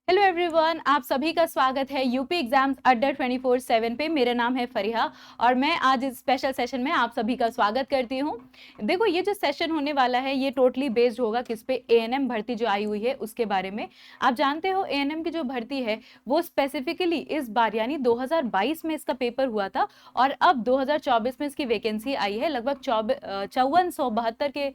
Hello everyone, आप सभी का स्वागत है यूपी एग्जाम्स अड्डा 24/7 पे। मेरा नाम है फरिहा और मैं आज इस स्पेशल सेशन में आप सभी का स्वागत करती हूँ। देखो, ये जो सेशन होने वाला है ये टोटली बेस्ड होगा किस पे, एएनएम भर्ती जो आई हुई है उसके बारे में। आप जानते हो एएनएम की जो भर्ती है वो स्पेसिफिकली इस बार यानी 2022 में इसका पेपर हुआ था और अब 2024 में इसकी वैकेंसी आई है। लगभग 5472 के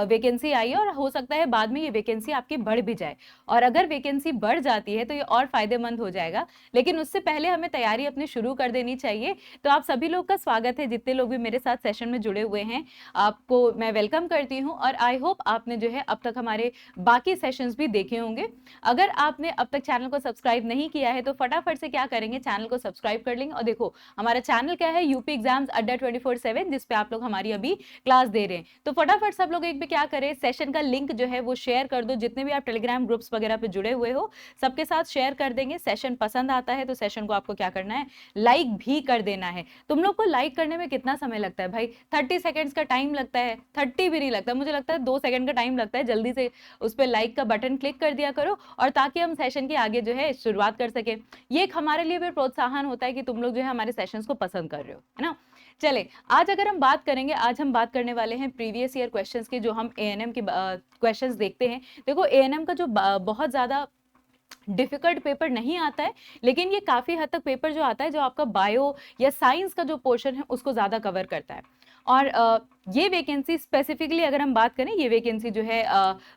वैकेंसी आई है और हो सकता है बाद में ये वैकेंसी आपकी बढ़ भी जाए। और अगर वैकेंसी बढ़ जाती है तो ये और फायदेमंद हो जाएगा, लेकिन उससे पहले हमें तैयारी अपनी शुरू कर देनी चाहिए। तो आप सभी लोग का स्वागत है, जितने लोग भी मेरे साथ सेशन में जुड़े हुए हैं आपको मैं वेलकम करती हूं और आई होप आपने जो है अब तक हमारे बाकी सेशंस भी देखे होंगे। अगर आपने अब तक चैनल को सब्सक्राइब नहीं किया है तो फटाफट से क्या करेंगे, चैनल को सब्सक्राइब कर लेंगे। और देखो, हमारा चैनल क्या है, यूपी एग्जाम्स अड्डा 24/7, जिसपे आप लोग हमारी अभी क्लास दे रहे हैं। तो फटाफट सब लोग एक पे क्या करें, सेशन का लिंक जो है वो शेयर कर दो। जितने भी आप टेलीग्राम ग्रुप्स वगैरह पे जुड़े हुए हो सबके साथ शेयर कर देंगे। सेशन पसंद आता है तो सेशन को आपको क्या करना है, लाइक भी कर देना है। तुम लोग को लाइक करने में कितना समय लगता है भाई? 30 सेकेंड्स का टाइम लगता है, 30 भी नहीं लगता, मुझे लगता है 2 सेकंड का टाइम लगता है। जल्दी से उस पर लाइक का बटन क्लिक कर दिया करो और ताकि हम सेशन के आगे जो है शुरुआत कर सके। ये एक हमारे लिए भी प्रोत्साहन होता है कि तुम लोग जो है हमारे सेशंस को पसंद कर रहे हो, है ना। चले, आज अगर हम बात करेंगे, आज हम बात करने वाले हैं प्रीवियस ईयर क्वेश्चंस की, जो हम एएनएम के क्वेश्चंस देखते हैं। देखो, एएनएम का जो बहुत ज्यादा डिफिकल्ट पेपर नहीं आता है, लेकिन ये काफी हद तक पेपर जो आता है जो आपका बायो या साइंस का जो पोर्शन है उसको ज्यादा कवर करता है। और ये वैकेंसी स्पेसिफिकली अगर हम बात करें, ये वैकेंसी जो है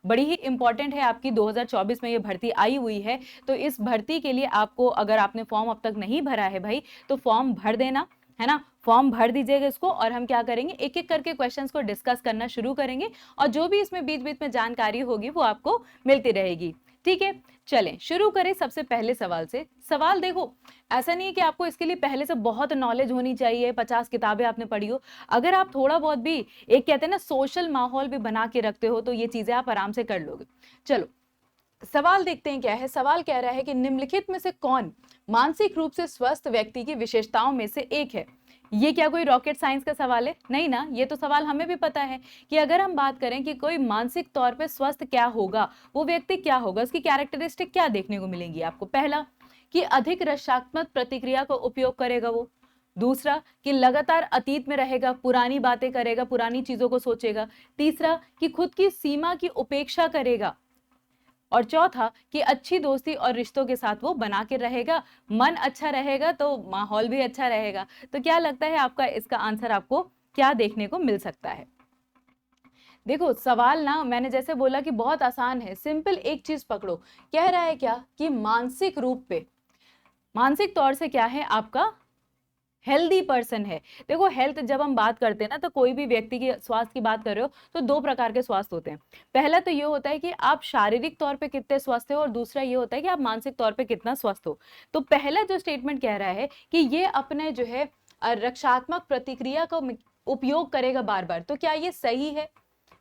बड़ी ही इंपॉर्टेंट है आपकी। 2024 में ये भर्ती आई हुई है, तो इस भर्ती के लिए आपको, अगर आपने फॉर्म अब तक नहीं भरा है भाई, तो फॉर्म भर देना, है ना। फॉर्म भर दीजिएगा इसको और हम क्या करेंगे, एक एक करके क्वेश्चंस को डिस्कस करना शुरू करेंगे और जो भी इसमें बीच बीच में जानकारी होगी वो आपको मिलती रहेगी। ठीक है, चलें शुरू करें सबसे पहले सवाल से। सवाल देखो, ऐसा नहीं है कि आपको इसके लिए पहले से बहुत नॉलेज होनी चाहिए, 50 किताबें आपने पढ़ी हो। अगर आप थोड़ा बहुत भी, एक कहते हैं ना, सोशल माहौल भी बना के रखते हो तो ये चीजें आप आराम से कर लोगे। चलो सवाल देखते हैं क्या है। सवाल कह रहा है कि निम्नलिखित में से कौन मानसिक रूप से स्वस्थ व्यक्ति की विशेषताओं में से एक है। ये क्या कोई रॉकेट साइंस का सवाल है? नहीं ना, ये तो सवाल हमें भी पता है कि अगर हम बात करें कि कोई मानसिक तौर पे स्वस्थ क्या होगा, वो व्यक्ति क्या होगा, उसकी कैरेक्टरिस्टिक क्या देखने को मिलेंगी आपको। पहला, कि अधिक रक्षात्मक प्रतिक्रिया का उपयोग करेगा वो। दूसरा, कि लगातार अतीत में रहेगा, पुरानी बातें करेगा, पुरानी चीजों को सोचेगा। तीसरा, कि खुद की सीमा की उपेक्षा करेगा। और चौथा, कि अच्छी दोस्ती और रिश्तों के साथ वो बना के रहेगा। मन अच्छा रहेगा तो माहौल भी अच्छा रहेगा। तो क्या लगता है आपका इसका आंसर आपको क्या देखने को मिल सकता है? देखो, सवाल ना मैंने जैसे बोला कि बहुत आसान है, सिंपल एक चीज पकड़ो। कह रहा है क्या कि मानसिक रूप पे, मानसिक तौर से क्या है आपका, हेल्दी पर्सन है। देखो, हेल्थ जब हम बात करते हैं ना, तो कोई भी व्यक्ति के स्वास्थ्य की बात कर रहे हो तो दो प्रकार के स्वास्थ्य होते हैं। पहला तो ये होता है कि आप शारीरिक तौर पे कितने स्वस्थ हो और दूसरा ये होता है कि आप मानसिक तौर पे कितना स्वस्थ हो। तो पहला जो स्टेटमेंट कह रहा है कि ये अपने जो है रक्षात्मक प्रतिक्रिया का उपयोग करेगा बार बार, तो क्या ये सही है?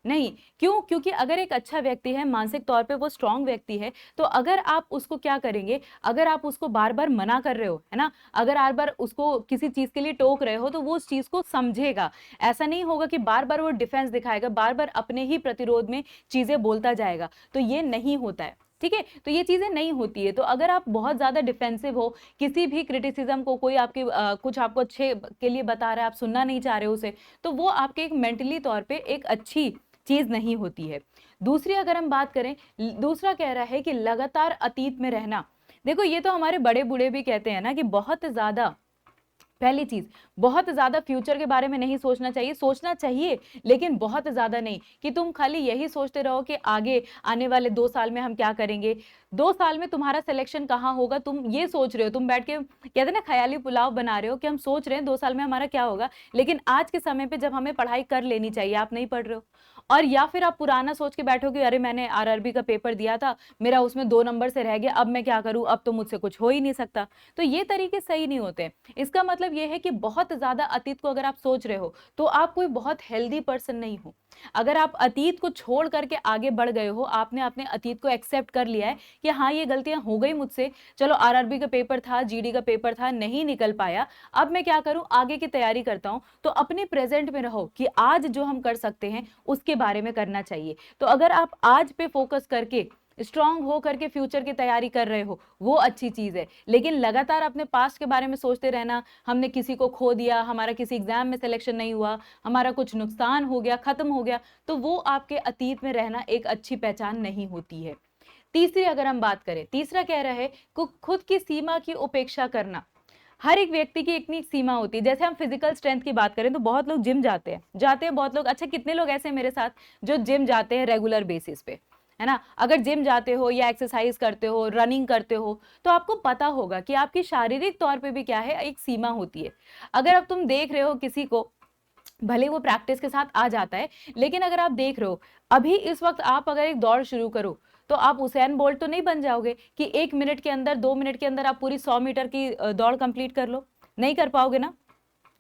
नहीं। क्यों? क्योंकि अगर एक अच्छा व्यक्ति है, मानसिक तौर पे वो स्ट्रांग व्यक्ति है, तो अगर आप उसको क्या करेंगे, अगर आप उसको बार बार मना कर रहे हो, है ना, अगर बार बार उसको किसी चीज के लिए टोक रहे हो तो वो उस चीज को समझेगा। ऐसा नहीं होगा कि बार बार वो डिफेंस दिखाएगा, बार बार अपने ही प्रतिरोध में चीजें बोलता जाएगा। तो ये नहीं होता है, ठीक है। तो ये चीजें नहीं होती है। तो अगर आप बहुत ज्यादा डिफेंसिव हो, किसी भी क्रिटिसिज्म को, कोई आपके कुछ आपको अच्छे के लिए बता रहा है, आप सुनना नहीं चाह रहे हो उसे, तो वो आपके एक मेंटली तौर पे एक अच्छी चीज नहीं होती है। दूसरी अगर हम बात करें, दूसरा कह रहा है कि लगातार अतीत में रहना। देखो, ये तो हमारे बड़े बूढ़े भी कहते हैं ना कि बहुत ज्यादा, पहली चीज, बहुत ज्यादा फ्यूचर के बारे में नहीं सोचना चाहिए। सोचना चाहिए लेकिन बहुत ज्यादा नहीं कि तुम खाली यही सोचते रहो कि आगे आने वाले 2 साल में हम क्या करेंगे, 2 साल में तुम्हारा सिलेक्शन कहाँ होगा, तुम ये सोच रहे हो, तुम बैठ के कहते हैं ना ख्याली पुलाव बना रहे हो कि हम सोच रहे हैं 2 साल में हमारा क्या होगा। लेकिन आज के समय पे जब हमें पढ़ाई कर लेनी चाहिए, आप नहीं पढ़ रहे हो। और या फिर आप पुराना सोच के बैठोगे, अरे मैंने आरआरबी का पेपर दिया था, मेरा उसमें 2 नंबर से रह गया, अब मैं क्या करूं, अब तो मुझसे कुछ हो ही नहीं सकता। तो ये तरीके सही नहीं होते। इसका मतलब ये है कि बहुत ज्यादा अतीत को अगर आप सोच रहे हो तो आप कोई बहुत हेल्दी पर्सन नहीं हो। अगर आप अतीत को छोड़ करके आगे बढ़ गए हो, आपने अपने अतीत को एक्सेप्ट कर लिया है कि हाँ ये गलतियां हो गई मुझसे, चलो आरआरबी का पेपर था, जीडी का पेपर था, नहीं निकल पाया, अब मैं क्या करूं, आगे की तैयारी करता हूं। तो अपने प्रेजेंट में रहो कि आज जो हम कर सकते हैं उसके बारे में करना चाहिए। तो अगर आप आज पे फोकस करके स्ट्रांग हो करके फ्यूचर की तैयारी कर रहे हो, वो अच्छी चीज है। लेकिन लगातार अपने पास्ट के बारे में सोचते रहना, हमने किसी को खो दिया, हमारा किसी एग्जाम में सिलेक्शन नहीं हुआ, हमारा कुछ नुकसान हो गया, खत्म हो गया, तो वो आपके अतीत में रहना एक अच्छी पहचान नहीं होती है। तीसरी अगर हम बात करें, तीसरा कह रहा है खुद की सीमा की उपेक्षा करना। हर एक व्यक्ति की इतनी सीमा होती है। जैसे हम फिजिकल स्ट्रेंथ की बात करें तो बहुत लोग जिम जाते हैं बहुत लोग। अच्छा, कितने लोग ऐसे हैं मेरे साथ जो जिम जाते हैं रेगुलर बेसिस पे, है ना। अगर जिम जाते हो या एक्सरसाइज करते हो, रनिंग करते हो, तो आपको पता होगा कि आपकी शारीरिक तौर पे भी क्या है, एक सीमा होती है। अगर अब तुम देख रहे हो किसी को, भले वो प्रैक्टिस के साथ आ जाता है, लेकिन अगर आप देख रहे हो अभी इस वक्त आप अगर एक दौड़ शुरू करो, तो आप उसेन बोल्ट तो नहीं बन जाओगे कि 1 मिनट के अंदर, 2 मिनट के अंदर आप पूरी 100 मीटर की दौड़ कंप्लीट कर लो। नहीं कर पाओगे ना,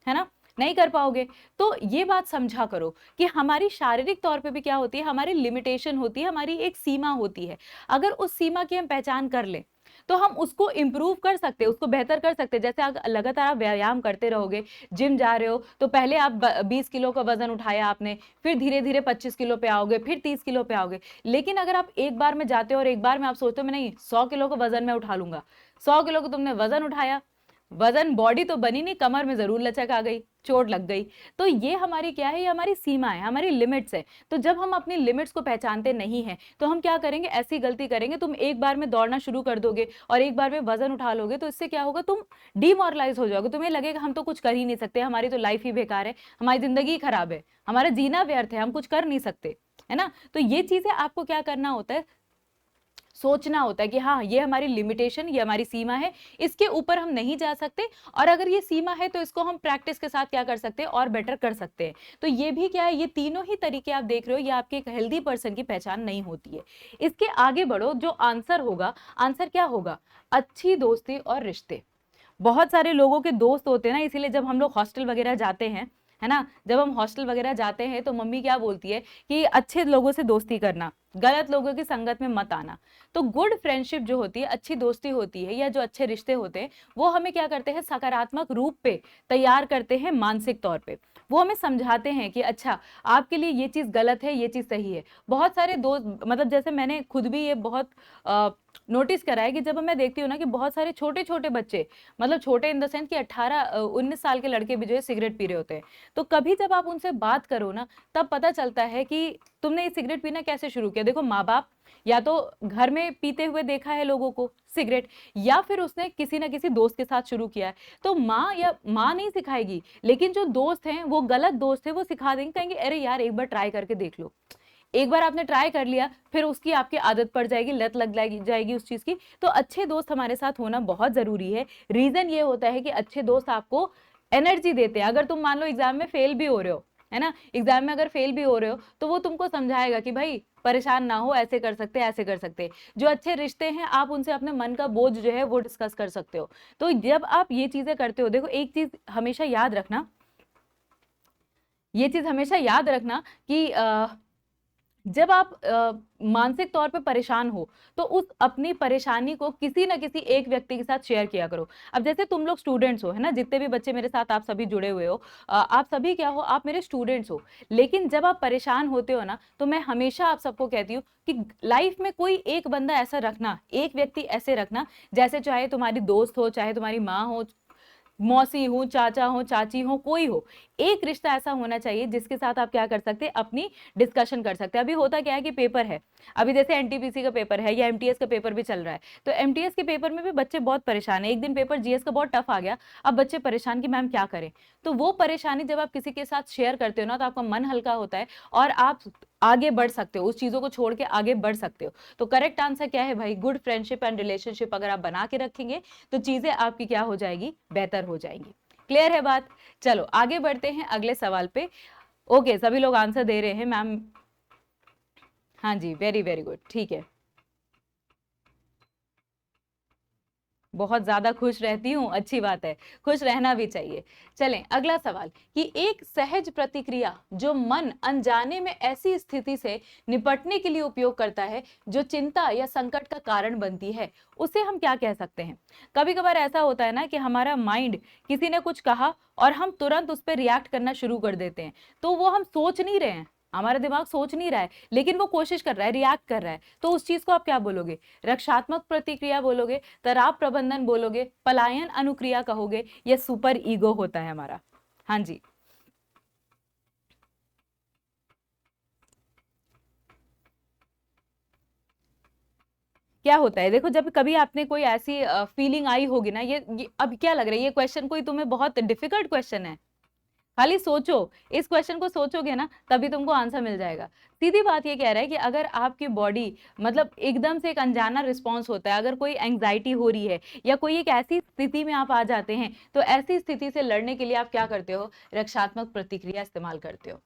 है ना, नहीं कर पाओगे। तो ये बात समझा करो कि हमारी शारीरिक तौर पे भी क्या होती है, हमारी लिमिटेशन होती है, हमारी एक सीमा होती है। अगर उस सीमा की हम पहचान कर ले तो हम उसको इंप्रूव कर सकते हैं, उसको बेहतर कर सकते हैं। जैसे लगातार आप व्यायाम करते रहोगे, जिम जा रहे हो, तो पहले आप 20 किलो का वजन उठाया आपने, फिर धीरे धीरे 25 किलो पे आओगे, फिर 30 किलो पे आओगे। लेकिन अगर आप एक बार में जाते हो और एक बार में आप सोचते हो मैं नहीं 100 किलो का वजन मैं उठा लूंगा, 100 किलो का तुमने वजन उठाया, वजन बॉडी तो बनी नहीं, कमर में जरूर लचक आ गई, चोट लग गई। तो ये हमारी क्या है, ये हमारी सीमा है, हमारी लिमिट्स है। तो जब हम अपनी लिमिट्स को पहचानते नहीं हैं तो हम क्या करेंगे, ऐसी गलती करेंगे, तुम एक बार में दौड़ना शुरू कर दोगे और एक बार में वजन उठा लोगे, तो इससे क्या होगा, तुम डिमोरलाइज हो जाओगे। तुम्हें लगेगा हम तो कुछ कर ही नहीं सकते, हमारी तो लाइफ ही बेकार है, हमारी जिंदगी खराब है, हमारा जीना व्यर्थ है, हम कुछ कर नहीं सकते, है ना। तो ये चीजें आपको क्या करना होता है, सोचना होता है कि हाँ ये हमारी लिमिटेशन, ये हमारी सीमा है, इसके ऊपर हम नहीं जा सकते, और अगर ये सीमा है तो इसको हम प्रैक्टिस के साथ क्या कर सकते हैं, और बेटर कर सकते हैं। तो ये भी क्या है, ये तीनों ही तरीके आप देख रहे हो, ये आपके एक हेल्दी पर्सन की पहचान नहीं होती है। इसके आगे बढ़ो, जो आंसर होगा, आंसर क्या होगा, अच्छी दोस्ती और रिश्ते। बहुत सारे लोगों के दोस्त होते हैं ना, इसीलिए जब हम लोग हॉस्टल वगैरह जाते हैं, है ना, जब हम हॉस्टल वगैरह जाते हैं तो मम्मी क्या बोलती है कि अच्छे लोगों से दोस्ती करना, गलत लोगों की संगत में मत आना। तो गुड फ्रेंडशिप जो होती है, अच्छी दोस्ती होती है, या जो अच्छे रिश्ते होते हैं, वो हमें क्या करते हैं, सकारात्मक रूप पे तैयार करते हैं, मानसिक तौर पे। वो हमें समझाते हैं कि अच्छा आपके लिए ये चीज गलत है, ये चीज सही है। बहुत सारे दोस्त, मतलब जैसे मैंने खुद भी ये बहुत नोटिस करा है कि जब मैं देखती हूँ ना कि बहुत सारे छोटे छोटे बच्चे, मतलब छोटे इन द सेंस कि 18-19 साल के लड़के भी जो है सिगरेट पी रहे होते हैं, तो कभी जब आप उनसे बात करो ना, तब पता चलता है कि तुमने ये सिगरेट पीना कैसे शुरू किया। देखो, माँ बाप या तो घर में पीते हुए देखा है लोगों को सिगरेट, या फिर उसने किसी ना किसी दोस्त के साथ शुरू किया है। तो माँ नहीं सिखाएगी, लेकिन जो दोस्त हैं, वो गलत दोस्त है, वो सिखा देंगे, कहेंगे अरे यार एक बार ट्राई करके देख लो। एक बार आपने ट्राई कर लिया, फिर उसकी आपकी आदत पड़ जाएगी, लत लग जाएगी उस चीज की। तो अच्छे दोस्त हमारे साथ होना बहुत जरूरी है। रीजन ये होता है कि अच्छे दोस्त आपको एनर्जी देते हैं। अगर तुम मान लो एग्जाम में फेल भी हो रहे हो, है ना, एग्जाम में अगर फेल भी हो रहे हो, तो वो तुमको समझाएगा कि भाई परेशान ना हो, ऐसे कर सकते, ऐसे कर सकते। जो अच्छे रिश्ते हैं, आप उनसे अपने मन का बोझ जो है वो डिस्कस कर सकते हो। तो जब आप ये चीजें करते हो, देखो एक चीज हमेशा याद रखना, ये चीज हमेशा याद रखना कि जब आप मानसिक तौर पे परेशान हो, तो उस अपनी परेशानी को किसी ना किसी एक व्यक्ति के साथ शेयर किया करो। अब जैसे तुम लोग स्टूडेंट्स हो, है ना, जितने भी बच्चे मेरे साथ आप सभी जुड़े हुए हो, आप सभी क्या हो, आप मेरे स्टूडेंट्स हो। लेकिन जब आप परेशान होते हो ना, तो मैं हमेशा आप सबको कहती हूँ कि लाइफ में कोई एक बंदा ऐसा रखना, एक व्यक्ति ऐसे रखना, जैसे चाहे तुम्हारी दोस्त हो, चाहे तुम्हारी माँ हो, मौसी हो, चाचा हो, चाची हो, कोई हो, एक रिश्ता ऐसा होना चाहिए जिसके साथ आप क्या कर सकते हैं, अपनी डिस्कशन कर सकते हैं। अभी होता क्या है कि पेपर है, अभी जैसे एनटीपीसी का पेपर है या एमटीएस का पेपर भी चल रहा है, तो एमटीएस के पेपर में भी बच्चे बहुत परेशान है। एक दिन पेपर जीएस का बहुत टफ आ गया, अब बच्चे परेशान कि मैम क्या करें। तो वो परेशानी जब आप किसी के साथ शेयर करते हो ना, तो आपका मन हल्का होता है और आप आगे बढ़ सकते हो, उस चीजों को छोड़ के आगे बढ़ सकते हो। तो करेक्ट आंसर क्या है भाई, गुड फ्रेंडशिप एंड रिलेशनशिप अगर आप बना के रखेंगे तो चीजें आपकी क्या हो जाएगी, बेहतर हो जाएंगी। क्लियर है बात। चलो आगे बढ़ते हैं अगले सवाल पे। ओके, सभी लोग आंसर दे रहे हैं मैम, हाँ जी, वेरी वेरी गुड, ठीक है, बहुत ज्यादा खुश रहती हूँ, अच्छी बात है, खुश रहना भी चाहिए। चलें अगला सवाल कि एक सहज प्रतिक्रिया जो मन अनजाने में ऐसी स्थिति से निपटने के लिए उपयोग करता है जो चिंता या संकट का कारण बनती है, उसे हम क्या कह सकते हैं। कभी कभार ऐसा होता है ना कि हमारा माइंड किसी ने कुछ कहा और हम तुरंत उस पर रिएक्ट करना शुरू कर देते हैं, तो वो हम सोच नहीं रहे हैं, हमारा दिमाग सोच नहीं रहा है, लेकिन वो कोशिश कर रहा है, रिएक्ट कर रहा है, तो उस चीज को आप क्या बोलोगे? रक्षात्मक प्रतिक्रिया बोलोगे, तनाव प्रबंधन बोलोगे, पलायन अनुक्रिया कहोगे, या सुपर ईगो होता है हमारा? हाँ जी, क्या होता है? देखो, जब कभी आपने कोई ऐसी फीलिंग आई होगी ना, ये अब क्या लग रहा है, ये क्वेश्चन कोई तुम्हें बहुत डिफिकल्ट क्वेश्चन है? खाली सोचो, इस क्वेश्चन को सोचोगे ना तभी तुमको आंसर मिल जाएगा। सीधी बात ये कह रहा है कि अगर आपकी बॉडी मतलब एकदम से एक अनजाना रिस्पॉन्स होता है, अगर कोई एंग्जाइटी हो रही है या कोई एक ऐसी स्थिति में आप आ जाते हैं, तो ऐसी स्थिति से लड़ने के लिए आप क्या करते हो? रक्षात्मक प्रतिक्रिया इस्तेमाल करते हो।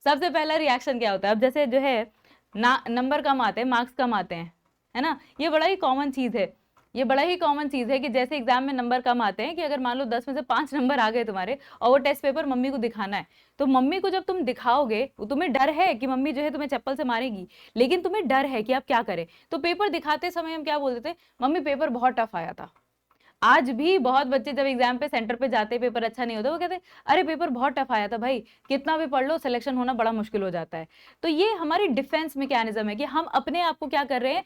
सबसे पहला रिएक्शन क्या होता है? अब जैसे जो है ना, नंबर कम आते हैं, मार्क्स कम आते हैं, है ना, ये बड़ा ही कॉमन चीज है। ये बड़ा ही कॉमन चीज है कि जैसे एग्जाम में नंबर कम आते हैं, कि अगर मान लो 10 में से 5 नंबर आ गए तुम्हारे, और वो टेस्ट पेपर मम्मी को दिखाना है, तो मम्मी को जब तुम दिखाओगे, वो तुम्हें डर है कि मम्मी जो है तुम्हें चप्पल से मारेगी, लेकिन तुम्हें डर है कि आप क्या करें, तो पेपर दिखाते समय हम क्या बोल देते हैं? मम्मी पेपर बहुत टफ आया था। आज भी बहुत बच्चे जब एग्जाम पे सेंटर पे जाते हैं, पेपर अच्छा नहीं होता, वो कहते हैं अरे पेपर बहुत टफ आया था भाई, कितना भी पढ़ लो सिलेक्शन होना बड़ा मुश्किल हो जाता है। तो ये हमारी डिफेंस मैकेनिज्म है कि हम अपने आप को क्या कर रहे हैं?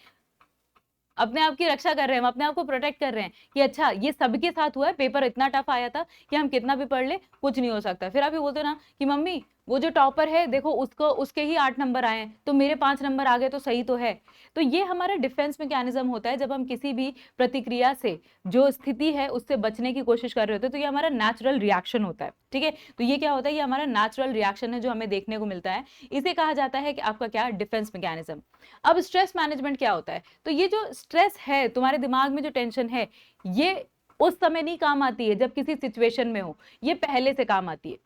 अपने आप की रक्षा कर रहे हैं, हम अपने आप को प्रोटेक्ट कर रहे हैं कि अच्छा ये सबके साथ हुआ है, पेपर इतना टफ आया था कि हम कितना भी पढ़ ले कुछ नहीं हो सकता। फिर आप ये बोलते हो ना कि मम्मी वो जो टॉपर है देखो, उसको उसके ही 8 नंबर आए हैं, तो मेरे 5 नंबर आ गए तो सही तो है। तो ये हमारा डिफेंस मैकेनिज्म होता है, जब हम किसी भी प्रतिक्रिया से, जो स्थिति है उससे बचने की कोशिश कर रहे होते हैं, तो ये हमारा नेचुरल रिएक्शन होता है। ठीक है, तो ये क्या होता है? ये हमारा नेचुरल रिएक्शन है जो हमें देखने को मिलता है। इसे कहा जाता है कि आपका क्या? Defence mechanism. अब स्ट्रेस मैनेजमेंट क्या होता है? तो ये जो स्ट्रेस है, तुम्हारे दिमाग में जो टेंशन है, ये उस समय नहीं काम आती है जब किसी सिचुएशन में हो, ये पहले से काम आती है।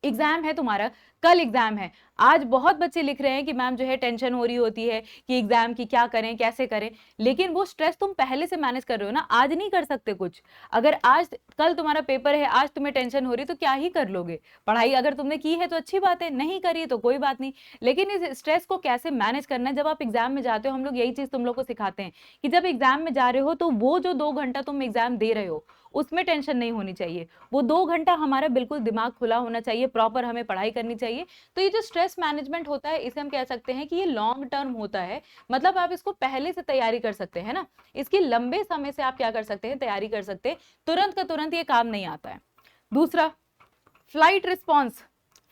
एग्जाम है तुम्हारा, कल एग्जाम है, आज बहुत बच्चे लिख रहे हैं कि मैम जो है टेंशन हो रही होती है कि एग्जाम की क्या करें, कैसे करें, लेकिन वो स्ट्रेस तुम पहले से मैनेज कर रहे हो ना, आज नहीं कर सकते कुछ। अगर आज कल तुम्हारा पेपर है, आज तुम्हें टेंशन हो रही तो क्या ही कर लोगे? पढ़ाई अगर तुमने की है तो अच्छी बात है, नहीं करी तो कोई बात नहीं, लेकिन इस स्ट्रेस को कैसे मैनेज करना है जब आप एग्जाम में जाते हो, हम लोग यही चीज तुम लोग को सिखाते हैं कि जब एग्जाम में जा रहे हो तो वो जो 2 घंटा तुम एग्जाम दे रहे हो उसमें टेंशन नहीं होनी चाहिए। वो 2 घंटा हमारा बिल्कुल दिमाग खुला होना चाहिए, प्रॉपर हमें पढ़ाई करनी चाहिए। तो ये जो स्ट्रेस मैनेजमेंट होता है, इसे हम कह सकते हैं कि ये लॉन्ग टर्म होता है, मतलब आप इसको पहले से तैयारी कर सकते हैं ना, इसकी लंबे समय से आप क्या कर सकते हैं? तैयारी कर सकते हैं, तुरंत का तुरंत ये काम नहीं आता है। दूसरा, फ्लाइट रिस्पॉन्स।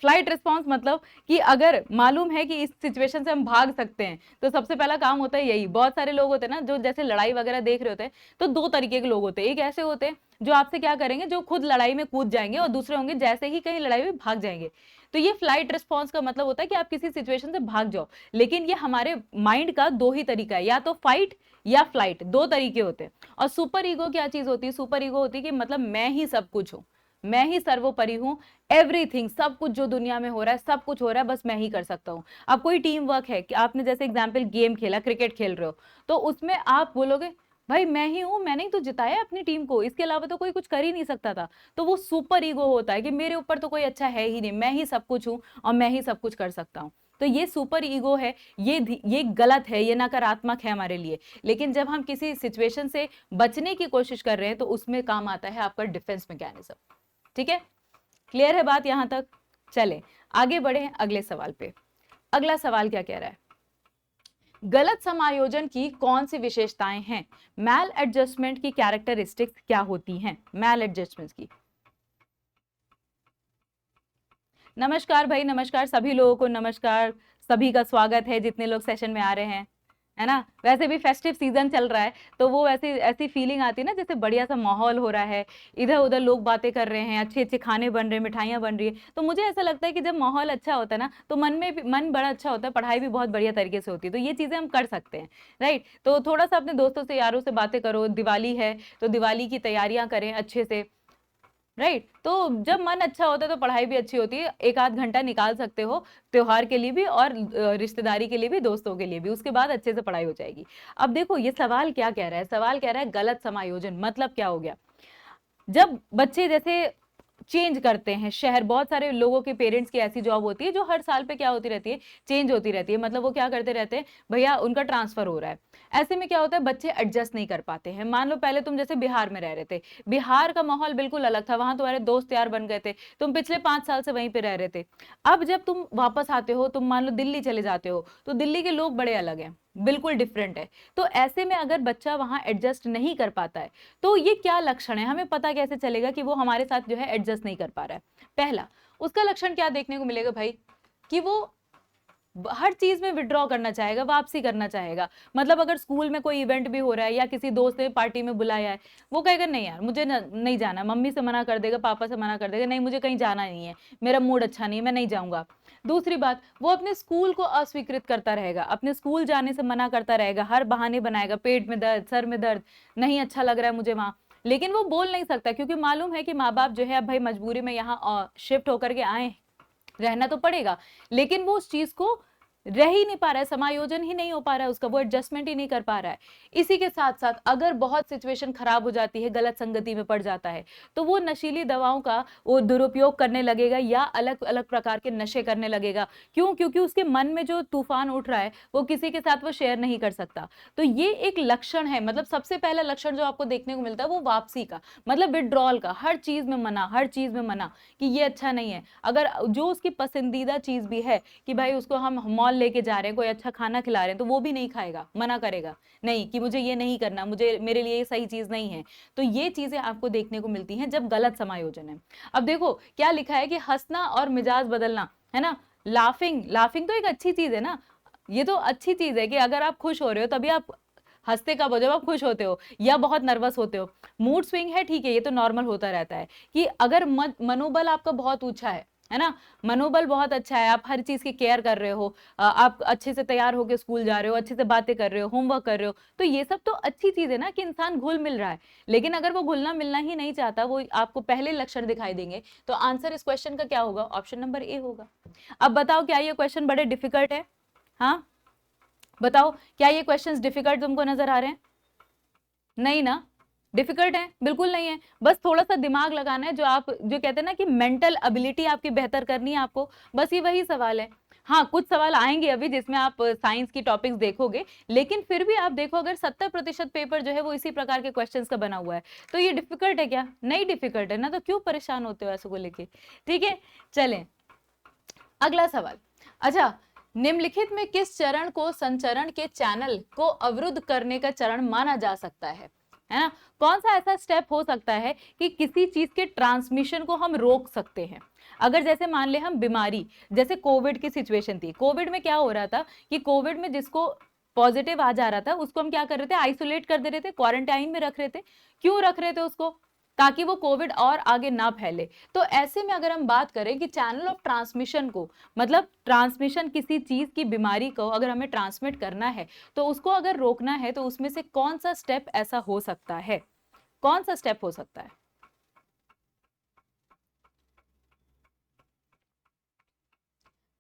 फ्लाइट रिस्पॉन्स मतलब कि अगर मालूम है कि इस सिचुएशन से हम भाग सकते हैं, तो सबसे पहला काम होता है यही। बहुत सारे लोग होते हैं ना जो जैसे लड़ाई वगैरह देख रहे होते हैं, तो 2 तरीके के लोग होते हैं। एक ऐसे होते हैं जो आपसे क्या करेंगे, जो खुद लड़ाई में कूद जाएंगे, और दूसरे होंगे जैसे ही कहीं लड़ाई में भाग जाएंगे। तो ये फ्लाइट रिस्पॉन्स का मतलब होता है कि आप किसी सिचुएशन से भाग जाओ, लेकिन ये हमारे माइंड का 2 ही तरीका है, या तो फाइट या फ्लाइट, 2 तरीके होते हैं। और सुपर ईगो क्या चीज होती है? सुपर ईगो होती है कि मतलब मैं ही सब कुछ हूं, मैं ही सर्वोपरि हूं, एवरीथिंग, सब कुछ जो दुनिया में हो रहा है, सब कुछ हो रहा है, बस मैं ही कर सकता हूं। अब कोई टीम वर्क है कि आपने जैसे एग्जाम्पल गेम खेला, क्रिकेट खेल रहे हो, तो उसमें आप बोलोगे भाई मैं ही हूं, मैंने ही तो जिताया अपनी टीम को, इसके अलावा तो कोई कुछ कर ही नहीं सकता था। तो वो सुपर ईगो होता है कि मेरे ऊपर तो कोई अच्छा है ही नहीं, मैं ही सब कुछ हूं और मैं ही सब कुछ कर सकता हूं। तो ये सुपर ईगो है, ये गलत है, ये नकारात्मक है हमारे लिए। लेकिन जब हम किसी सिचुएशन से बचने की कोशिश कर रहे हैं, तो उसमें काम आता है आपका डिफेंस मैकेनिज्म। ठीक है, क्लियर है बात यहां तक? चले आगे बढ़े अगले सवाल पे। अगला सवाल क्या कह रहा है? गलत समायोजन की कौन सी विशेषताएं हैं? मैल एडजस्टमेंट की कैरेक्टरिस्टिक्स क्या होती हैं? मैल एडजस्टमेंट की। नमस्कार भाई, नमस्कार सभी लोगों को, नमस्कार, सभी का स्वागत है जितने लोग सेशन में आ रहे हैं, है ना। वैसे भी फेस्टिव सीजन चल रहा है, तो वो वैसे ऐसी फीलिंग आती है ना जैसे बढ़िया सा माहौल हो रहा है, इधर उधर लोग बातें कर रहे हैं, अच्छे अच्छे खाने बन रहे हैं, मिठाइयाँ बन रही है। तो मुझे ऐसा लगता है कि जब माहौल अच्छा होता है ना, तो मन में भी मन बड़ा अच्छा होता है, पढ़ाई भी बहुत बढ़िया तरीके से होती है। तो ये चीजें हम कर सकते हैं, राइट। तो थोड़ा सा अपने दोस्तों से, यारों से बातें करो, दिवाली है तो दिवाली की तैयारियां करें अच्छे से, राइट। तो जब मन अच्छा होता है तो पढ़ाई भी अच्छी होती है, 1 आध घंटा निकाल सकते हो त्योहार के लिए भी, और रिश्तेदारी के लिए भी, दोस्तों के लिए भी, उसके बाद अच्छे से पढ़ाई हो जाएगी। अब देखो ये सवाल क्या कह रहा है, सवाल कह रहा है गलत समायोजन मतलब क्या हो गया? जब बच्चे जैसे चेंज करते हैं शहर। बहुत सारे लोगों के पेरेंट्स की ऐसी जॉब होती है जो हर साल पे क्या होती रहती है, चेंज होती रहती है। मतलब वो क्या करते रहते हैं, भैया उनका ट्रांसफर हो रहा है। ऐसे में क्या होता है, बच्चे एडजस्ट नहीं कर पाते हैं। मान लो पहले तुम जैसे बिहार में रह रहे थे, बिहार का माहौल बिल्कुल अलग था, वहां तुम्हारे दोस्त यार बन गए थे, तुम पिछले 5 साल से वहीं पे रह रहे थे। अब जब तुम वापस आते हो, तुम मान लो दिल्ली चले जाते हो, तो दिल्ली के लोग बड़े अलग हैं, बिल्कुल डिफरेंट है। तो ऐसे में अगर बच्चा वहां एडजस्ट नहीं कर पाता है, तो ये क्या लक्षण है, हमें पता कैसे चलेगा कि वो हमारे साथ जो है एडजस्ट नहीं कर पा रहा है। पहला उसका लक्षण क्या देखने को मिलेगा भाई, कि वो हर चीज में विड्रॉ करना चाहेगा, वापसी करना चाहेगा। मतलब अगर स्कूल में कोई इवेंट भी हो रहा है या किसी दोस्त ने पार्टी में बुलाया है, वो कहेगा नहीं यार मुझे नहीं जाना, मम्मी से मना कर देगा, पापा से मना कर देगा, नहीं मुझे कहीं जाना नहीं है, मेरा मूड अच्छा नहीं है, मैं नहीं जाऊंगा। दूसरी बात, वो अपने स्कूल को अस्वीकृत करता रहेगा, अपने स्कूल जाने से मना करता रहेगा, हर बहाने बनाएगा, पेट में दर्द, सर में दर्द, नहीं अच्छा लग रहा है मुझे वहां। लेकिन वो बोल नहीं सकता, क्योंकि मालूम है कि माँ बाप जो है अब भाई मजबूरी में यहाँ शिफ्ट होकर के आए, रहना तो पड़ेगा। लेकिन वो उस चीज को रह ही नहीं पा रहा है, समायोजन ही नहीं हो पा रहा है उसका, वो एडजस्टमेंट ही नहीं कर पा रहा है। इसी के साथ साथ अगर बहुत सिचुएशन खराब हो जाती है, गलत संगति में पड़ जाता है, तो वो नशीली दवाओं का वो दुरुपयोग करने लगेगा या अलग अलग प्रकार के नशे करने लगेगा। क्यों? क्योंकि उसके मन में जो तूफान उठ रहा है वो किसी के साथ वो शेयर नहीं कर सकता। तो ये एक लक्षण है, मतलब सबसे पहला लक्षण जो आपको देखने को मिलता है वो वापसी का, मतलब विड्रॉल का, हर चीज में मना, हर चीज में मना कि ये अच्छा नहीं है। अगर जो उसकी पसंदीदा चीज भी है कि भाई उसको हम मॉल लेके जा रहे हैं, कोई अच्छा खाना खिला रहे हैं, तो वो भी नहीं खाएगा, मना करेगा, नहीं कि मुझे ये नहीं करना, मुझे मेरे लिए ये सही चीज नहीं है। तो ये चीजें आपको देखने को मिलती हैं जब गलत समायोजन है। अब देखो क्या लिखा है कि हंसना और मिजाज बदलना, है ना, लाफिंग, लाफिंग तो एक अच्छी चीज है ना, ये तो अच्छी चीज है कि अगर आप खुश हो रहे हो तभी आप हंसते कब हो, जब आप खुश होते हो या बहुत नर्वस होते हो। मूड स्विंग है, ठीक है, ये तो नॉर्मल होता रहता है। कि अगर मनोबल आपका बहुत ऊंचा है ना, मनोबल बहुत अच्छा है, आप हर चीज की केयर कर रहे हो, आप अच्छे से तैयार होकर स्कूल जा रहे हो, अच्छे से बातें कर रहे हो, होमवर्क कर रहे हो, तो ये सब तो अच्छी चीज है ना कि इंसान घुल मिल रहा है। लेकिन अगर वो घुलना मिलना ही नहीं चाहता, वो आपको पहले लक्षण दिखाई देंगे, तो आंसर इस क्वेश्चन का क्या होगा, ऑप्शन नंबर ए होगा। अब बताओ क्या ये क्वेश्चन बड़े डिफिकल्ट है? हाँ बताओ, क्या ये क्वेश्चंस डिफिकल्ट तुमको नजर आ रहे हैं? नहीं ना, डिफिकल्ट है बिल्कुल नहीं है। बस थोड़ा सा दिमाग लगाना है, जो आप जो कहते हैं ना कि मेंटल एबिलिटी आपकी बेहतर करनी है आपको, बस ये वही सवाल है। हाँ कुछ सवाल आएंगे अभी जिसमें आप साइंस की टॉपिक्स देखोगे, लेकिन फिर भी आप देखो अगर 70% पेपर जो है वो इसी प्रकार के क्वेश्चंस का बना हुआ है, तो ये डिफिकल्ट है क्या? नहीं डिफिकल्ट है ना, तो क्यों परेशान होते हो ऐसे को लेके? ठीक है, चलें अगला सवाल। अच्छा, निम्नलिखित में किस चरण को संचरण के चैनल को अवरुद्ध करने का चरण माना जा सकता है ना? कौन सा ऐसा स्टेप हो सकता है कि किसी चीज के ट्रांसमिशन को हम रोक सकते हैं? अगर जैसे मान ले हम बीमारी, जैसे कोविड की सिचुएशन थी, कोविड में क्या हो रहा था कि कोविड में जिसको पॉजिटिव आ जा रहा था उसको हम क्या कर रहे थे, आइसोलेट कर दे रहे थे, क्वारंटाइन में रख रहे थे। क्यों रख रहे थे उसको? ताकि वो कोविड और आगे ना फैले। तो ऐसे में अगर हम बात करें कि चैनल ऑफ ट्रांसमिशन को, मतलब ट्रांसमिशन किसी चीज की बीमारी को अगर हमें ट्रांसमिट करना है, तो उसको अगर रोकना है, तो उसमें से कौन सा स्टेप ऐसा हो सकता है? कौन सा स्टेप हो सकता है?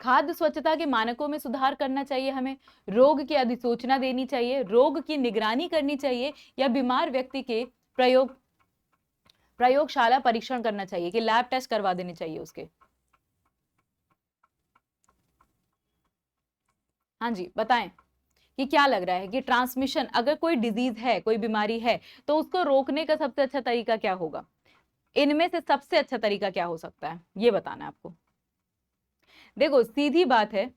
खाद्य स्वच्छता के मानकों में सुधार करना चाहिए हमें, रोग की अधिसूचना देनी चाहिए, रोग की निगरानी करनी चाहिए, या बीमार व्यक्ति के प्रयोगशाला परीक्षण करना चाहिए, कि लैब टेस्ट करवा देने चाहिए उसके। हाँ जी बताएं कि क्या लग रहा है कि ट्रांसमिशन, अगर कोई डिजीज है, कोई बीमारी है, तो उसको रोकने का सबसे अच्छा तरीका क्या होगा? इनमें से सबसे अच्छा तरीका क्या हो सकता है, ये बताना है आपको। देखो सीधी बात है,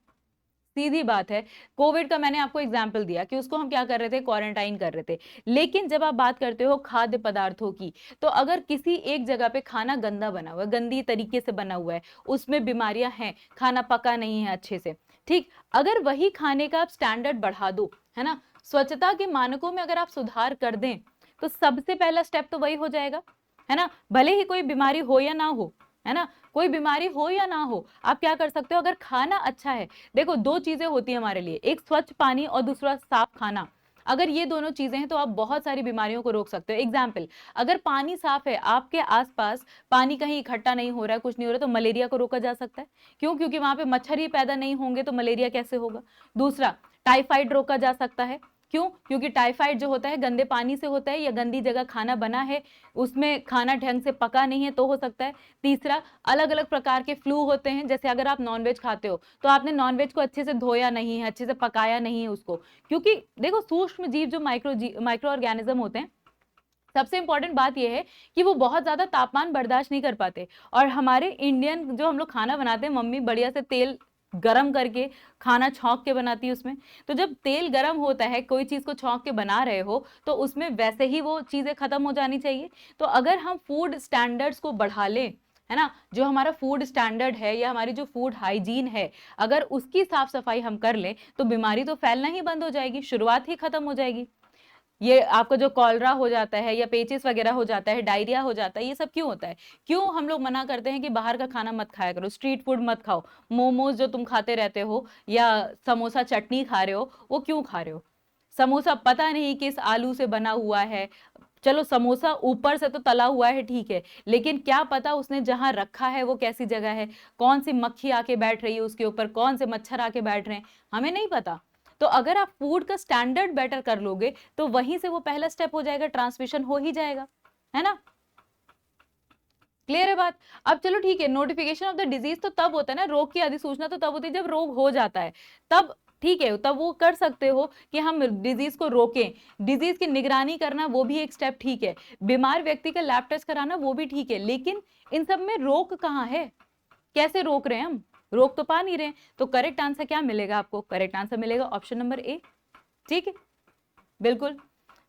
सीधी बात है, कोविड का मैंने आपको एग्जाम्पल दिया कि उसको हम क्या कर रहे थे, क्वारंटाइन कर रहे थे। लेकिन जब आप बात करते हो खाद्य पदार्थों की, तो अगर किसी एक जगह पे खाना गंदा बना हुआ है, गंदी तरीके से बना हुआ है, उसमें बीमारियां हैं, खाना पका नहीं है अच्छे से, ठीक, अगर वही खाने का आप स्टैंडर्ड बढ़ा दो, है ना, स्वच्छता के मानकों में अगर आप सुधार कर दें, तो सबसे पहला स्टेप तो वही हो जाएगा, है ना। भले ही कोई बीमारी हो या ना हो, है ना, कोई बीमारी हो या ना हो, आप क्या कर सकते हो, अगर खाना अच्छा है, देखो दो चीजें होती है हमारे लिए, एक स्वच्छ पानी और दूसरा साफ खाना। अगर ये दोनों चीजें हैं तो आप बहुत सारी बीमारियों को रोक सकते हो। एग्जाम्पल, अगर पानी साफ है, आपके आसपास पानी कहीं इकट्ठा नहीं हो रहा है, कुछ नहीं हो रहा, तो मलेरिया को रोका जा सकता है। क्यों? क्योंकि वहां पे मच्छर ही पैदा नहीं होंगे तो मलेरिया कैसे होगा। दूसरा, टाइफाइड रोका जा सकता है। क्यों? क्योंकि टाइफाइड जो होता है गंदे पानी से होता है या गंदी जगह खाना बना है, उसमें खाना ढंग से पका नहीं है तो हो सकता है। तीसरा, अलग अलग प्रकार के फ्लू होते हैं, जैसे अगर आप नॉनवेज खाते हो तो आपने नॉनवेज को अच्छे से धोया नहीं है, अच्छे से पकाया नहीं है उसको, क्योंकि देखो सूक्ष्म जीव जो माइक्रो ऑर्गेनिज्म होते हैं, सबसे इंपॉर्टेंट बात यह है कि वो बहुत ज्यादा तापमान बर्दाश्त नहीं कर पाते। और हमारे इंडियन जो हम लोग खाना बनाते हैं, मम्मी बढ़िया से तेल गरम करके खाना छौंक के बनाती है उसमें, तो जब तेल गरम होता है, कोई चीज को छौंक के बना रहे हो तो उसमें वैसे ही वो चीजें खत्म हो जानी चाहिए। तो अगर हम फूड स्टैंडर्ड्स को बढ़ा लें, है ना, जो हमारा फूड स्टैंडर्ड है या हमारी जो फूड हाइजीन है, अगर उसकी साफ सफाई हम कर लें तो बीमारी तो फैलना ही बंद हो जाएगी, शुरुआत ही खत्म हो जाएगी। ये आपका जो कॉलरा हो जाता है या पेचिस वगैरह हो जाता है, डायरिया हो जाता है, ये सब क्यों होता है? क्यों हम लोग मना करते हैं कि बाहर का खाना मत खाया करो, स्ट्रीट फूड मत खाओ, मोमोज जो तुम खाते रहते हो या समोसा चटनी खा रहे हो, वो क्यों खा रहे हो? समोसा पता नहीं किस आलू से बना हुआ है, चलो समोसा ऊपर से तो तला हुआ है ठीक है, लेकिन क्या पता उसने जहां रखा है वो कैसी जगह है, कौन सी मक्खी आके बैठ रही है उसके ऊपर, कौन से मच्छर आके बैठ रहे हैं, हमें नहीं पता। तो अगर आप फूड का स्टैंडर्ड बेटर कर लोगे तो वहीं से वो पहला स्टेप हो जाएगा, ट्रांसमिशन हो ही जाएगा, है ना? क्लियर है बात? अब चलो ठीक है, नोटिफिकेशन ऑफ द डिजीज तो तब होता है ना, रोग की अधिसूचना तो तब होती है जब रोग हो जाता है, तब ठीक है, तब वो कर सकते हो कि हम डिजीज को रोकें। डिजीज की निगरानी करना वो भी एक स्टेप ठीक है, बीमार व्यक्ति का लैब टेस्ट कराना वो भी ठीक है, लेकिन इन सब में रोक कहाँ है? कैसे रोक रहे हैं हम? रोक तो पा नहीं रहे हैं। तो करेक्ट आंसर क्या मिलेगा आपको? करेक्ट आंसर मिलेगा ऑप्शन नंबर ए। ठीक है, बिल्कुल।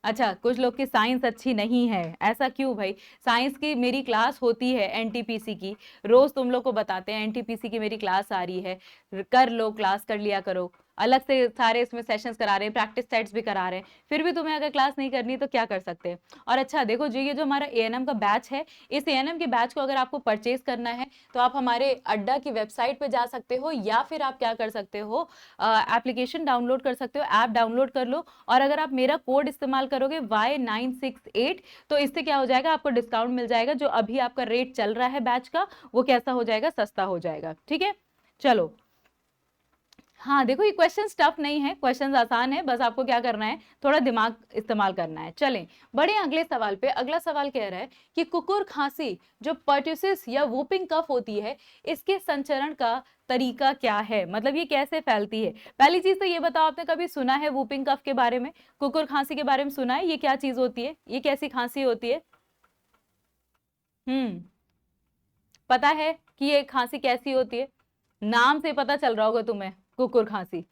अच्छा, कुछ लोग की साइंस अच्छी नहीं है, ऐसा क्यों भाई? साइंस की मेरी क्लास होती है एनटीपीसी की, रोज तुम लोग को बताते हैं एनटीपीसी की मेरी क्लास आ रही है, कर लो, क्लास कर लिया करो। अलग से सारे इसमें सेशंस करा रहे हैं, प्रैक्टिस सेट्स भी करा रहे हैं, फिर भी तुम्हें अगर क्लास नहीं करनी तो क्या कर सकते हैं? और अच्छा देखो, जो ये जो हमारा एएनएम का बैच है, इस एएनएम के बैच को अगर आपको परचेज करना है तो आप हमारे अड्डा की वेबसाइट पे जा सकते हो, या फिर आप क्या कर सकते हो, एप्लीकेशन डाउनलोड कर सकते हो, ऐप डाउनलोड कर लो, और अगर आप मेरा कोड इस्तेमाल करोगे Y968, तो इससे क्या हो जाएगा, आपको डिस्काउंट मिल जाएगा, जो अभी आपका रेट चल रहा है बैच का वो कैसा हो जाएगा, सस्ता हो जाएगा। ठीक है, चलो। हाँ देखो, ये क्वेश्चन टफ नहीं है, क्वेश्चन आसान है, बस आपको क्या करना है, थोड़ा दिमाग इस्तेमाल करना है। चलें बड़े अगले सवाल पे। अगला सवाल कह रहा है कि कुकुर खांसी जो पर्ट्यूसिस या वूपिंग कफ होती है, इसके संचरण का तरीका क्या है, मतलब ये कैसे फैलती है? पहली चीज तो ये बताओ, आपने कभी सुना है वूपिंग कफ के बारे में, कुकुर खांसी के बारे में सुना है? ये क्या चीज होती है, ये कैसी खांसी होती है? पता है कि ये खांसी कैसी होती है? नाम से पता चल रहा होगा तुम्हें, कुकुर खांसी।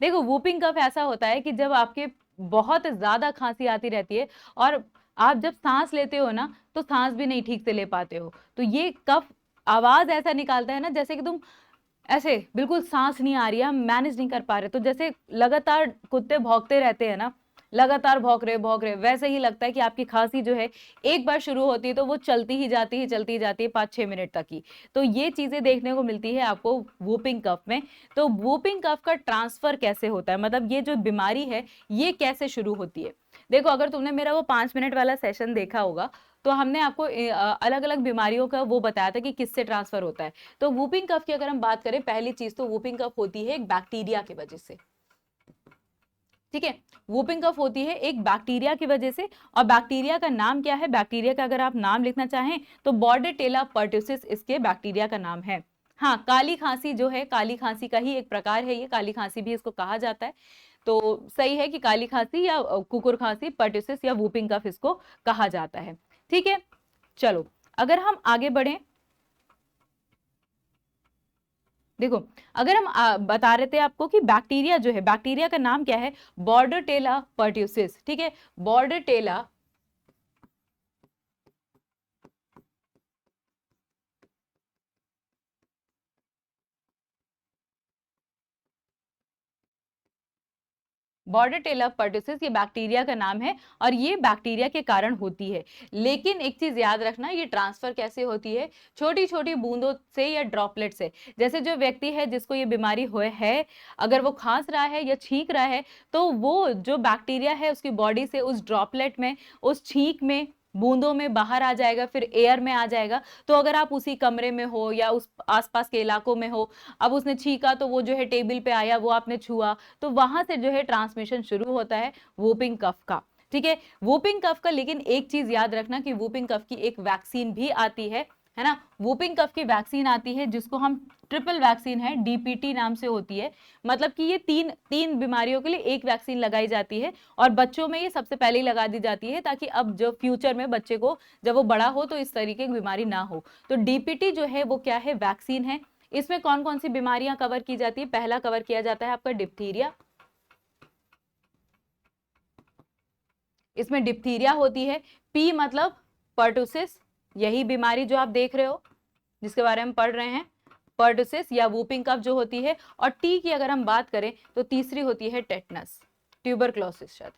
देखो, वूपिंग कफ ऐसा होता है कि जब आपके बहुत ज्यादा खांसी आती रहती है और आप जब सांस लेते हो ना तो सांस भी नहीं ठीक से ले पाते हो, तो ये कफ आवाज ऐसा निकालता है ना, जैसे कि तुम ऐसे बिल्कुल सांस नहीं आ रही है, हम मैनेज नहीं कर पा रहे, तो जैसे लगातार कुत्ते भौंकते रहते हैं ना, लगातार भौंक रहे, वैसे ही लगता है कि आपकी खांसी जो है एक बार शुरू होती है तो वो चलती ही जाती है 5-6 मिनट तक ही। तो ये चीजें देखने को मिलती है आपको वूपिंग कफ में। तो वूपिंग कफ का ट्रांसफर कैसे होता है, मतलब ये जो बीमारी है ये कैसे शुरू होती है? देखो, अगर तुमने मेरा वो 5 मिनट वाला सेशन देखा होगा तो हमने आपको अलग अलग बीमारियों का वो बताया था कि किससे ट्रांसफर होता है। तो वूपिंग कफ की अगर हम बात करें, पहली चीज तो वूपिंग कफ होती है एक बैक्टीरिया की वजह से। ठीक है, वूपिंग कफ होती है एक बैक्टीरिया की वजह से, और बैक्टीरिया का नाम क्या है? बैक्टीरिया का अगर आप नाम लिखना चाहें तो बॉर्डेटेला पर्ट्यूसिस इसके बैक्टीरिया का नाम है। हाँ, काली खांसी जो है, काली खांसी का ही एक प्रकार है ये, काली खांसी भी इसको कहा जाता है। तो सही है कि काली खांसी या कुकुर खांसी, पर्ट्यूसिस या वूपिंग कफ इसको कहा जाता है। ठीक है, चलो अगर हम आगे बढ़े, देखो अगर हम बता रहे थे आपको कि बैक्टीरिया जो है, बैक्टीरिया का नाम क्या है? बॉर्डेटेला पर्ट्यूसिस। ठीक है, बॉर्डेटेला बॉर्डेटेला पर्ट्यूसिस ये बैक्टीरिया का नाम है, और ये बैक्टीरिया के कारण होती है। लेकिन एक चीज याद रखना, ये ट्रांसफर कैसे होती है? छोटी छोटी बूंदों से या ड्रॉपलेट से। जैसे जो व्यक्ति है जिसको ये बीमारी हुए है, अगर वो खांस रहा है या छींक रहा है, तो वो जो बैक्टीरिया है उसकी बॉडी से उस ड्रॉपलेट में, उस छींक में बूंदों में बाहर आ जाएगा, फिर एयर में आ जाएगा। तो अगर आप उसी कमरे में हो या उस आसपास के इलाकों में हो, अब उसने छींका तो वो जो है टेबल पे आया, वो आपने छुआ, तो वहां से जो है ट्रांसमिशन शुरू होता है वूपिंग कफ का। ठीक है, वूपिंग कफ का, लेकिन एक चीज याद रखना कि वूपिंग कफ की एक वैक्सीन भी आती है ना। वूपिंग कफ की वैक्सीन आती है जिसको हम ट्रिपल वैक्सीन है, डीपीटी नाम से होती है। मतलब कि ये तीन तीन बीमारियों के लिए एक वैक्सीन लगाई जाती है, और बच्चों में ये सबसे पहले ही लगा दी जाती है, ताकि अब जो फ्यूचर में बच्चे को जब वो बड़ा हो तो इस तरीके की बीमारी ना हो। तो डीपीटी जो है वो क्या है, वैक्सीन है। इसमें कौन कौन सी बीमारियां कवर की जाती है? पहला कवर किया जाता है आपका डिप्थीरिया। इसमें डिप्थीरिया होती है। पी मतलब पर्टुसिस, यही बीमारी जो आप देख रहे हो, जिसके बारे में पढ़ रहे हैं, पर्टुसिस या वूपिंग कफ जो होती है। और टी की अगर हम बात करें तो तीसरी होती है टेटनस, ट्यूबरक्लोसिस शायद।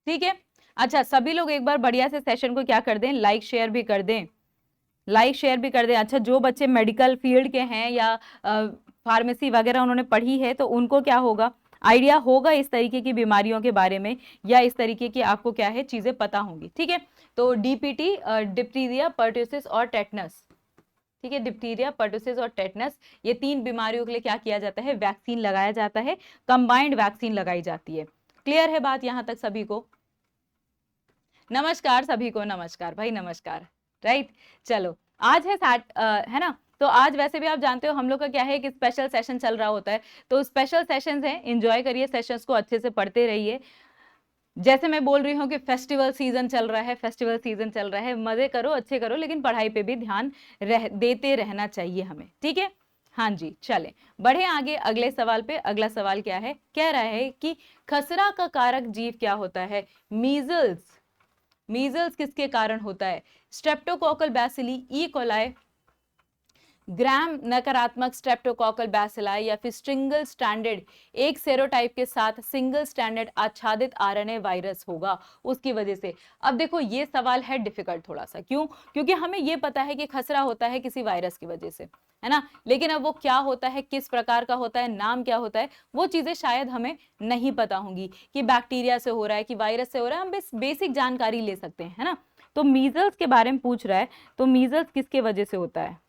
ठीक है, अच्छा सभी लोग एक बार बढ़िया से सेशन को क्या कर दें, लाइक शेयर भी कर दें, लाइक शेयर भी कर दें। अच्छा, जो बच्चे मेडिकल फील्ड के हैं या फार्मेसी वगैरह उन्होंने पढ़ी है, तो उनको क्या होगा, आइडिया होगा इस तरीके की बीमारियों के बारे में, या इस तरीके की आपको क्या है चीजें पता होंगी। ठीक है, तो डीपीटी, डिप्थीरिया, पर्टुसिस और टेटनस। ठीक है, डिप्थीरिया, पर्टुसिस और टेटनस, ये तीन बीमारियों के लिए क्या किया जाता है, वैक्सीन लगाया जाता है, कंबाइंड वैक्सीन लगाई जाती है। क्लियर है बात यहां तक सभी को? नमस्कार सभी को, नमस्कार भाई, नमस्कार। राइट, चलो आज है है ना। तो आज वैसे भी आप जानते हो हम लोग का क्या है कि स्पेशल सेशन चल रहा होता है, तो स्पेशल सेशंस हैं, एंजॉय करिए सेशंस को, अच्छे से पढ़ते रहिए। जैसे मैं बोल रही हूँ कि फेस्टिवल सीजन चल रहा है, फेस्टिवल सीजन चल रहा है, मजे करो, अच्छे करो, लेकिन पढ़ाई पे भी ध्यान देते रहना चाहिए हमें। ठीक है, हाँ जी, चले बढ़े आगे अगले सवाल पे। अगला सवाल क्या है, कह रहा है कि खसरा का कारक जीव क्या होता है? मीजल्स। मीजल्स किसके कारण होता है? स्ट्रेप्टोकोकल बैसिली, ई कोलाई, ग्राम नकारात्मक स्ट्रेप्टोकोकल बैसिलाई, या फिर सिंगल स्टैंडर्ड एक सेरोटाइप के साथ सिंगल स्टैंडर्ड आच्छादित आरएनए वायरस होगा, उसकी वजह से। अब देखो ये सवाल है डिफिकल्ट थोड़ा सा, क्यों? क्योंकि हमें ये पता है कि खसरा होता है किसी वायरस की वजह से, है ना, लेकिन अब वो क्या होता है, किस प्रकार का होता है, नाम क्या होता है, वो चीजें शायद हमें नहीं पता होंगी, कि बैक्टीरिया से हो रहा है कि वायरस से हो रहा है, हम बस बेसिक जानकारी ले सकते हैं, है ना। तो मीजल्स के बारे में पूछ रहा है, तो मीजल्स किसके वजह से होता है?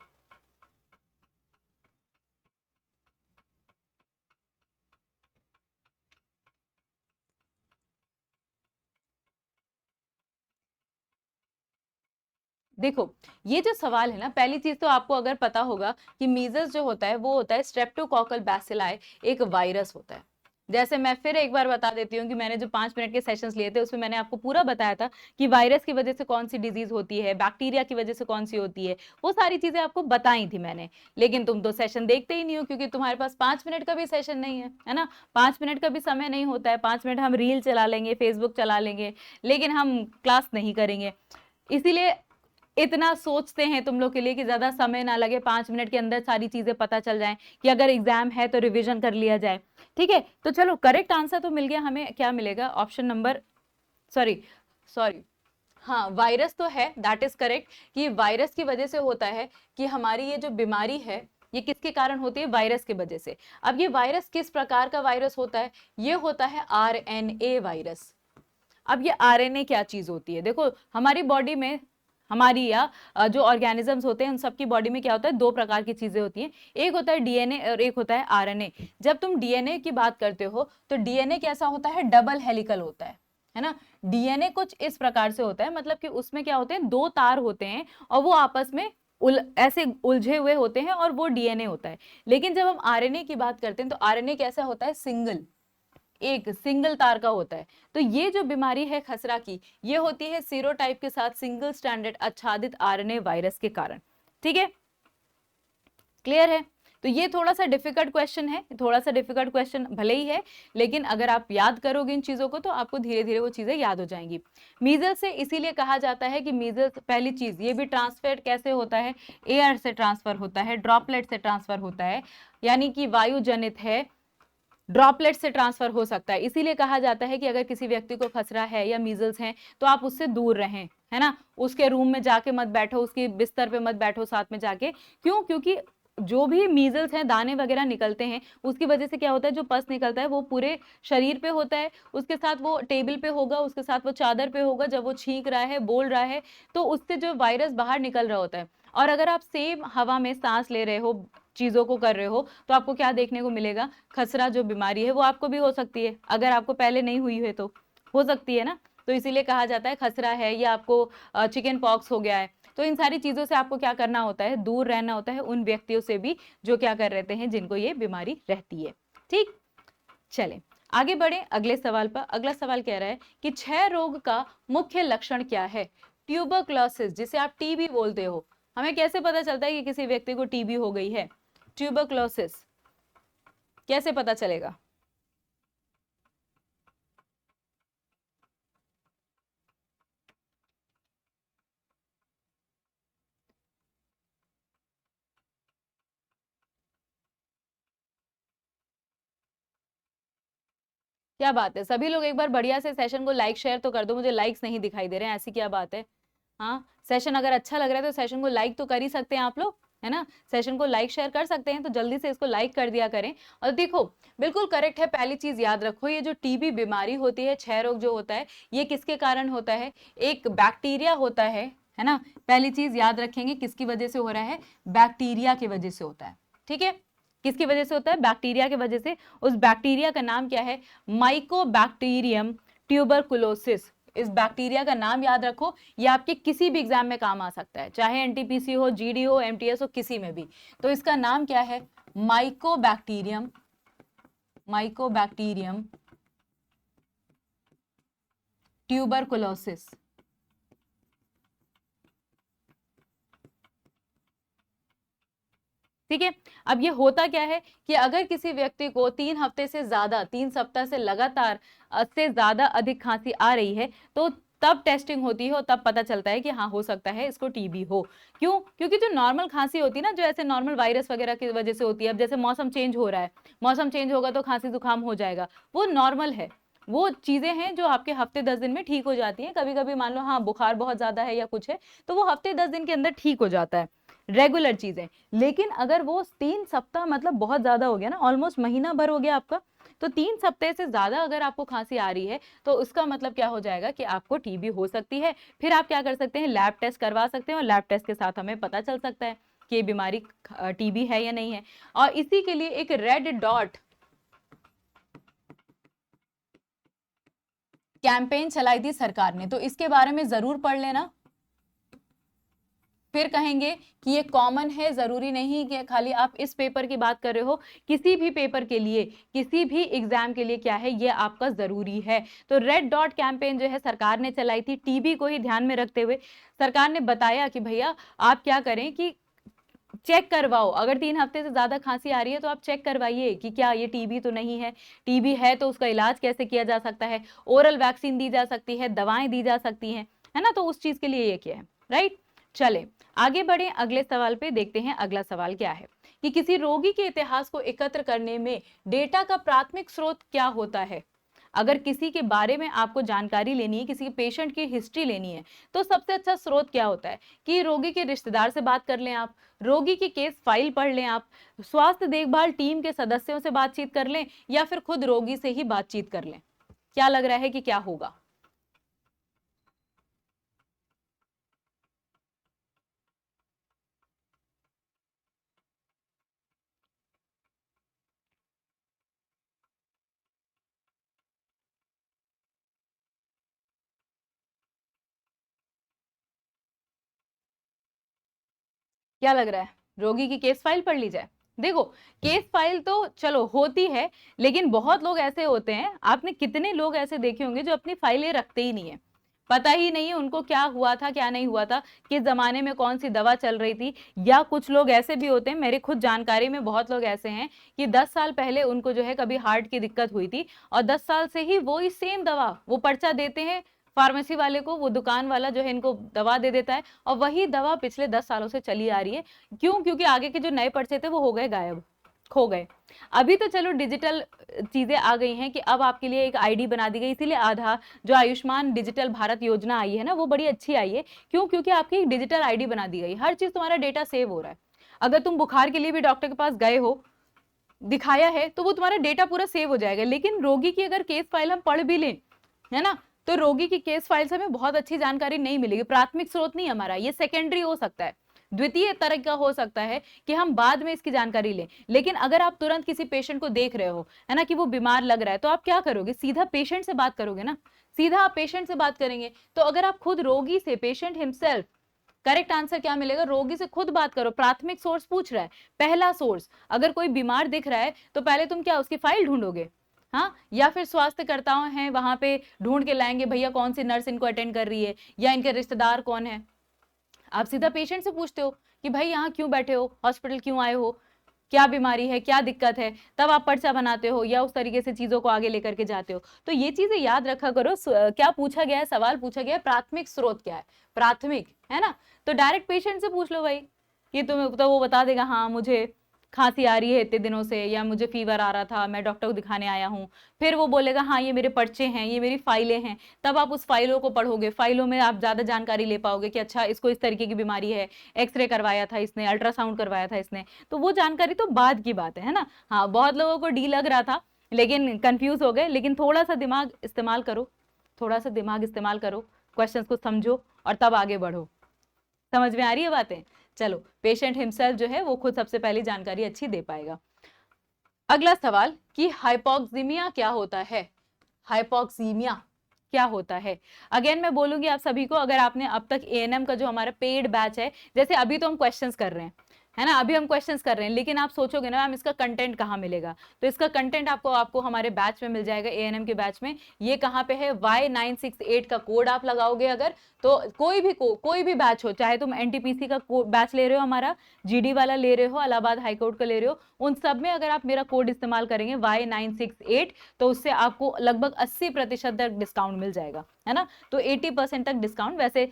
देखो ये जो सवाल है ना, पहली चीज तो आपको अगर पता होगा कि मीजल्स जो होता है वो होता है स्ट्रेप्टोकोकल बैसिलाई, एक वायरस होता है। जैसे मैं फिर एक बार बता देती हूँ कि मैंने जो 5 मिनट के सेशंस लिए थे उसमें मैंने आपको पूरा बताया था कि वायरस की वजह से कौन सी डिजीज होती है, बैक्टीरिया की वजह से कौन सी होती है, वो सारी चीजें आपको बताई थी मैंने। लेकिन तुम तो सेशन देखते ही नहीं हो, क्योंकि तुम्हारे पास 5 मिनट का भी सेशन नहीं है ना, 5 मिनट का भी समय नहीं होता है। 5 मिनट हम रील चला लेंगे, फेसबुक चला लेंगे, लेकिन हम क्लास नहीं करेंगे। इसीलिए इतना सोचते हैं तुम लोग के लिए कि ज्यादा समय ना लगे, 5 मिनट के अंदर सारी चीजें पता चल जाएं, कि अगर एग्जाम है तो रिवीजन कर लिया जाए। ठीक है, तो चलो करेक्ट आंसर तो मिल गया हमें, क्या मिलेगा, ऑप्शन नंबर, सॉरी सॉरी, हाँ वायरस तो है, दैट इज करेक्ट, कि वायरस की वजह से होता है, कि हमारी ये जो बीमारी है ये किसके कारण होती है, वायरस की वजह से। अब ये वायरस किस प्रकार का वायरस होता है, ये होता है आरएनए वायरस। अब ये आरएनए क्या चीज होती है, देखो हमारी बॉडी में, हमारी या जो ऑर्गेनिजम्स होते हैं उन सबकी बॉडी में क्या होता है, दो प्रकार की चीजें होती हैं, एक होता है डीएनए और एक होता है आरएनए। जब तुम डीएनए की बात करते हो तो डीएनए कैसा होता है, डबल हेलिकल होता है ना। डीएनए कुछ इस प्रकार से होता है, मतलब कि उसमें क्या होते हैं, दो तार होते हैं और वो आपस में ऐसे उलझे हुए होते हैं, और वो डीएनए होता है। लेकिन जब हम आरएनए की बात करते हैं तो आरएनए कैसा होता है, सिंगल, एक सिंगल तार का होता है। तो ये जो बीमारी है खसरा की, ये होती है सीरोटाइप के साथ सिंगल स्टैंडर्ड आच्छादित आरएनए वायरस के कारण। ठीक है, क्लियर है? तो ये थोड़ा सा डिफिकल्ट क्वेश्चन है, थोड़ा सा डिफिकल्ट क्वेश्चन भले ही है, लेकिन अगर आप याद करोगे इन चीजों को तो आपको धीरे धीरे वो चीजें याद हो जाएंगी। मीजल्स से इसीलिए कहा जाता है कि मीजल्स, पहली चीज ये भी ट्रांसफर कैसे होता है, एयर से ट्रांसफर होता है, ड्रॉपलेट से ट्रांसफर होता है, यानी कि वायु जनित है, ड्रॉपलेट से ट्रांसफर हो सकता है। इसीलिए कहा जाता है कि अगर किसी व्यक्ति को खसरा है या मीजल्स है तो आप उससे दूर रहें, है ना, उसके रूम में जाके मत बैठो, उसके बिस्तर पे मत बैठो साथ में जाके। क्यों? क्योंकि जो भी मीजल्स हैं, दाने वगैरह निकलते हैं, उसकी वजह से क्या होता है, जो पस निकलता है वो पूरे शरीर पे होता है, उसके साथ वो टेबल पे होगा, उसके साथ वो चादर पे होगा, जब वो छींक रहा है, बोल रहा है, तो उससे जो वायरस बाहर निकल रहा होता है। और अगर आप सेम हवा में सांस ले रहे हो, चीजों को कर रहे हो, तो आपको क्या देखने को मिलेगा, खसरा जो बीमारी है वो आपको भी हो सकती है, अगर आपको पहले नहीं हुई है तो हो सकती है ना। तो इसीलिए कहा जाता है खसरा है, या आपको चिकन पॉक्स हो गया है। तो इन सारी चीजों से आपको क्या करना होता है, दूर रहना होता है, उन व्यक्तियों से भी जो क्या कर रहते हैं, जिनको ये बीमारी रहती है। ठीक, चलें आगे बढ़े अगले सवाल पर। अगला सवाल कह रहा है कि क्षय रोग का मुख्य लक्षण क्या है। ट्यूबरक्लोसिस, जिसे आप टीबी बोलते हो, हमें कैसे पता चलता है कि किसी व्यक्ति को टीबी हो गई है? ट्यूबरक्लोसिस कैसे पता चलेगा? क्या बात है, सभी लोग एक बार बढ़िया से सेशन को लाइक शेयर तो कर दो, मुझे लाइक्स नहीं दिखाई दे रहे हैं, ऐसी क्या बात है? हाँ, सेशन अगर अच्छा लग रहा है तो सेशन को लाइक तो कर ही सकते हैं आप लोग, है ना। सेशन को लाइक शेयर कर सकते हैं, तो जल्दी से इसको लाइक कर दिया करें। और देखो, बिल्कुल करेक्ट है, पहली चीज याद रखो, ये जो टीबी बीमारी होती है, क्षय रोग जो होता है, ये किसके कारण होता है? एक बैक्टीरिया होता है ना। पहली चीज याद रखेंगे, किसकी वजह से हो रहा है? बैक्टीरिया की वजह से होता है। ठीक है, किसकी वजह से होता है? बैक्टीरिया की वजह से। उस बैक्टीरिया का नाम क्या है? Mycobacterium tuberculosis. इस बैक्टीरिया का नाम याद रखो, ये आपके किसी भी एग्जाम में काम आ सकता है, चाहे एनटीपीसी हो, जीडी हो, एमटीएस हो, किसी में भी। तो इसका नाम क्या है? Mycobacterium, Mycobacterium tuberculosis. ठीक है, अब ये होता क्या है कि अगर किसी व्यक्ति को 3 हफ्ते से ज्यादा, 3 सप्ताह से लगातार से ज्यादा अधिक खांसी आ रही है, तो तब टेस्टिंग होती है और तब पता चलता है कि हाँ, हो सकता है इसको टीबी हो। क्यों? क्योंकि जो नॉर्मल खांसी होती है ना, जो ऐसे नॉर्मल वायरस वगैरह की वजह से होती है, अब जैसे मौसम चेंज हो रहा है, मौसम चेंज होगा तो खांसी जुकाम हो जाएगा, वो नॉर्मल है। वो चीजें हैं जो आपके हफ्ते 10 दिन में ठीक हो जाती हैं। कभी कभी मान लो हाँ, बुखार बहुत ज्यादा है या कुछ है, तो वो हफ्ते 10 दिन के अंदर ठीक हो जाता है, रेगुलर चीजें। लेकिन अगर वो 3 सप्ताह, मतलब बहुत ज्यादा हो गया ना, ऑलमोस्ट महीना भर हो गया आपका, तो 3 सप्ताह से ज्यादा अगर आपको खांसी आ रही है, तो उसका मतलब क्या हो जाएगा कि आपको टीबी हो सकती है। फिर आप क्या कर सकते हैं? लैब टेस्ट करवा सकते हैं, और लैब टेस्ट के साथ हमें पता चल सकता है कि ये बीमारी टीबी है या नहीं है। और इसी के लिए एक रेड डॉट कैंपेन चलाई थी सरकार ने, तो इसके बारे में जरूर पढ़ लेना। फिर कहेंगे कि ये कॉमन है, जरूरी नहीं कि खाली आप इस पेपर की बात कर रहे हो, किसी भी पेपर के लिए, किसी भी एग्जाम के लिए क्या है, ये आपका जरूरी है। तो रेड डॉट कैंपेन जो है सरकार ने चलाई थी, टीबी को ही ध्यान में रखते हुए सरकार ने बताया कि भैया आप क्या करें कि चेक करवाओ, अगर 3 हफ्ते से ज्यादा खांसी आ रही है तो आप चेक करवाइए कि क्या ये टीबी तो नहीं है। टीबी है तो उसका इलाज कैसे किया जा सकता है, ओरल वैक्सीन दी जा सकती है, दवाएं दी जा सकती हैं, है ना। तो उस चीज के लिए ये किया है, राइट। चले आगे बढ़े अगले सवाल पे, देखते हैं अगला सवाल क्या है कि किसी रोगी के इतिहास को एकत्र करने में डेटा का प्राथमिक स्रोत क्या होता है। अगर किसी के बारे में आपको जानकारी लेनी है, किसी पेशेंट की हिस्ट्री लेनी है, तो सबसे अच्छा स्रोत क्या होता है कि रोगी के रिश्तेदार से बात कर लें आप, रोगी की केस फाइल पढ़ लें आप, स्वास्थ्य देखभाल टीम के सदस्यों से बातचीत कर लें, या फिर खुद रोगी से ही बातचीत कर लें। क्या लग रहा है कि क्या होगा? क्या लग रहा है? रोगी की केस फाइल पढ़ ली जाए? देखो, केस फाइल तो चलो होती है, लेकिन बहुत लोग ऐसे होते हैं, आपने कितने लोग ऐसे देखे होंगे जो अपनी फाइलें रखते ही नहीं है, पता ही नहीं है उनको क्या हुआ था, क्या नहीं हुआ था, किस जमाने में कौन सी दवा चल रही थी। या कुछ लोग ऐसे भी होते हैं, मेरे खुद जानकारी में बहुत लोग ऐसे हैं कि 10 साल पहले उनको जो है कभी हार्ट की दिक्कत हुई थी, और 10 साल से ही वो ही सेम दवा, वो पर्चा देते हैं फार्मेसी वाले को, वो दुकान वाला जो है इनको दवा दे देता है, और वही दवा पिछले 10 सालों से चली आ रही है। क्यों? क्योंकि आगे के जो नए पर्चे थे वो हो गए गायब, खो गए। अभी तो चलो डिजिटल चीजें आ गई हैं कि अब आपके लिए एक आईडी बना दी गई, इसीलिए आधार जो आयुष्मान डिजिटल भारत योजना आई है ना, वो बड़ी अच्छी आई है। क्यों? क्योंकि आपकी एक डिजिटल आईडी बना दी गई, हर चीज तुम्हारा डेटा सेव हो रहा है। अगर तुम बुखार के लिए भी डॉक्टर के पास गए हो, दिखाया है, तो वो तुम्हारा डेटा पूरा सेव हो जाएगा। लेकिन रोगी की अगर केस फाइल हम पढ़ भी लें, है ना, तो रोगी की केस फाइल से हमें बहुत अच्छी जानकारी नहीं मिलेगी। प्राथमिक स्रोत नहीं हमारा, ये सेकेंडरी हो सकता है, द्वितीय तरह का हो सकता है कि हम बाद में इसकी जानकारी लें। लेकिन अगर आप तुरंत किसी पेशेंट को देख रहे हो, है ना, कि वो बीमार लग रहा है, तो आप क्या करोगे, सीधा पेशेंट से बात करोगे ना, सीधा आप पेशेंट से बात करेंगे। तो अगर आप खुद रोगी से, पेशेंट हिमसेल्फ, करेक्ट आंसर क्या मिलेगा, रोगी से खुद बात करो। प्राथमिक सोर्स पूछ रहा है, पहला सोर्स, अगर कोई बीमार दिख रहा है तो पहले तुम क्या उसकी फाइल ढूंढोगे, हाँ, या फिर स्वास्थ्यकर्ताओं हैं वहां पे ढूंढ के लाएंगे, भैया कौन सी नर्स इनको अटेंड कर रही है, या इनके रिश्तेदार कौन है। आप सीधा पेशेंट से पूछते हो कि भाई यहाँ क्यों बैठे हो, हॉस्पिटल क्यों आए हो, क्या बीमारी है, क्या दिक्कत है, तब आप पर्चा बनाते हो या उस तरीके से चीजों को आगे लेकर के जाते हो। तो ये चीजें याद रखा करो। क्या पूछा गया है, सवाल पूछा गया है, प्राथमिक स्रोत क्या है, प्राथमिक, है ना। तो डायरेक्ट पेशेंट से पूछ लो भाई, कि तुम्हें, तो वो बता देगा हाँ मुझे खांसी आ रही है इतने दिनों से, या मुझे फीवर आ रहा था, मैं डॉक्टर को दिखाने आया हूँ। फिर वो बोलेगा हाँ ये मेरे पर्चे हैं, ये मेरी फाइलें हैं। तब आप उस फाइलों को पढ़ोगे, फाइलों में आप ज्यादा जानकारी ले पाओगे कि अच्छा इसको इस तरीके की बीमारी है, एक्सरे करवाया था इसने, अल्ट्रासाउंड करवाया था इसने। तो वो जानकारी तो बाद की बात है ना। हाँ, बहुत लोगों को डी लग रहा था लेकिन कंफ्यूज हो गए। लेकिन थोड़ा सा दिमाग इस्तेमाल करो, थोड़ा सा दिमाग इस्तेमाल करो, क्वेश्चन को समझो और तब आगे बढ़ो। समझ में आ रही है बातें। चलो, पेशेंट हिमसेल्फ जो है वो खुद सबसे पहली जानकारी अच्छी दे पाएगा। अगला सवाल कि हाइपोक्सीमिया क्या होता है, हाइपोक्सीमिया क्या होता है। अगेन मैं बोलूंगी आप सभी को, अगर आपने अब तक एएनएम का जो हमारा पेड बैच है, जैसे अभी तो हम क्वेश्चंस कर रहे हैं, है ना, अभी हम क्वेश्चंस कर रहे हैं, लेकिन आप सोचोगे ना मैम इसका कंटेंट कहाँ मिलेगा, तो इसका कंटेंट आपको हमारे बैच में मिल जाएगा, एएनएम के बैच में। ये कहाँ पे है, Y968 का कोड आप लगाओगे अगर, तो कोई भी बैच हो, चाहे तुम एनटीपीसी का बैच ले रहे हो, हमारा जीडी वाला ले रहे हो, इलाहाबाद हाईकोर्ट का ले रहे हो, उन सब में अगर आप मेरा कोड इस्तेमाल करेंगे Y968, तो उससे आपको लगभग 80% तक डिस्काउंट मिल जाएगा, है ना। तो 80% तक डिस्काउंट वैसे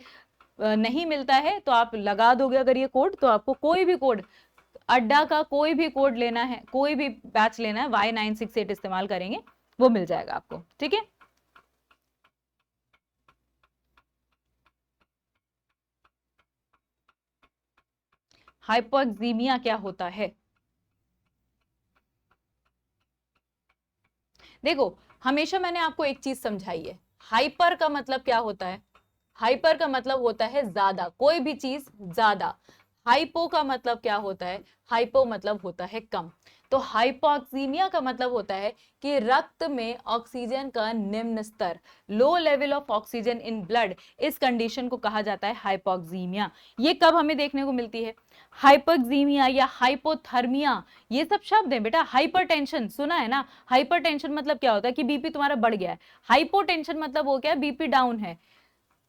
नहीं मिलता है, तो आप लगा दोगे अगर ये कोड, तो आपको कोई भी कोड, अड्डा का कोई भी कोड लेना है, कोई भी बैच लेना है, Y968 इस्तेमाल करेंगे, वो मिल जाएगा आपको, ठीक है। हाइपोक्सीमिया क्या होता है, देखो हमेशा मैंने आपको एक चीज समझाई है, हाइपर का मतलब क्या होता है, हाइपर का मतलब होता है ज्यादा, कोई भी चीज ज्यादा। हाइपो का मतलब क्या होता है, हाइपो मतलब होता है कम। तो हाइपोक्सीमिया का मतलब होता है कि रक्त में ऑक्सीजन का निम्न स्तर, low level of oxygen in blood, इस कंडीशन को कहा जाता है हाइपोक्सीमिया। ये कब हमें देखने को मिलती है, हाइपोक्सीमिया या हाइपोथर्मिया, ये सब शब्द है बेटा। हाइपरटेंशन सुना है ना, हाइपरटेंशन मतलब क्या होता है कि बीपी तुम्हारा बढ़ गया है, हाइपोटेंशन मतलब वो क्या, बीपी डाउन है।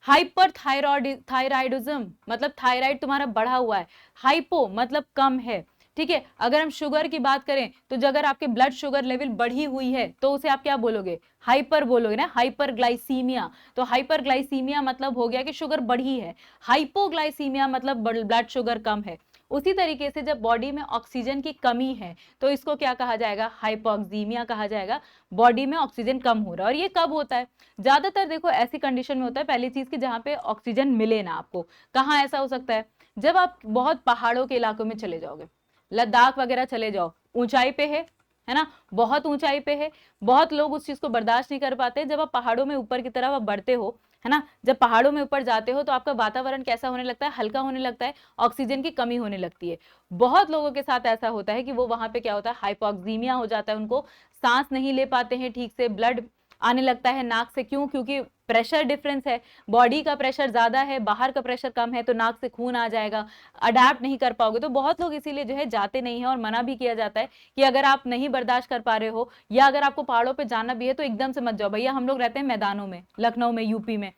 हाइपर थायराइडिज्म मतलब थायराइड तुम्हारा बढ़ा हुआ है, हाइपो मतलब कम है, ठीक है। अगर हम शुगर की बात करें तो जो अगर आपके ब्लड शुगर लेवल बढ़ी हुई है तो उसे आप क्या बोलोगे, हाइपर बोलोगे ना, हाइपरग्लाइसीमिया। तो हाइपरग्लाइसीमिया मतलब हो गया कि शुगर बढ़ी है, हाइपोग्लाइसीमिया मतलब ब्लड शुगर कम है। उसी तरीके से जब बॉडी में ऑक्सीजन की कमी है तो इसको क्या कहा जाएगा, हाइपोक्सीमिया कहा जाएगा, बॉडी में ऑक्सीजन कम हो रहा है। और ये कब होता है, ज्यादातर देखो ऐसी कंडीशन में होता है, पहली चीज की जहां पे ऑक्सीजन मिले ना आपको। कहाँ ऐसा हो सकता है, जब आप बहुत पहाड़ों के इलाकों में चले जाओगे, लद्दाख वगैरह चले जाओ, ऊंचाई पे है ना, बहुत ऊंचाई पे है, बहुत लोग उस चीज को बर्दाश्त नहीं कर पाते। जब आप पहाड़ों में ऊपर की तरफ आप बढ़ते हो, है ना, जब पहाड़ों में ऊपर जाते हो तो आपका वातावरण कैसा होने लगता है, हल्का होने लगता है, ऑक्सीजन की कमी होने लगती है। बहुत लोगों के साथ ऐसा होता है कि वो वहां पे क्या होता है, हाइपोक्सीमिया हो जाता है, उनको सांस नहीं ले पाते हैं ठीक से, ब्लड आने लगता है नाक से, क्यों, क्योंकि प्रेशर डिफरेंस है, बॉडी का प्रेशर ज्यादा है, बाहर का प्रेशर कम है, तो नाक से खून आ जाएगा, अडेप्ट नहीं कर पाओगे। तो बहुत लोग इसीलिए जो है जाते नहीं है, और मना भी किया जाता है कि अगर आप नहीं बर्दाश्त कर पा रहे हो या अगर आपको पहाड़ों पे जाना भी है तो एकदम से मत जाओ। भैया हम लोग रहते हैं मैदानों में, लखनऊ में, यूपी में,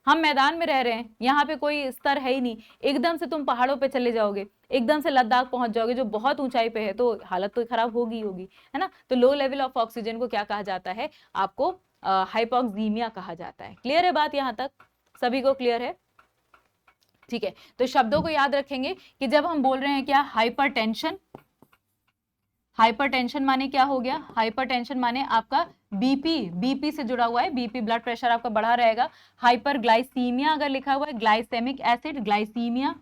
हम मैदान में रह रहे हैं, यहाँ पे कोई स्तर है ही नहीं, एकदम से तुम पहाड़ों पे चले जाओगे, एकदम से लद्दाख पहुंच जाओगे जो बहुत ऊंचाई पे है, तो हालत तो खराब होगी होगी, है ना। तो लो लेवल ऑफ ऑक्सीजन को क्या कहा जाता है, आपको हाइपोक्सीमिया कहा जाता है। क्लियर है बात, यहां तक सभी को क्लियर है, ठीक है। तो शब्दों को याद रखेंगे कि जब हम बोल रहे हैं क्या, हाइपरटेंशन, हाइपरटेंशन माने क्या हो गया, हाइपरटेंशन माने आपका बीपी, बीपी से जुड़ा हुआ है, बीपी ब्लड प्रेशर आपका बढ़ा रहेगा। हाइपरग्लाइसीमिया अगर लिखा हुआ है, ग्लाइसेमिक एसिड, ग्लाइसीमिया,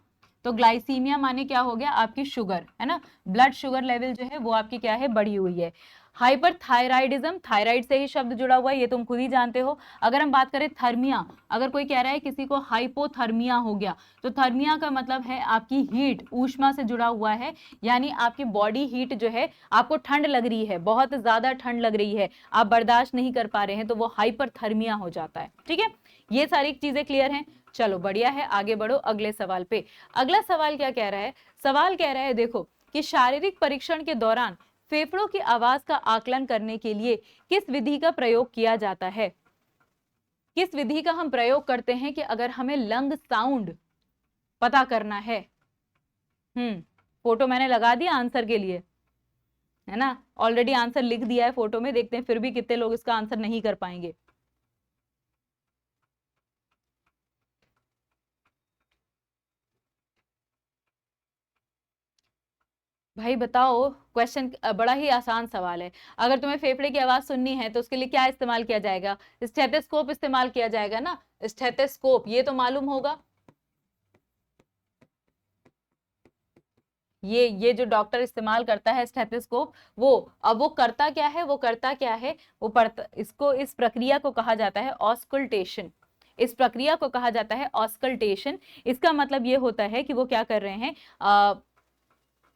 तो ग्लाइसीमिया माने क्या हो गया, आपकी शुगर, है ना, ब्लड शुगर लेवल जो है वो आपकी क्या है, बढ़ी हुई है। हाइपरथायराइडिज्म, थायराइड से ही शब्द जुड़ा हुआ है, ये तुम खुद ही जानते हो। अगर हम बात करें थर्मिया, अगर कोई कह रहा है किसी को हाइपोथर्मिया हो गया, तो थर्मिया का मतलब है आपकी हीट, ऊष्मा से जुड़ा हुआ है, यानी आपकी बॉडी हीट जो है, आपको ठंड लग रही है, बहुत ज्यादा ठंड लग रही है, आप बर्दाश्त नहीं कर पा रहे हैं, तो वो हाइपरथर्मिया हो जाता है। ठीक है, ये सारी चीजें क्लियर हैं। चलो बढ़िया है, आगे बढ़ो अगले सवाल पे। अगला सवाल क्या कह रहा है, सवाल कह रहा है देखो कि शारीरिक परीक्षण के दौरान फेफड़ों की आवाज का आकलन करने के लिए किस विधि का प्रयोग किया जाता है। किस विधि का हम प्रयोग करते हैं कि अगर हमें लंग साउंड पता करना है। फोटो मैंने लगा दिया आंसर के लिए, है ना, ऑलरेडी आंसर लिख दिया है फोटो में, देखते हैं फिर भी कितने लोग इसका आंसर नहीं कर पाएंगे। भाई बताओ, क्वेश्चन बड़ा ही आसान सवाल है। अगर तुम्हें फेफड़े की आवाज सुननी है तो उसके लिए क्या इस्तेमाल किया जाएगा, स्टेथोस्कोप इस्तेमाल किया जाएगा ना, स्टेथोस्कोप, ये तो मालूम होगा। ये जो डॉक्टर इस्तेमाल करता है स्टेथोस्कोप, वो अब वो करता क्या है, वो करता क्या है, वो पढ़ता, इसको, इस प्रक्रिया को कहा जाता है ऑस्कल्टेशन। इस प्रक्रिया को कहा जाता है ऑस्कल्टेशन। इसका मतलब ये होता है कि वो क्या कर रहे हैं,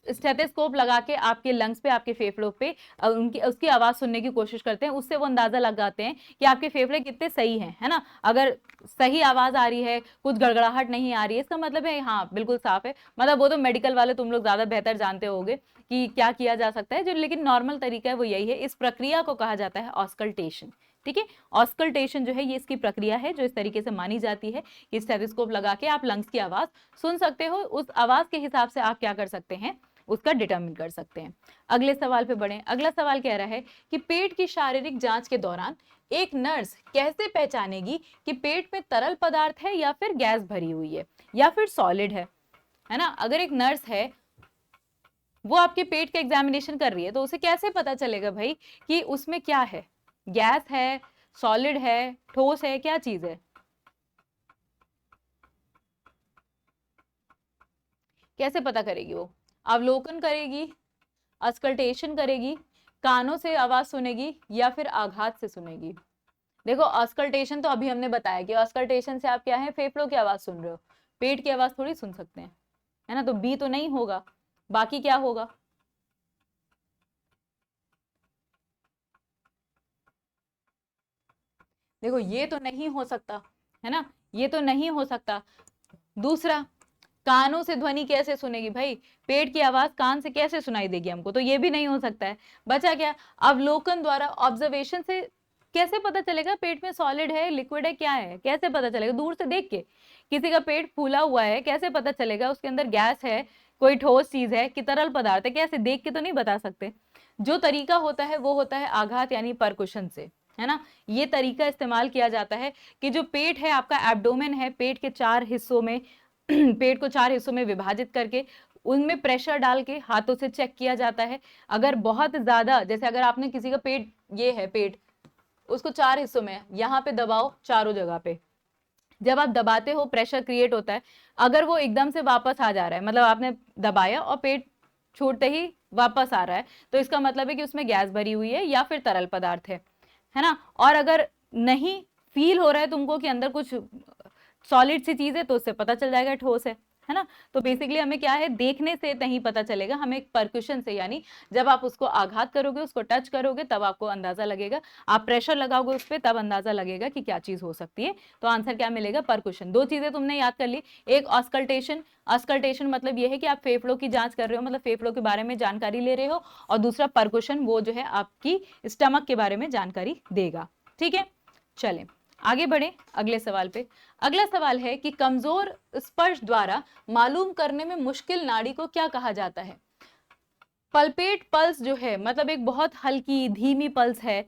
स्टेथोस्कोप लगा के आपके लंग्स पे, आपके फेफड़ों पे उनकी उसकी आवाज सुनने की कोशिश करते हैं। उससे वो अंदाजा लगाते हैं कि आपके फेफड़े कितने सही हैं, है ना। अगर सही आवाज आ रही है, कुछ गड़गड़ाहट नहीं आ रही है, इसका मतलब है हाँ बिल्कुल साफ है। मतलब वो तो मेडिकल वाले तुम लोग ज्यादा बेहतर जानते होगे कि क्या किया जा सकता है, जो लेकिन नॉर्मल तरीका है वो यही है। इस प्रक्रिया को कहा जाता है ऑस्कल्टेशन। ठीक है, ऑस्कल्टेशन जो है ये इसकी प्रक्रिया है जो इस तरीके से मानी जाती है कि स्टेथोस्कोप लगा के आप लंग्स की आवाज सुन सकते हो। उस आवाज के हिसाब से आप क्या कर सकते हैं, उसका डिटरमिन कर सकते हैं। अगले सवाल पे बढ़ें। अगला सवाल कह रहा है कि पेट की शारीरिक जांच के दौरान एक नर्स कैसे पहचानेगी कि पेट में तरल पदार्थ है या फिर गैस भरी हुई है या फिर सॉलिड है ना। अगर एक नर्स है वो आपके पेट का एग्जामिनेशन कर रही है तो उसे कैसे पता चलेगा भाई कि उसमें क्या है, गैस है, सॉलिड है, ठोस है, क्या चीज है। कैसे पता करेगी वो, अवलोकन करेगी, अस्कल्टेशन करेगी, कानों से आवाज सुनेगी या फिर आघात से सुनेगी। देखो अस्कल्टेशन तो अभी हमने बताया कि अस्कल्टेशन से आप क्या है, फेफड़ों की आवाज सुन रहे हो, पेट की आवाज थोड़ी सुन सकते हैं, है ना। तो बी तो नहीं होगा, बाकी क्या होगा। देखो ये तो नहीं हो सकता, है ना, ये तो नहीं हो सकता। दूसरा, कानों से ध्वनि कैसे सुनेगी भाई, पेट की आवाज कान से कैसे सुनाई देगी हमको, तो ये भी नहीं हो सकता है। बचा क्या, अवलोकन द्वारा, ऑब्जर्वेशन से कैसे पता चलेगा पेट में सॉलिड है, लिक्विड है, क्या है, कैसे पता चलेगा, दूर से देख के। किसी का पेट फूला हुआ है, कैसे पता चलेगा उसके अंदर गैस है, कोई ठोस चीज है कि तरल पदार्थ है, कैसे देख के तो नहीं बता सकते। जो तरीका होता है वो होता है आघात यानी परकुशन से, है ना। ये तरीका इस्तेमाल किया जाता है कि जो पेट है आपका, एब्डोमेन है, पेट के चार हिस्सों में पेट को चार हिस्सों में विभाजित करके उनमें प्रेशर डाल के हाथों से चेक किया जाता है। अगर बहुत ज्यादा, जैसे अगर आपने किसी का पेट, ये है पेट, उसको चार हिस्सों में, यहाँ पे दबाओ चारों जगह पे, जब आप दबाते हो प्रेशर क्रिएट होता है। अगर वो एकदम से वापस आ जा रहा है, मतलब आपने दबाया और पेट छूटते ही वापस आ रहा है, तो इसका मतलब है कि उसमें गैस भरी हुई है या फिर तरल पदार्थ है ना। और अगर नहीं फील हो रहा है तुमको कि अंदर कुछ सॉलिड सी चीज है, तो उससे पता चल जाएगा ठोस है ना। तो बेसिकली हमें क्या है, देखने से नहीं पता चलेगा, हमें परक्यूशन से, यानी जब आप उसको आघात करोगे, उसको टच करोगे, तब आपको अंदाजा लगेगा। आप प्रेशर लगाओगे उस पर, तब अंदाजा लगेगा कि क्या चीज हो सकती है। तो आंसर क्या मिलेगा, परक्यूशन। दो चीजें तुमने याद कर ली, एक ऑस्कल्टेशन, ऑस्कल्टेशन मतलब यह है कि आप फेफड़ों की जांच कर रहे हो, मतलब फेफड़ों के बारे में जानकारी ले रहे हो, और दूसरा परक्यूशन, वो जो है आपकी स्टमक के बारे में जानकारी देगा। ठीक है, चलें आगे बढ़े अगले सवाल पे। अगला सवाल है कि कमजोर स्पर्श द्वारा मालूम करने में मुश्किल नाड़ी को क्या कहा जाता है। पल्पेट पल्स जो है, मतलब एक बहुत हल्की धीमी पल्स है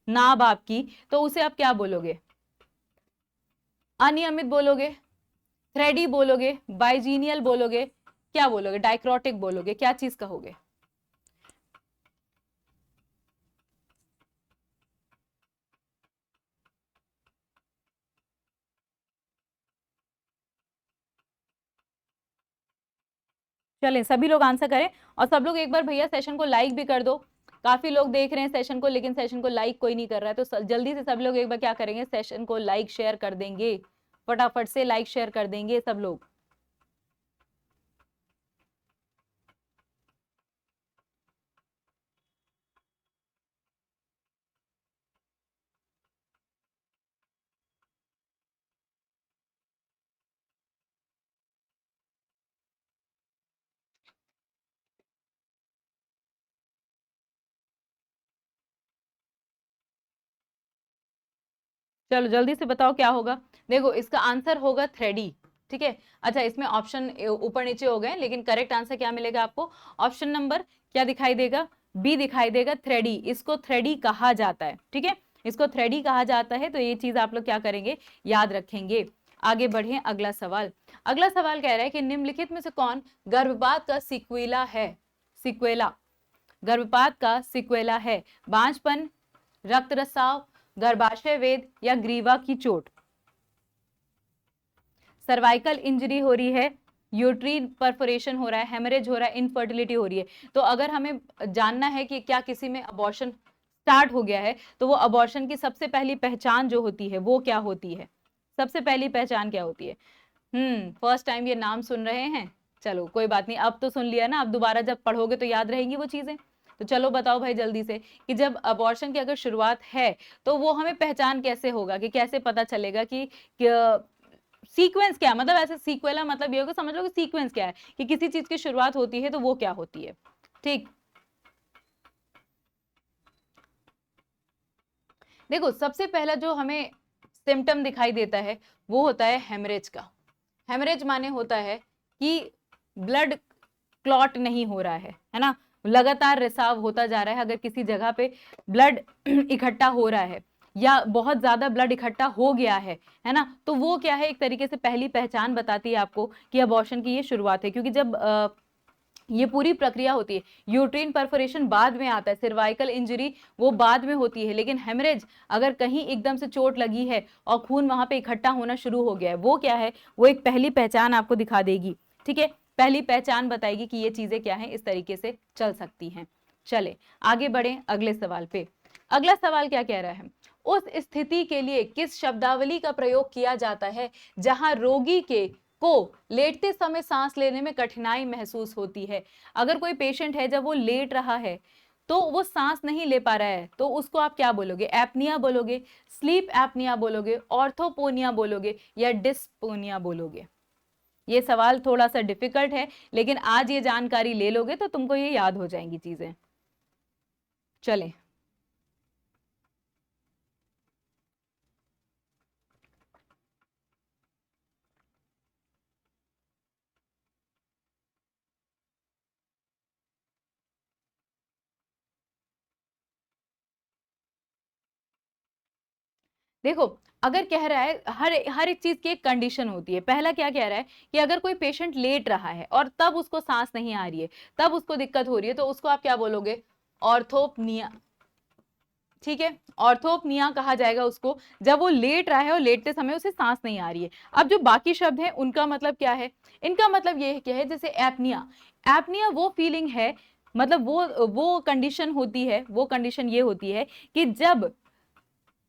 नाभ आपकी, तो उसे आप क्या बोलोगे, अनियमित बोलोगे, थ्रेडी बोलोगे, बाइजीनियल बोलोगे, क्या बोलोगे, डाइक्रोटिक बोलोगे, क्या चीज कहोगे। चलें सभी लोग आंसर करें, और सब लोग एक बार भैया सेशन को लाइक भी कर दो। काफी लोग देख रहे हैं सेशन को, लेकिन सेशन को लाइक कोई नहीं कर रहा है, तो जल्दी से सब लोग एक बार क्या करेंगे, सेशन को लाइक शेयर कर देंगे, फटाफट से लाइक शेयर कर देंगे सब लोग। चलो जल्दी से बताओ क्या होगा। देखो इसका आंसर होगा थ्रेडी, ठीक है। अच्छा इसमें ऑप्शन ऊपर नीचे हो गए, लेकिन करेक्ट आंसर क्या मिलेगा आपको, ऑप्शन नंबर क्या दिखाई देगा, बी दिखाई देगा, थ्रेडी। इसको थ्रेडी कहा जाता है, ठीक है, इसको थ्रेडी कहा जाता है। तो ये चीज आप लोग क्या करेंगे, याद रखेंगे। आगे बढ़े, अगला सवाल। अगला सवाल कह रहा है कि निम्नलिखित में से कौन गर्भपात का सिक्वेला है, सिक्वेला, गर्भपात का सिक्वेला है, बांझपन, रक्त रसाव, गर्भाशय वेद या ग्रीवा की चोट। सर्वाइकल इंजरी हो रही है, यूट्रीन परफोरेशन हो रहा है, हेमरेज हो रहा है, इनफर्टिलिटी हो रही है। तो अगर हमें जानना है कि क्या किसी में अबॉर्शन स्टार्ट हो गया है, तो वो अबॉर्शन की सबसे पहली पहचान जो होती है वो क्या होती है, सबसे पहली पहचान क्या होती है। फर्स्ट टाइम ये नाम सुन रहे हैं, चलो कोई बात नहीं, अब तो सुन लिया ना, अब दोबारा जब पढ़ोगे तो याद रहेंगी वो चीजें। तो चलो बताओ भाई जल्दी से कि जब अबॉर्शन की अगर शुरुआत है तो वो हमें पहचान कैसे होगा, कि कैसे पता चलेगा कि सीक्वेंस क्या है, मतलब ऐसे सीक्वेला मतलब ये होगा, समझ लो कि सीक्वेंस क्या है, कि किसी चीज की शुरुआत होती है तो वो क्या होती है, ठीक। देखो सबसे पहला जो हमें सिम्टम दिखाई देता है वो होता है हेमरेज का। हेमरेज माने होता है कि ब्लड क्लॉट नहीं हो रहा है ना, लगातार रिसाव होता जा रहा है। अगर किसी जगह पे ब्लड इकट्ठा हो रहा है या बहुत ज्यादा ब्लड इकट्ठा हो गया है ना, तो वो क्या है, एक तरीके से पहली पहचान बताती है आपको कि अबॉर्शन की ये शुरुआत है। क्योंकि जब ये पूरी प्रक्रिया होती है, यूट्रीन परफोरेशन बाद में आता है, सर्वाइकल इंजरी वो बाद में होती है, लेकिन हेमरेज अगर कहीं एकदम से चोट लगी है और खून वहां पे इकट्ठा होना शुरू हो गया है, वो क्या है, वो एक पहली पहचान आपको दिखा देगी, ठीक है, पहली पहचान बताएगी कि ये चीजें क्या है, इस तरीके से चल सकती हैं। चले आगे बढ़े अगले सवाल पे। अगला सवाल क्या कह रहा है, उस स्थिति के लिए किस शब्दावली का प्रयोग किया जाता है जहां रोगी के को लेटते समय सांस लेने में कठिनाई महसूस होती है। अगर कोई पेशेंट है, जब वो लेट रहा है तो वो सांस नहीं ले पा रहा है, तो उसको आप क्या बोलोगे, एपनिया बोलोगे, स्लीप एपनिया बोलोगे, ऑर्थोपोनिया बोलोगे या डिस्पोनिया बोलोगे। ये सवाल थोड़ा सा डिफिकल्ट है, लेकिन आज ये जानकारी ले लोगे तो तुमको ये याद हो जाएंगी चीजें। चलें देखो, अगर कह रहा है हर हर एक चीज की एक कंडीशन होती है। पहला क्या कह रहा है कि अगर कोई पेशेंट लेट रहा है और तब उसको सांस नहीं आ रही है, तब उसको दिक्कत हो रही है, तो उसको आप क्या बोलोगे, ऑर्थोपनिया, ठीक है, ऑर्थोपनिया कहा जाएगा उसको, जब वो लेट रहा है और लेटते समय उसे सांस नहीं आ रही है। अब जो बाकी शब्द है उनका मतलब क्या है, इनका मतलब ये क्या है, जैसे एपनिया, एपनिया वो फीलिंग है, मतलब वो कंडीशन होती है, वो कंडीशन ये होती है कि जब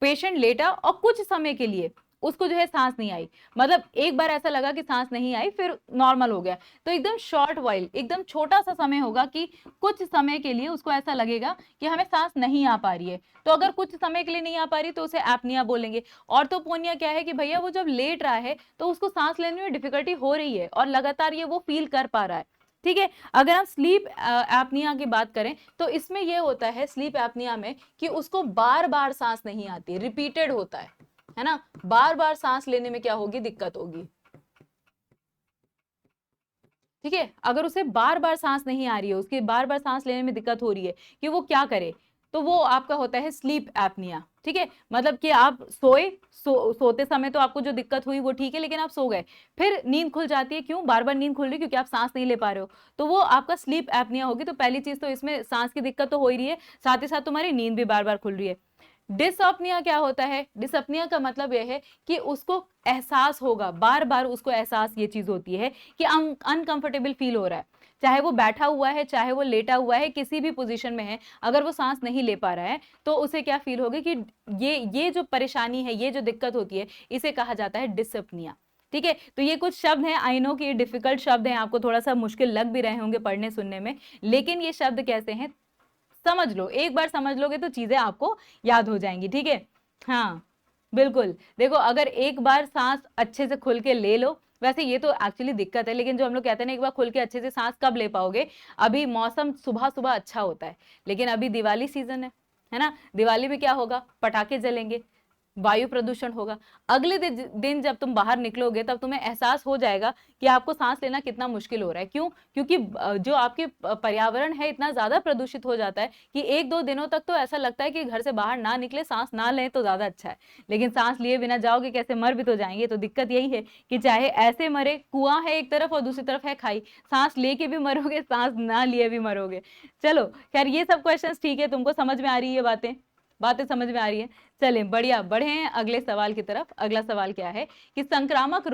पेशेंट लेटा और कुछ समय के लिए उसको जो है सांस नहीं आई, मतलब एक बार ऐसा लगा कि सांस नहीं आई, फिर नॉर्मल हो गया, तो एकदम शॉर्ट वाइल, एकदम छोटा सा समय होगा कि कुछ समय के लिए उसको ऐसा लगेगा कि हमें सांस नहीं आ पा रही है। तो अगर कुछ समय के लिए नहीं आ पा रही तो उसे एपनिया बोलेंगे। ऑर्थोपोनिया क्या है कि भैया वो जब लेट रहा है तो उसको सांस लेने में डिफिकल्टी हो रही है और लगातार ये वो फील कर पा रहा है, ठीक है। अगर हम स्लीप एपनिया की बात करें तो इसमें यह होता है, स्लीप एपनिया में, कि उसको बार बार सांस नहीं आती, रिपीटेड होता है ना, बार बार सांस लेने में क्या होगी, दिक्कत होगी, ठीक है। अगर उसे बार बार सांस नहीं आ रही है, उसकी बार बार सांस लेने में दिक्कत हो रही है, कि वो क्या करे, तो वो आपका होता है स्लीप एपनिया, ठीक है। मतलब कि आप सोए, सोते समय तो आपको जो दिक्कत हुई वो ठीक है, लेकिन आप सो गए, फिर नींद खुल जाती है, क्यों, बार बार नींद खुल रही है, क्योंकि आप सांस नहीं ले पा रहे हो, तो वो आपका स्लीप एपनिया होगी। तो पहली चीज तो इसमें सांस की दिक्कत तो हो ही रही है, साथ ही साथ तुम्हारी नींद भी बार बार खुल रही है। डिसअपनिया क्या होता है, डिसअपनिया का मतलब यह है कि उसको एहसास होगा, बार बार उसको एहसास ये चीज होती है कि अनकंफर्टेबल फील हो रहा है, चाहे वो बैठा हुआ है, चाहे वो लेटा हुआ है, किसी भी पोजीशन में है, अगर वो सांस नहीं ले पा रहा है तो उसे क्या फील होगी कि ये जो परेशानी है, ये जो दिक्कत होती है, इसे कहा जाता है डिसअपनिया। ठीक है, तो ये कुछ शब्द हैं, आई नो कि ये डिफिकल्ट शब्द हैं, आपको थोड़ा सा मुश्किल लग भी रहे होंगे पढ़ने सुनने में, लेकिन ये शब्द कैसे हैं समझ लो, एक बार समझ लोगे तो चीजें आपको याद हो जाएंगी। ठीक है, हाँ बिल्कुल। देखो, अगर एक बार सांस अच्छे से खुल के ले लो, वैसे ये तो एक्चुअली दिक्कत है, लेकिन जो हम लोग कहते हैं ना, एक बार खुल के अच्छे से सांस कब ले पाओगे, अभी मौसम सुबह सुबह अच्छा होता है, लेकिन अभी दिवाली सीजन है ना, दिवाली में क्या होगा, पटाखे जलेंगे, वायु प्रदूषण होगा। अगले दिन जब तुम बाहर निकलोगे तब तुम्हें एहसास हो जाएगा कि आपको सांस लेना कितना मुश्किल हो रहा है। क्यों? क्योंकि जो आपके पर्यावरण है इतना ज्यादा प्रदूषित हो जाता है कि एक दो दिनों तक तो ऐसा लगता है कि घर से बाहर ना निकले, सांस ना लें तो ज्यादा अच्छा है। लेकिन सांस लिए बिना जाओगे कैसे, मर भी तो जाएंगे। तो दिक्कत यही है कि चाहे ऐसे मरे, कुआं है एक तरफ और दूसरी तरफ है खाई, सांस लेके भी मरोगे, सांस ना लिए भी मरोगे। चलो खैर, ये सब क्वेश्चन ठीक है, तुमको समझ में आ रही है, बातें बातें समझ में आ रही है। चलें बढ़िया, बढ़े हैं अगले सवाल की तरफ। अगला सवाल क्या है कि संक्रामक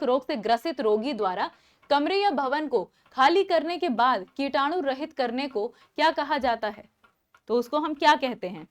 रोग से ग्रसित रोगी द्वारा कमरे या भवन को खाली करने के बाद कीटाणु रहित करने को क्या कहा जाता है? तो उसको हम क्या कहते हैं?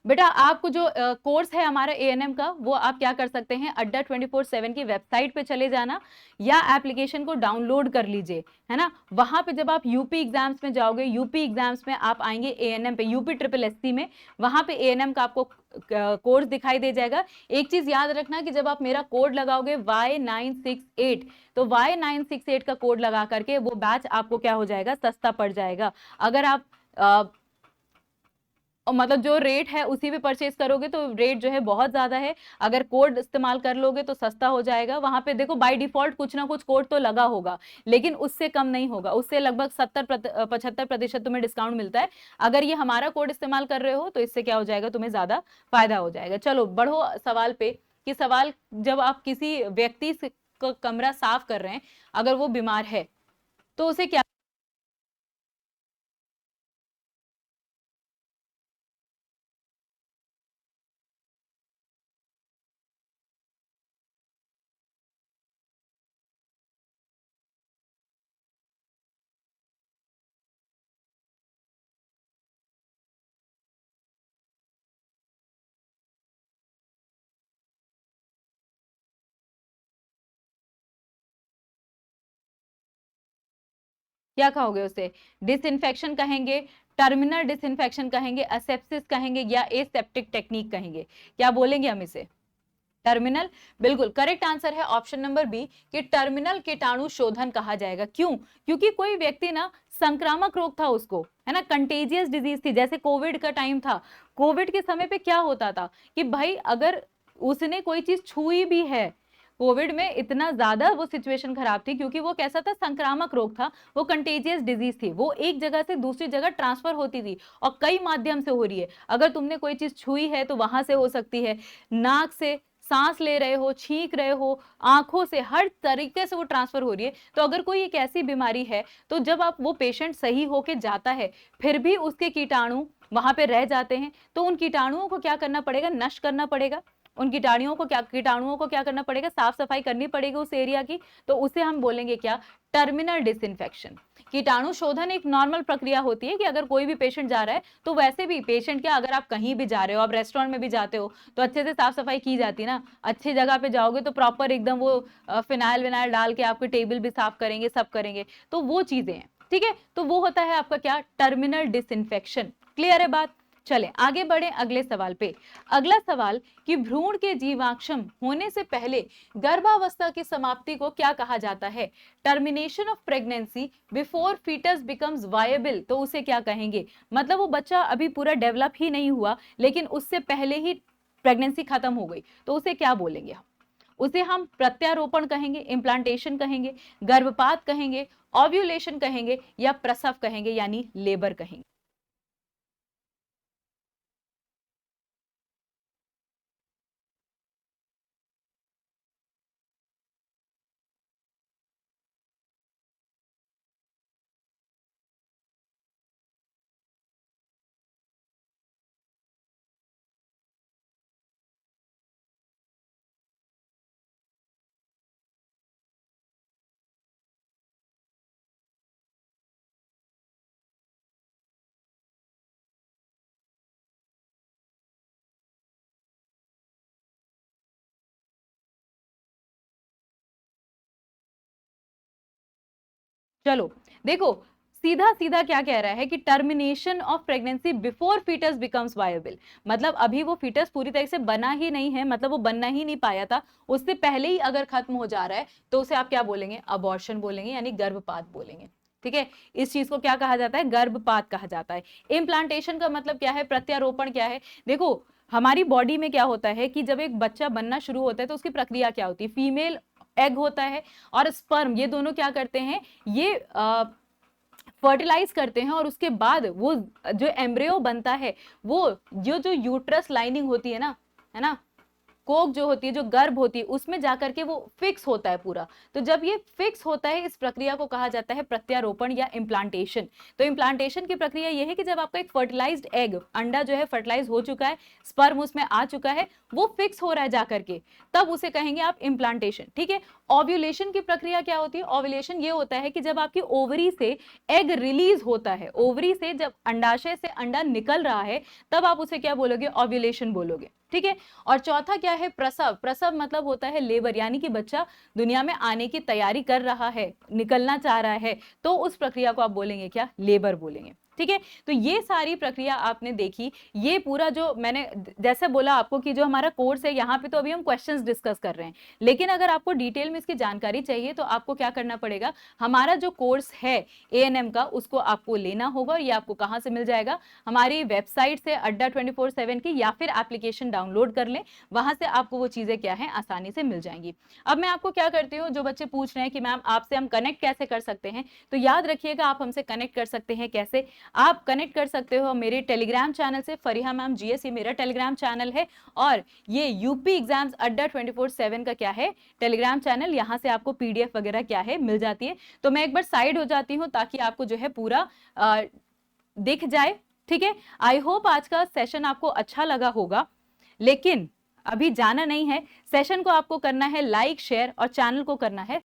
बेटा, आपको जो कोर्स है हमारा एएनएम का, वो आप क्या कर सकते हैं, अड्डा 24/7 की वेबसाइट पे चले जाना या एप्लीकेशन को डाउनलोड कर लीजिए, है ना। वहां पे जब आप यूपी एग्जाम्स में जाओगे, यूपी एग्जाम्स में आप आएंगे एएनएम पे, यूपी ट्रिपल एससी में, वहां पे एएनएम का आपको कोर्स दिखाई दे जाएगा। एक चीज याद रखना कि जब आप मेरा कोड लगाओगे Y968, तो Y968 का कोड लगा करके वो बैच आपको क्या हो जाएगा, सस्ता पड़ जाएगा। अगर आप और मतलब जो रेट है उसी पे परचेज करोगे तो रेट जो है बहुत ज्यादा है, अगर कोड इस्तेमाल कर लोगे तो सस्ता हो जाएगा। वहां पे देखो बाय डिफॉल्ट कुछ ना कुछ कोड तो लगा होगा, लेकिन उससे कम नहीं होगा, उससे लगभग 75% तुम्हें डिस्काउंट मिलता है। अगर ये हमारा कोड इस्तेमाल कर रहे हो तो इससे क्या हो जाएगा, तुम्हें ज्यादा फायदा हो जाएगा। चलो बढ़ो सवाल पे, कि सवाल, जब आप किसी व्यक्ति का कमरा साफ कर रहे हैं, अगर वो बीमार है तो उसे क्या क्या कहोगे उसे? डिसइंफेक्शन कहेंगे, टर्मिनल डिसइंफेक्शन कहेंगे, असेप्सिस कहेंगे, या एसेप्टिक टेक्निक कहेंगे? क्या बोलेंगे हम इसे? टर्मिनल। बिल्कुल करेक्ट आंसर है ऑप्शन नंबर बी, कि टर्मिनल कीटाणु शोधन कहा जाएगा। क्यों? क्योंकि कोई व्यक्ति ना, संक्रामक रोग था उसको, है ना, कंटेजियस डिजीज थी, जैसे कोविड का टाइम था। कोविड के समय पे क्या होता था कि भाई अगर उसने कोई चीज छुई भी है, कोविड में इतना ज्यादा वो सिचुएशन खराब थी, क्योंकि वो कैसा था, संक्रामक रोग था, वो कंटेजियस डिजीज थी, वो एक जगह से दूसरी जगह ट्रांसफर होती थी और कई माध्यम से हो रही है। अगर तुमने कोई चीज छुई है तो वहां से हो सकती है, नाक से सांस ले रहे हो, छींक रहे हो, आंखों से, हर तरीके से वो ट्रांसफर हो रही है। तो अगर कोई एक ऐसी बीमारी है, तो जब आप वो पेशेंट सही होके जाता है, फिर भी उसके कीटाणु वहां पे रह जाते हैं, तो उन कीटाणुओं को क्या करना पड़ेगा, नष्ट करना पड़ेगा। उन कीटाणुओं को क्या करना पड़ेगा, साफ सफाई करनी पड़ेगी उस एरिया की। तो उसे हम बोलेंगे क्या, टर्मिनल डिसइंफेक्शन। कीटाणु शोधन एक नॉर्मल प्रक्रिया होती है कि अगर कोई भी पेशेंट जा रहा है, तो वैसे भी पेशेंट क्या, अगर आप कहीं भी जा रहे हो, आप रेस्टोरेंट में भी जाते हो तो अच्छे से साफ सफाई की जाती है ना। अच्छी जगह पे जाओगे तो प्रॉपर एकदम वो फिनाइल विनाइल डाल के आपके टेबल भी साफ करेंगे, सब करेंगे, तो वो चीजें हैं। ठीक है, तो वो होता है आपका क्या, टर्मिनल डिसइंफेक्शन। क्लियर है बात? चले आगे बढ़े अगले सवाल पे। अगला सवाल, कि भ्रूण के जीवाक्षम होने से पहले गर्भावस्था की समाप्ति को क्या कहा जाता है? Termination of pregnancy before fetus becomes viable, तो उसे क्या कहेंगे? मतलब वो बच्चा अभी पूरा डेवलप ही नहीं हुआ, लेकिन उससे पहले ही प्रेगनेंसी खत्म हो गई, तो उसे क्या बोलेंगे हम? उसे हम प्रत्यारोपण कहेंगे, इम्प्लांटेशन कहेंगे, गर्भपात कहेंगे, ओव्यूलेशन कहेंगे, या प्रसव कहेंगे, यानी लेबर कहेंगे? चलो देखो, सीधा सीधा क्या कह रहा है कि termination of pregnancy before fetus becomes viable, मतलब अभी वो फीटस पूरी तरह से बना ही नहीं है, मतलब वो बनना ही नहीं पाया था, उससे पहले ही अगर खत्म हो जा रहा है तो उसे आप क्या बोलेंगे, अबॉर्शन बोलेंगे, यानी गर्भपात बोलेंगे। ठीक है, इस चीज को क्या कहा जाता है, गर्भपात कहा जाता है। इम्प्लांटेशन का मतलब क्या है, प्रत्यारोपण क्या है। देखो हमारी बॉडी में क्या होता है कि जब एक बच्चा बनना शुरू होता है तो उसकी प्रक्रिया क्या होती है, फीमेल एग होता है और स्पर्म, ये दोनों क्या करते हैं, ये फर्टिलाइज करते हैं और उसके बाद वो जो एम्ब्रियो बनता है, वो जो यूट्रस लाइनिंग होती है ना, कोक जो होती है, जो गर्भ होती है, उसमें जाकर के वो फिक्स होता है पूरा। तो जब ये फिक्स होता है, इस प्रक्रिया को कहा जाता है प्रत्यारोपण या इम्प्लांटेशन। तो इम्प्लांटेशन की प्रक्रिया ये है कि जब आपका एक फर्टिलाइज्ड एग, अंडा जो है फर्टिलाइज हो चुका है, स्पर्म उसमें आ चुका है, वो फिक्स हो रहा है जाकर के, तब उसे कहेंगे आप इम्प्लांटेशन। ठीक है, ओव्यूलेशन की प्रक्रिया क्या होती है, ओव्यूलेशन ये होता है कि जब आपकी ओवरी से एग रिलीज होता है, ओवरी से जब अंडाशय से अंडा निकल रहा है, तब आप उसे क्या बोलोगे, ओव्यूलेशन बोलोगे। ठीक है, और चौथा क्या है, प्रसव। प्रसव मतलब होता है लेबर, यानी कि बच्चा दुनिया में आने की तैयारी कर रहा है, निकलना चाह रहा है, तो उस प्रक्रिया को आप बोलेंगे क्या, लेबर बोलेंगे। ठीक है, तो ये सारी प्रक्रिया आपने देखी। ये पूरा जो मैंने जैसे बोला आपको कि जो हमारा कोर्स है, यहाँ पे तो अभी हम क्वेश्चंस डिस्कस कर रहे हैं, लेकिन अगर आपको डिटेल में इसकी जानकारी चाहिए तो आपको क्या करना पड़ेगा, हमारा जो कोर्स है एएनएम का, उसको आपको लेना होगा। और ये आपको कहाँ से मिल जाएगा, हमारी वेबसाइट से, अड्डा 24/7 की, या फिर एप्लीकेशन डाउनलोड कर लें, वहां से आपको वो चीजें क्या है, आसानी से मिल जाएंगी। अब मैं आपको क्या करती हूँ, जो बच्चे पूछ रहे हैं कि मैम आपसे हम कनेक्ट कैसे कर सकते हैं, तो याद रखिएगा आप हमसे कनेक्ट कर सकते हैं कैसे, आप कनेक्ट कर सकते हो मेरे टेलीग्राम चैनल से, फरीहा मैम जीएस, ये मेरा टेलीग्राम चैनल है, और ये यूपी एग्जाम्स अड्डा 24/7 का क्या है, टेलीग्राम चैनल। यहाँ से आपको पीडीएफ वगैरह क्या है मिल जाती है। तो मैं एक बार साइड हो जाती हूँ ताकि आपको जो है पूरा दिख जाए। ठीक है, आई होप आज का सेशन आपको अच्छा लगा होगा, लेकिन अभी जाना नहीं है, सेशन को आपको करना है लाइक, शेयर, और चैनल को करना है।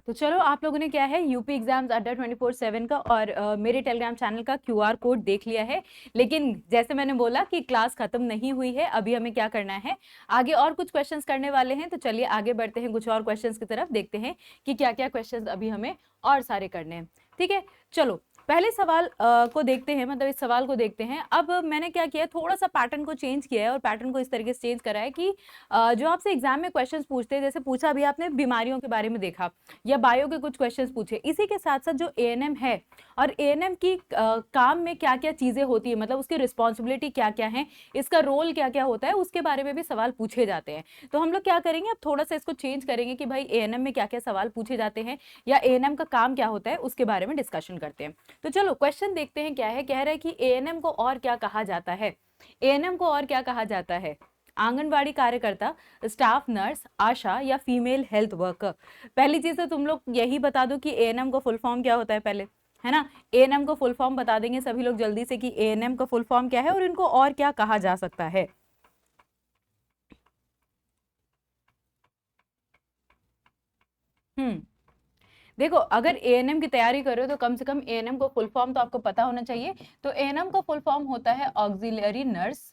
तो चलो, आप लोगों ने क्या है, यूपी एग्जाम्स अड्डा 24/7 का और मेरे टेलीग्राम चैनल का क्यूआर कोड देख लिया है, लेकिन जैसे मैंने बोला कि क्लास खत्म नहीं हुई है, अभी हमें क्या करना है, आगे और कुछ क्वेश्चंस करने वाले हैं। तो चलिए आगे बढ़ते हैं, कुछ और क्वेश्चंस की तरफ देखते हैं कि क्या क्या क्वेश्चंस अभी हमें और सारे करने हैं। ठीक है, चलो पहले सवाल को देखते हैं, मतलब इस सवाल को देखते हैं। अब मैंने क्या किया, थोड़ा सा पैटर्न को चेंज किया है, और पैटर्न को इस तरीके से चेंज करा है कि जो आपसे एग्जाम में क्वेश्चंस पूछते हैं, जैसे पूछा अभी आपने बीमारियों के बारे में देखा, या बायो के कुछ क्वेश्चंस पूछे, इसी के साथ साथ जो एएनएम है और एएनएम की काम में क्या क्या चीजें होती है, मतलब उसकी रिस्पॉन्सिबिलिटी क्या क्या है, इसका रोल क्या क्या होता है, उसके बारे में भी सवाल पूछे जाते हैं। तो हम लोग क्या करेंगे, अब थोड़ा सा इसको चेंज करेंगे कि भाई एएनएम में क्या क्या सवाल पूछे जाते हैं, या एएनएम का काम क्या होता है, उसके बारे में डिस्कशन करते हैं। तो चलो क्वेश्चन देखते हैं क्या है, कह रहा है कि एएनएम को और क्या कहा जाता है, एएनएम को और क्या कहा जाता है, आंगनवाड़ी कार्यकर्ता, स्टाफ नर्स, आशा, या फीमेल हेल्थ वर्कर। पहली चीज तो तुम लोग यही बता दो कि एएनएम का फुल फॉर्म क्या होता है पहले, है ना। एएनएम का फुल फॉर्म बता देंगे सभी लोग जल्दी से कि एएनएम का फुल फॉर्म क्या है और इनको और क्या कहा जा सकता है। देखो, अगर एएनएम की तैयारी कर रहे हो तो कम से कम एएनएम को फुल फॉर्म तो आपको पता होना चाहिए। तो एएनएम का फुल फॉर्म होता है auxiliary nurse,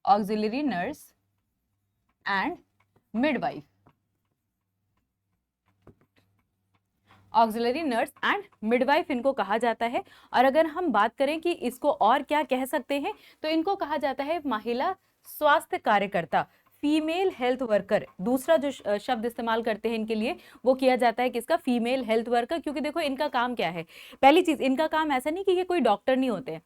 auxiliary nurse and midwife, auxiliary nurse and midwife इनको कहा जाता है। और अगर हम बात करें कि इसको और क्या कह सकते हैं, तो इनको कहा जाता है महिला स्वास्थ्य कार्यकर्ता, फीमेल हेल्थ वर्कर। दूसरा जो शब्द इस्तेमाल करते हैं इनके लिए, वो किया जाता है किसका, फीमेल हेल्थ वर्कर। क्योंकि देखो इनका काम क्या है, पहली चीज इनका काम ऐसा नहीं कि ये कोई डॉक्टर नहीं होते हैं।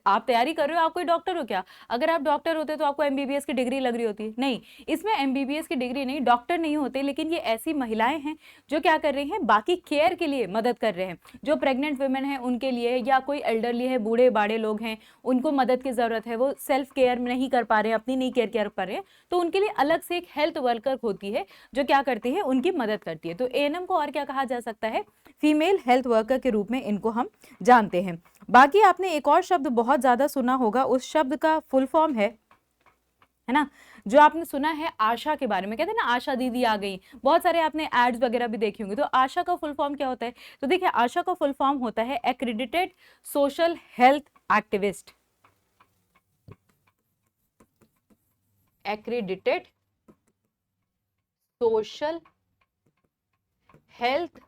आप तैयारी कर रहे हो, आप कोई डॉक्टर हो क्या, अगर आप डॉक्टर होते तो आपको एमबीबीएस की डिग्री लग रही होती, नहीं, इसमें एमबीबीएस की डिग्री नहीं, डॉक्टर नहीं होते, लेकिन ये ऐसी महिलाएं हैं जो क्या कर रही हैं, बाकी केयर के लिए मदद कर रहे हैं। जो प्रेग्नेंट वुमेन है उनके लिए, या कोई एल्डरली है, बूढ़े बाड़े लोग हैं, उनको मदद की जरूरत है, वो सेल्फ केयर नहीं कर पा रहे हैं, अपनी नहीं केयर कर पा रहे हैं, तो उनके लिए अलग से एक हेल्थ वर्कर होती है जो क्या करती है, उनकी मदद करती है। तो एएनएम को और क्या कहा जा सकता है, फीमेल हेल्थ वर्कर के रूप में इनको हम जानते हैं। बाकी आपने एक और शब्द बहुत ज्यादा सुना होगा, उस शब्द का फुल फॉर्म है ना, जो आपने सुना है आशा के बारे में, कहते हैं ना आशा दीदी आ गई, बहुत सारे आपने एड्स वगैरह भी देखी होंगी। तो आशा का फुल फॉर्म क्या होता है, तो देखिए आशा का फुल फॉर्म होता है accredited social health activist, accredited social health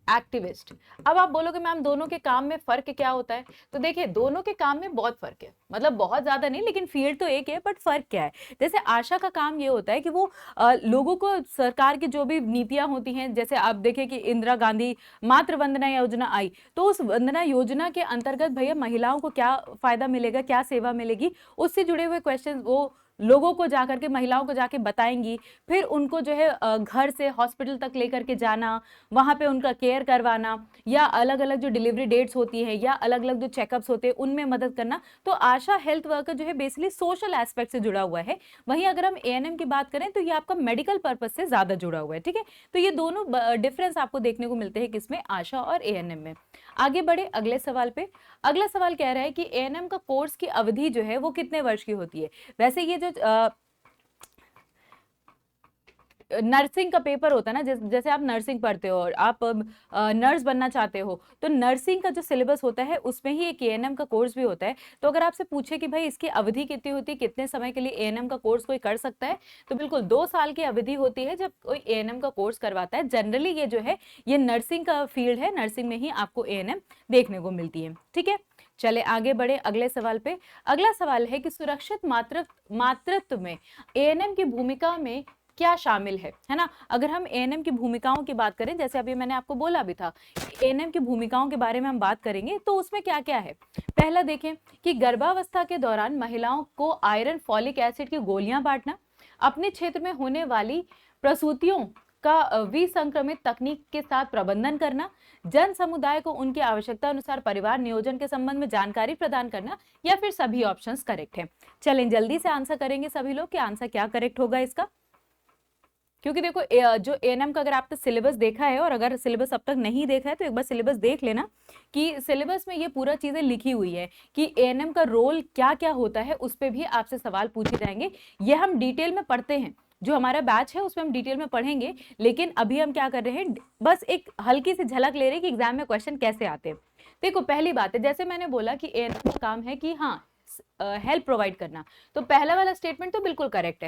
activist. अब आप बोलोगे मैम दोनों के काम में फर्क क्या होता है? तो देखिए दोनों के काम में बहुत फर्क है, मतलब बहुत ज्यादा नहीं, लेकिन फील्ड तो एक है, बट फर्क क्या है? जैसे आशा का काम ये होता है कि वो लोगों को सरकार की जो भी नीतियां होती हैं, जैसे आप देखिए कि इंदिरा गांधी मातृ वंदना योजना आई, तो उस वंदना योजना के अंतर्गत भैया महिलाओं को क्या फायदा मिलेगा, क्या सेवा मिलेगी, उससे जुड़े हुए क्वेश्चन वो लोगों को जाकर के, महिलाओं को जाके बताएंगी। फिर उनको जो है घर से हॉस्पिटल तक लेकर के जाना, वहां पे उनका केयर करवाना, या अलग अलग जो डिलीवरी डेट्स होती है या अलग अलग जो चेकअप्स होते हैं उनमें मदद करना। तो आशा हेल्थ वर्कर जो है बेसिकली सोशल एस्पेक्ट से जुड़ा हुआ है। वहीं अगर हम एएनएम की बात करें तो ये आपका मेडिकल पर्पज से ज्यादा जुड़ा हुआ है। ठीक है, तो ये दोनों डिफरेंस आपको देखने को मिलते हैं किसमें, आशा और एएनएम में। आगे बढ़े अगले सवाल पे। अगला सवाल कह रहा है कि एएनएम का कोर्स की अवधि जो है वो कितने वर्ष की होती है? वैसे ये जो नर्सिंग का पेपर होता है ना, जैसे आप नर्सिंग पढ़ते हो और आप नर्स बनना चाहते हो, तो नर्सिंग का जो सिलेबस होता है उसमें ही एक एएनएम का कोर्स भी होता है। तो अगर आपसे पूछे कि भाई इसकी अवधि कितनी होती है, कितने समय के लिए एएनएम का कोर्स कोई कर सकता है, तो बिल्कुल 2 साल की अवधि होती है जब कोई एएनएम का कोर्स करवाता है। जनरली ये जो है ये नर्सिंग का फील्ड है, नर्सिंग में ही आपको एएनएम देखने को मिलती है। ठीक है, चले आगे बढ़े अगले सवाल पे। अगला सवाल है कि सुरक्षित मातृत्व में एएनएम की भूमिका में क्या शामिल है ना? अगर हम एएनएम की भूमिकाओं की बात करें, जैसे अभी मैंने आपको बोला भी था, एएनएम की भूमिकाओं के बारे में हम बात करेंगे, तो उसमें क्या क्या है। पहला देखें कि गर्भावस्था के दौरान महिलाओं को आयरन फॉलिक एसिड की गोलियां बांटना, अपने क्षेत्र में होने वाली प्रसूतियों का विसंक्रमित तकनीक के साथ प्रबंधन करना, जन समुदाय को उनकी आवश्यकता अनुसार परिवार नियोजन के संबंध में जानकारी प्रदान करना, या फिर सभी ऑप्शंस करेक्ट है। चलें जल्दी से आंसर करेंगे सभी लोग कि आंसर क्या करेक्ट होगा इसका। क्योंकि देखो जो एएनएम का अगर आपने सिलेबस देखा है, और अगर सिलेबस अब तक नहीं देखा है तो एक बार सिलेबस देख लेना कि सिलेबस में ये पूरा चीजें लिखी हुई है कि एएनएम का रोल क्या क्या होता है, उस पर भी आपसे सवाल पूछे जाएंगे। ये हम डिटेल में पढ़ते हैं, जो हमारा बैच है उसमें हम डिटेल में पढ़ेंगे, लेकिन अभी हम क्या कर रहे हैं, बस एक हल्की सी झलक ले रहे हैं कि एग्जाम में क्वेश्चन कैसे आते हैं। देखो पहली बात है, जैसे मैंने बोला कि एएनएम का काम है कि हाँ हेल्प प्रोवाइड करना, तो पहला वाला स्टेटमेंट तो बिल्कुल करेक्ट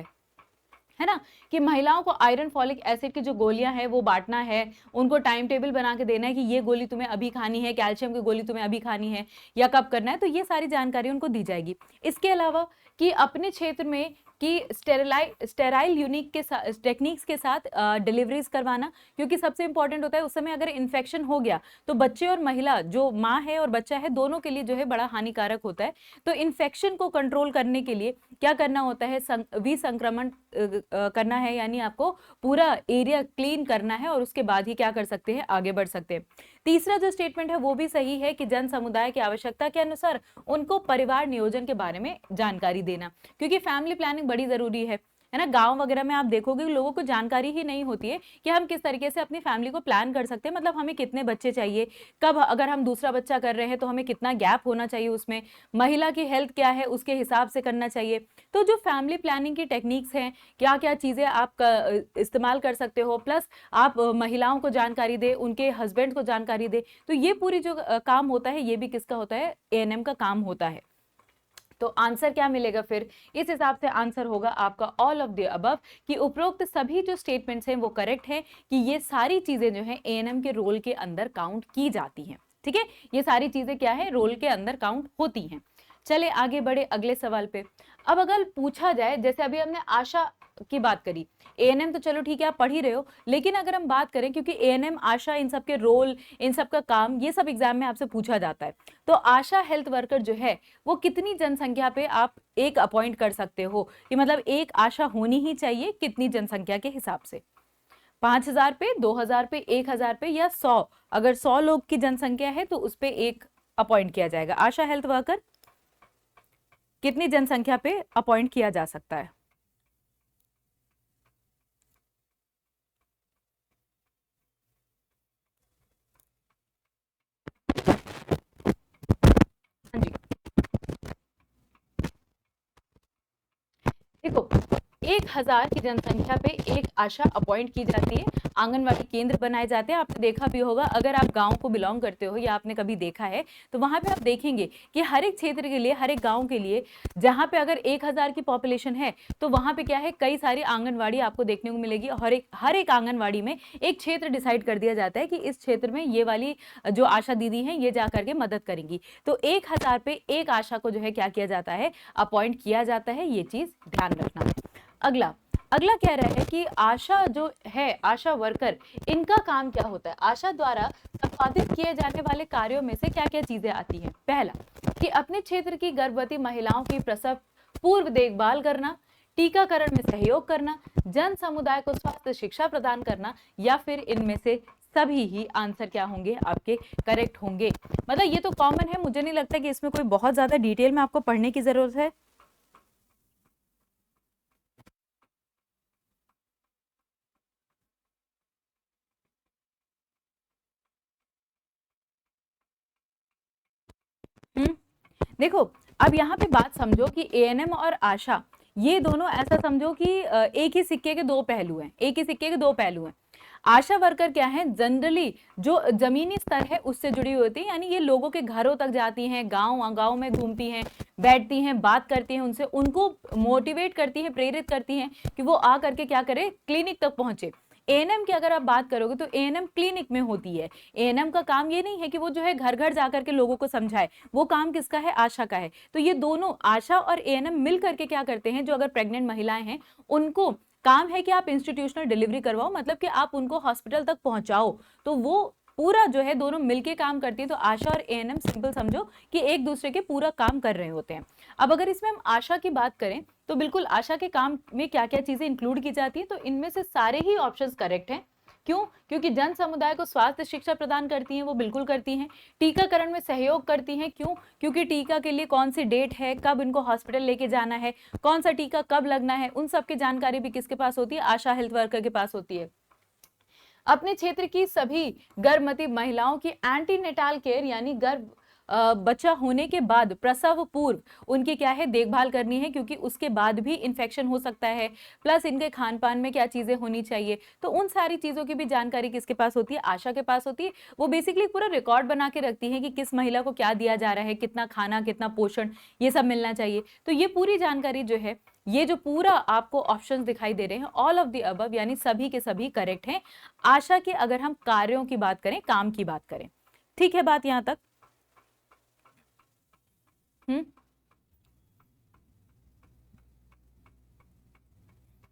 है ना, कि महिलाओं को आयरन फॉलिक एसिड की जो गोलियां हैं वो बांटना है, उनको टाइम टेबल बना के देना है कि ये गोली तुम्हें अभी खानी है, कैल्शियम की गोली तुम्हें अभी खानी है या कब करना है, तो ये सारी जानकारी उनको दी जाएगी। इसके अलावा कि अपने क्षेत्र में कि स्टेराइल यूनिक के साथ टेक्निक्स के साथ डिलीवरीज करवाना, क्योंकि सबसे इंपॉर्टेंट होता है उस समय अगर इन्फेक्शन हो गया तो बच्चे और महिला, जो माँ है और बच्चा है, दोनों के लिए जो है बड़ा हानिकारक होता है। तो इन्फेक्शन को कंट्रोल करने के लिए क्या करना होता है, विसंक्रमण करना है, यानी आपको पूरा एरिया क्लीन करना है और उसके बाद ही क्या कर सकते हैं, आगे बढ़ सकते हैं। तीसरा जो स्टेटमेंट है वो भी सही है कि जन समुदाय की आवश्यकता के अनुसार उनको परिवार नियोजन के बारे में जानकारी देना, क्योंकि फैमिली प्लानिंग बड़ी जरूरी है ना। गांव वगैरह में आप देखोगे लोगों को जानकारी ही नहीं होती है कि हम किस तरीके से अपनी फैमिली को प्लान कर सकते हैं, मतलब हमें कितने बच्चे चाहिए, कब अगर हम दूसरा बच्चा कर रहे हैं तो हमें कितना गैप होना चाहिए, उसमें महिला की हेल्थ क्या है उसके हिसाब से करना चाहिए। तो जो फैमिली प्लानिंग की टेक्निक्स हैं, क्या क्या चीजें आप इस्तेमाल कर सकते हो, प्लस आप महिलाओं को जानकारी दे, उनके हस्बैंड को जानकारी दे, तो ये पूरी जो काम होता है ये भी किसका होता है, एएनएम का काम होता है। तो आंसर क्या मिलेगा फिर, इस हिसाब से आंसर होगा आपका ऑल ऑफ द अबव, कि उपरोक्त सभी जो स्टेटमेंट्स हैं वो करेक्ट है, कि ये सारी चीजें जो है एएनएम के रोल के अंदर काउंट की जाती हैं। ठीक है, ये सारी चीजें क्या है, रोल के अंदर काउंट होती हैं। चले आगे बढ़े अगले सवाल पे। अब अगर पूछा जाए, जैसे अभी हमने आशा की बात करी, एएनएम तो चलो ठीक है आप पढ़ ही रहे हो, लेकिन अगर हम बात करें, क्योंकि एएनएम आशा इन सब के रोल, इन सब का काम, ये सब एग्जाम में आपसे पूछा जाता है, तो आशा हेल्थ वर्कर जो है वो कितनी जनसंख्या पे आप एक अपॉइंट कर सकते हो, कि मतलब एक आशा होनी ही चाहिए कितनी जनसंख्या के हिसाब से, 5000 पे, 2000 पे, 1000 पे, या 100, अगर 100 लोग की जनसंख्या है तो उस पे एक अपॉइंट किया जाएगा। आशा हेल्थ वर्कर कितनी जनसंख्या पे अपॉइंट किया जा सकता है? हाँ जी, देखो 1000 की जनसंख्या पे एक आशा अपॉइंट की जाती है, आंगनवाड़ी केंद्र बनाए जाते हैं। आपने देखा भी होगा, अगर आप गांव को बिलोंग करते हो या आपने कभी देखा है तो वहां पे आप देखेंगे कि हर एक क्षेत्र के लिए, हर एक गांव के लिए, जहां पे अगर 1000 की पॉपुलेशन है तो वहां पे क्या है, कई सारी आंगनवाड़ी आपको देखने को मिलेगी। हर एक आंगनवाड़ी में एक क्षेत्र डिसाइड कर दिया जाता है कि इस क्षेत्र में ये वाली जो आशा दीदी हैं ये जा करके मदद करेंगी। तो 1000 पे एक आशा को जो है क्या किया जाता है, अपॉइंट किया जाता है। ये चीज ध्यान रखना है। अगला अगला कह रहा है कि आशा जो है, आशा वर्कर, इनका काम क्या होता है। आशा द्वारा संपादित किए जाने वाले कार्यों में से क्या क्या चीजें आती हैं। पहला, कि अपने क्षेत्र की गर्भवती महिलाओं की प्रसव पूर्व देखभाल करना, टीकाकरण में सहयोग करना, जन समुदाय को स्वास्थ्य शिक्षा प्रदान करना, या फिर इनमें से सभी ही आंसर क्या होंगे, आपके करेक्ट होंगे। मतलब ये तो कॉमन है, मुझे नहीं लगता कि इसमें कोई बहुत ज्यादा डिटेल में आपको पढ़ने की जरूरत है। देखो, अब यहाँ पे बात समझो कि एएनएम और आशा, ये दोनों ऐसा समझो कि एक ही सिक्के के दो पहलू हैं, एक ही सिक्के के दो पहलू हैं। आशा वर्कर क्या है, जनरली जो जमीनी स्तर है उससे जुड़ी होती है, यानी ये लोगों के घरों तक जाती हैं, गांव गांव में घूमती हैं, बैठती हैं, बात करती हैं उनसे, उनको मोटिवेट करती हैं, प्रेरित करती हैं कि वो आ करके क्या करे, क्लिनिक तक पहुंचे। एएनएम की अगर आप बात करोगे तो एएनएम क्लिनिक में होती है। एएनएम का काम ये नहीं है कि वो जो है घर घर जाकर के लोगों को समझाए, वो काम किसका है, आशा का है। तो ये दोनों, आशा और एएनएम मिल करके क्या करते हैं, जो अगर प्रेग्नेंट महिलाएं हैं उनको काम है कि आप इंस्टीट्यूशनल डिलीवरी करवाओ, मतलब कि आप उनको हॉस्पिटल तक पहुंचाओ। तो वो पूरा जो है दोनों मिलके काम करती है। तो आशा और एएनएम सिंपल समझो कि एक दूसरे के पूरा काम कर रहे होते हैं। अब अगर इसमें हम आशा की बात करें तो बिल्कुल आशा के काम में क्या क्या चीजें इंक्लूड की जाती है, तो इनमें से सारे ही ऑप्शंस करेक्ट हैं। क्यों? क्योंकि जन समुदाय को स्वास्थ्य शिक्षा प्रदान करती हैं, वो बिल्कुल करती हैं। टीकाकरण में सहयोग करती हैं, क्यों? क्योंकि टीका के लिए कौन सी डेट है, कब इनको हॉस्पिटल लेके जाना है, कौन सा टीका कब लगना है, उन सब की जानकारी भी किसके पास होती है, आशा हेल्थ वर्कर के पास होती है। अपने क्षेत्र की सभी गर्भवती महिलाओं की एंटीनेटाल केयर, यानी गर्भ बच्चा होने के बाद प्रसव पूर्व उनकी क्या है, देखभाल करनी है, क्योंकि उसके बाद भी इन्फेक्शन हो सकता है। प्लस इनके खान पान में क्या चीजें होनी चाहिए, तो उन सारी चीजों की भी जानकारी किसके पास होती है, आशा के पास होती है। वो बेसिकली पूरा रिकॉर्ड बना के रखती है कि किस महिला को क्या दिया जा रहा है, कितना खाना, कितना पोषण, ये सब मिलना चाहिए। तो ये पूरी जानकारी जो है, ये जो पूरा आपको ऑप्शंस दिखाई दे रहे हैं, ऑल ऑफ द अबव, यानी सभी के सभी करेक्ट हैं। आशा के अगर हम कार्यों की बात करें, काम की बात करें, ठीक है बात यहां तक?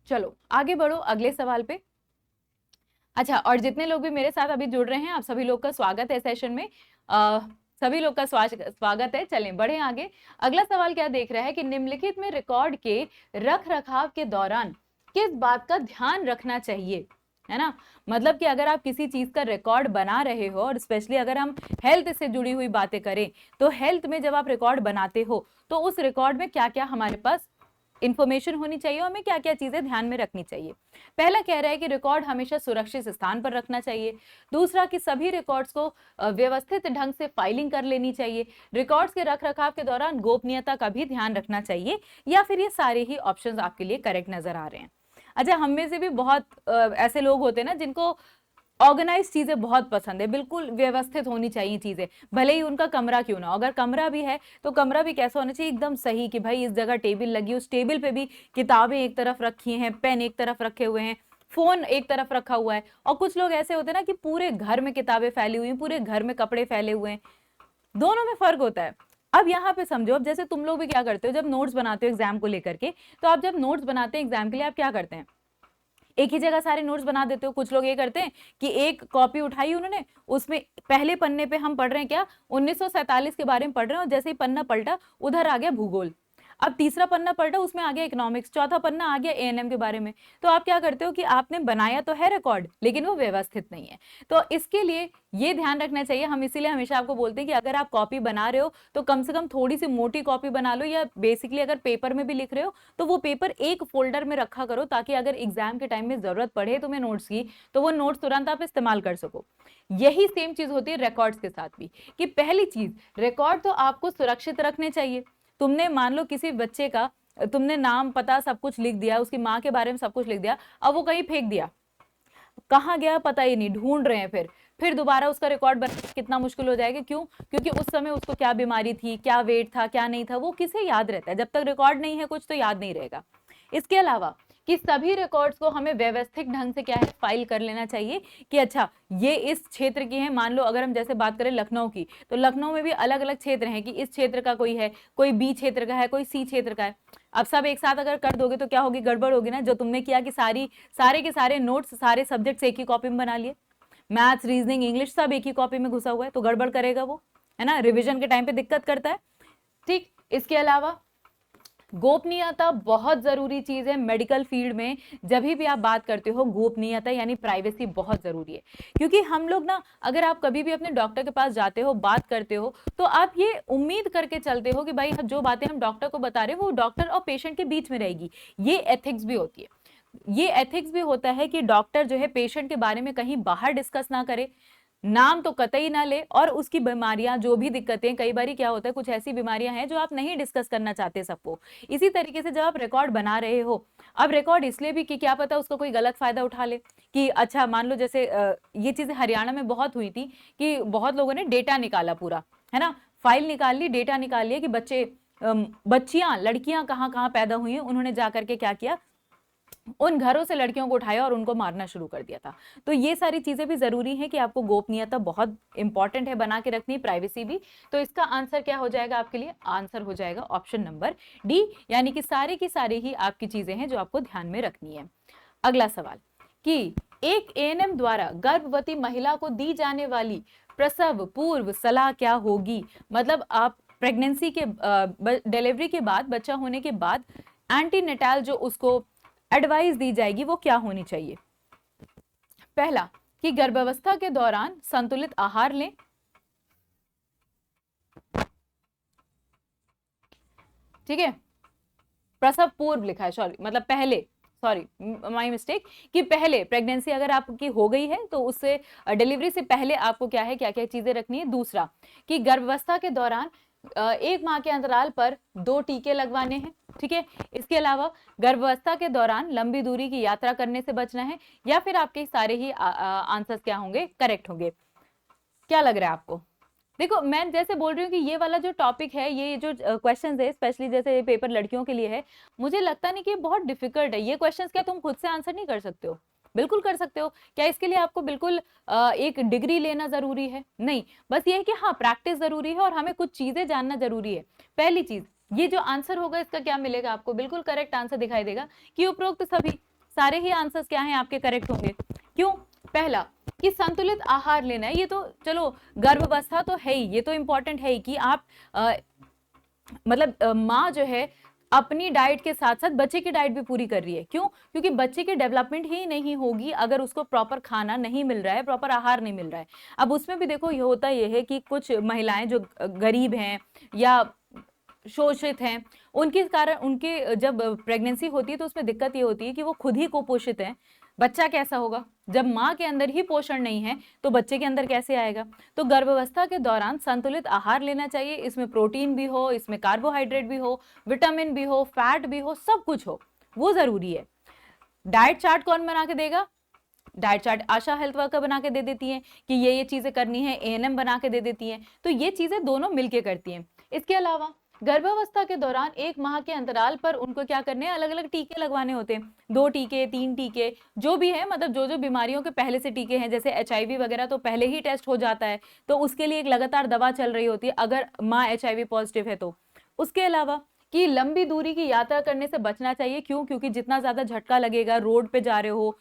चलो आगे बढ़ो अगले सवाल पे। अच्छा, और जितने लोग भी मेरे साथ अभी जुड़ रहे हैं, आप सभी लोग का स्वागत है सेशन में। सभी लोग का स्वागत है। चलें बढ़े आगे। अगला सवाल क्या देख रहा है कि निम्नलिखित में रिकॉर्ड के रख रखाव के दौरान किस बात का ध्यान रखना चाहिए, है ना। मतलब कि अगर आप किसी चीज का रिकॉर्ड बना रहे हो, और स्पेशली अगर हम हेल्थ से जुड़ी हुई बातें करें, तो हेल्थ में जब आप रिकॉर्ड बनाते हो तो उस रिकॉर्ड में क्या क्या हमारे पास इंफॉर्मेशन होनी चाहिए, हमें क्या क्या चीजें ध्यान में रखनी चाहिए। पहला कह रहा है कि रिकॉर्ड हमेशा सुरक्षित स्थान पर रखना चाहिए। दूसरा कि सभी रिकॉर्ड्स को व्यवस्थित ढंग से फाइलिंग कर लेनी चाहिए। रिकॉर्ड्स के रख रखाव के दौरान गोपनीयता का भी ध्यान रखना चाहिए। या फिर ये सारे ही ऑप्शंस आपके लिए करेक्ट नजर आ रहे हैं। अच्छा, हम में से भी बहुत ऐसे लोग होते हैं ना जिनको ऑर्गेनाइज चीजें बहुत पसंद है, बिल्कुल व्यवस्थित होनी चाहिए चीजें, भले ही उनका कमरा क्यों ना हो। अगर कमरा भी है तो कमरा भी कैसा होना चाहिए, एकदम सही, कि भाई इस जगह टेबल लगी, उस टेबल पे भी किताबें एक तरफ रखी हैं, पेन एक तरफ रखे हुए हैं, फोन एक तरफ रखा हुआ है। और कुछ लोग ऐसे होते हैं ना कि पूरे घर में किताबें फैली हुई हैं, पूरे घर में कपड़े फैले हुए हैं। दोनों में फर्क होता है। अब यहाँ पे समझो, अब जैसे तुम लोग भी क्या करते हो, जब नोट्स बनाते हो एग्जाम को लेकर के, तो आप जब नोट्स बनाते हैं एग्जाम के लिए, आप क्या करते हैं, एक ही जगह सारे नोट्स बना देते हो। कुछ लोग ये करते हैं कि एक कॉपी उठाई उन्होंने, उसमें पहले पन्ने पे हम पढ़ रहे हैं क्या, 1947 के बारे में पढ़ रहे हैं, और जैसे ही पन्ना पलटा उधर आ गया भूगोल। अब तीसरा पन्ना पलटा, उसमें आ गया इकोनॉमिक्स, चौथा पन्ना आ गया एएनएम के बारे में। तो आप क्या करते हो कि आपने बनाया तो है रिकॉर्ड, लेकिन वो व्यवस्थित नहीं है। तो इसके लिए ये ध्यान रखना चाहिए। हम इसीलिए हमेशा आपको बोलते हैं कि अगर आप कॉपी बना रहे हो तो कम से कम थोड़ी सी मोटी कॉपी बना लो, या बेसिकली अगर पेपर में भी लिख रहे हो तो वो पेपर एक फोल्डर में रखा करो, ताकि अगर एग्जाम के टाइम में जरूरत पड़े तुम्हें नोट्स की, तो वो नोट्स तुरंत आप इस्तेमाल कर सको। यही सेम चीज होती है रिकॉर्ड्स के साथ भी, कि पहली चीज, रिकॉर्ड तो आपको सुरक्षित रखने चाहिए। तुमने मान लो किसी बच्चे का तुमने नाम पता सब कुछ लिख दिया, उसकी माँ के बारे में सब कुछ लिख दिया, अब वो कहीं फेंक दिया, कहाँ गया पता ही नहीं, ढूंढ रहे हैं, फिर दोबारा उसका रिकॉर्ड बनाना कितना मुश्किल हो जाएगा। क्यों? क्योंकि उस समय उसको क्या बीमारी थी, क्या वेट था, क्या नहीं था, वो किसे याद रहता है? जब तक रिकॉर्ड नहीं है कुछ तो याद नहीं रहेगा। इसके अलावा कि सभी रिकॉर्ड्स को हमें व्यवस्थित ढंग से क्या है, फाइल कर लेना चाहिए कि अच्छा ये इस क्षेत्र की है। मान लो अगर हम जैसे बात करें लखनऊ की, तो लखनऊ में भी अलग अलग क्षेत्र हैं कि इस क्षेत्र का कोई है, कोई बी क्षेत्र का है, कोई सी क्षेत्र का है। अब सब एक साथ अगर कर दोगे तो क्या होगी, गड़बड़ होगी ना। जो तुमने किया कि सारे के सारे नोट्स सारे सब्जेक्ट्स एक ही कॉपी में बना लिए, मैथ्स, रीजनिंग, इंग्लिश सब एक ही कॉपी में घुसा हुआ है, तो गड़बड़ करेगा वो, है ना, रिवीजन के टाइम पे दिक्कत करता है। ठीक, इसके अलावा गोपनीयता बहुत जरूरी चीज है मेडिकल फील्ड में। जब भी आप बात करते हो, गोपनीयता यानी प्राइवेसी बहुत जरूरी है। क्योंकि हम लोग ना, अगर आप कभी भी अपने डॉक्टर के पास जाते हो, बात करते हो, तो आप ये उम्मीद करके चलते हो कि भाई जो बातें हम डॉक्टर को बता रहे हैं वो डॉक्टर और पेशेंट के बीच में रहेगी। ये एथिक्स भी होती है। ये एथिक्स भी होता है कि डॉक्टर जो है पेशेंट के बारे में कहीं बाहर डिस्कस ना करे, नाम तो कतई ना ले, और उसकी बीमारियां जो भी दिक्कतें, कई बार क्या होता है कुछ ऐसी बीमारियां हैं जो आप नहीं डिस्कस करना चाहते सबको। इसी तरीके से जब आप रिकॉर्ड बना रहे हो, अब रिकॉर्ड इसलिए भी कि क्या पता उसको कोई गलत फायदा उठा ले, कि अच्छा मान लो जैसे ये चीजें हरियाणा में बहुत हुई थी कि बहुत लोगों ने डेटा निकाला पूरा, है ना, फाइल निकाल ली, डेटा निकाल लिया कि बच्चे बच्चियां लड़कियां कहाँ कहाँ पैदा हुई हैं। उन्होंने जाकर के क्या किया, उन घरों से लड़कियों को उठाया और उनको मारना शुरू कर दिया था। तो ये सारी चीजें भी जरूरी है कि आपको गोपनीयता बहुत इंपॉर्टेंट है बना के रखनी, प्राइवेसी भी। तो इसका आंसर क्या हो जाएगा आपके लिए? आंसर हो जाएगा ऑप्शन नंबर डी, यानी कि सारी की सारी ही आपकी चीजें हैं जो आपको ध्यान में रखनी है। अगला सवाल कि एक एएनएम द्वारा गर्भवती महिला को दी जाने वाली प्रसव पूर्व सलाह क्या होगी? मतलब आप प्रेगनेंसी के डिलीवरी के बाद, बच्चा होने के बाद एंटीनेटाल जो उसको एडवाइस दी जाएगी वो क्या होनी चाहिए? पहला कि गर्भावस्था के दौरान संतुलित आहार लें। ठीक है, प्रसव पूर्व लिखा है, सॉरी, मतलब पहले, सॉरी माय मिस्टेक, कि पहले प्रेगनेंसी अगर आपकी हो गई है तो उससे डिलीवरी से पहले आपको क्या है, क्या क्या चीजें रखनी है। दूसरा कि गर्भावस्था के दौरान 1 माह के अंतराल पर 2 टीके लगवाने हैं। ठीक है, इसके अलावा गर्भावस्था के दौरान लंबी दूरी की यात्रा करने से बचना है। या फिर आपके सारे ही आंसर्स क्या होंगे, करेक्ट होंगे? क्या लग रहा है आपको? देखो मैं जैसे बोल रही हूँ कि ये वाला जो टॉपिक है, ये जो क्वेश्चंस है, स्पेशली जैसे ये पेपर लड़कियों के लिए है, मुझे लगता नहीं कि ये बहुत डिफिकल्ट है। ये क्वेश्चंस क्या तुम खुद से आंसर नहीं कर सकते हो? बिल्कुल कर सकते हो। क्या इसके लिए आपको बिल्कुल एक डिग्री लेना जरूरी है? नहीं, बस ये है कि हाँ प्रैक्टिस जरूरी है और हमें कुछ चीजें जानना जरूरी है। पहली चीज, ये जो आंसर होगा इसका क्या मिलेगा आपको? बिल्कुल करेक्ट आंसर दिखाई देगा कि उपरोक्त सभी सारे ही आंसर्स क्या हैं आपके, करेक्ट होंगे। क्यों? पहला कि संतुलित आहार लेना है, ये तो चलो गर्भावस्था तो है ही, ये तो इंपॉर्टेंट है ही कि आप मतलब माँ जो है अपनी डाइट के साथ साथ बच्चे की डाइट भी पूरी कर रही है। क्यों? क्योंकि बच्चे की डेवलपमेंट ही नहीं होगी अगर उसको प्रॉपर खाना नहीं मिल रहा है, प्रॉपर आहार नहीं मिल रहा है। अब उसमें भी देखो ये होता ये है कि कुछ महिलाएं जो गरीब हैं या शोषित हैं, उनके कारण उनके जब प्रेगनेंसी होती है तो उसमें दिक्कत ये होती है कि वो खुद ही कुपोषित हैं। बच्चा कैसा होगा जब माँ के अंदर ही पोषण नहीं है, तो बच्चे के अंदर कैसे आएगा? तो गर्भावस्था के दौरान संतुलित आहार लेना चाहिए। इसमें प्रोटीन भी हो, इसमें कार्बोहाइड्रेट भी हो, विटामिन भी हो, फैट भी हो, सब कुछ हो, वो जरूरी है। डाइट चार्ट कौन बना के देगा? डाइट चार्ट आशा हेल्थ वर्कर बना के दे देती हैं कि ये चीजें करनी है, एएनएम बना के दे देती हैं। तो ये चीजें दोनों मिलके करती हैं। इसके अलावा गर्भावस्था के दौरान 1 माह के अंतराल पर उनको क्या करने हैं, अलग अलग टीके लगवाने होते हैं। 2 टीके, 3 टीके, जो भी है, मतलब जो जो बीमारियों के पहले से टीके हैं, जैसे एचआईवी वगैरह तो पहले ही टेस्ट हो जाता है, तो उसके लिए एक लगातार दवा चल रही होती है अगर माँ एचआईवी पॉजिटिव है तो। उसके अलावा कि लंबी दूरी की यात्रा करने से बचना चाहिए। क्यों? क्योंकि जितना ज्यादा झटका लगेगा, रोड पे जा रहे हो,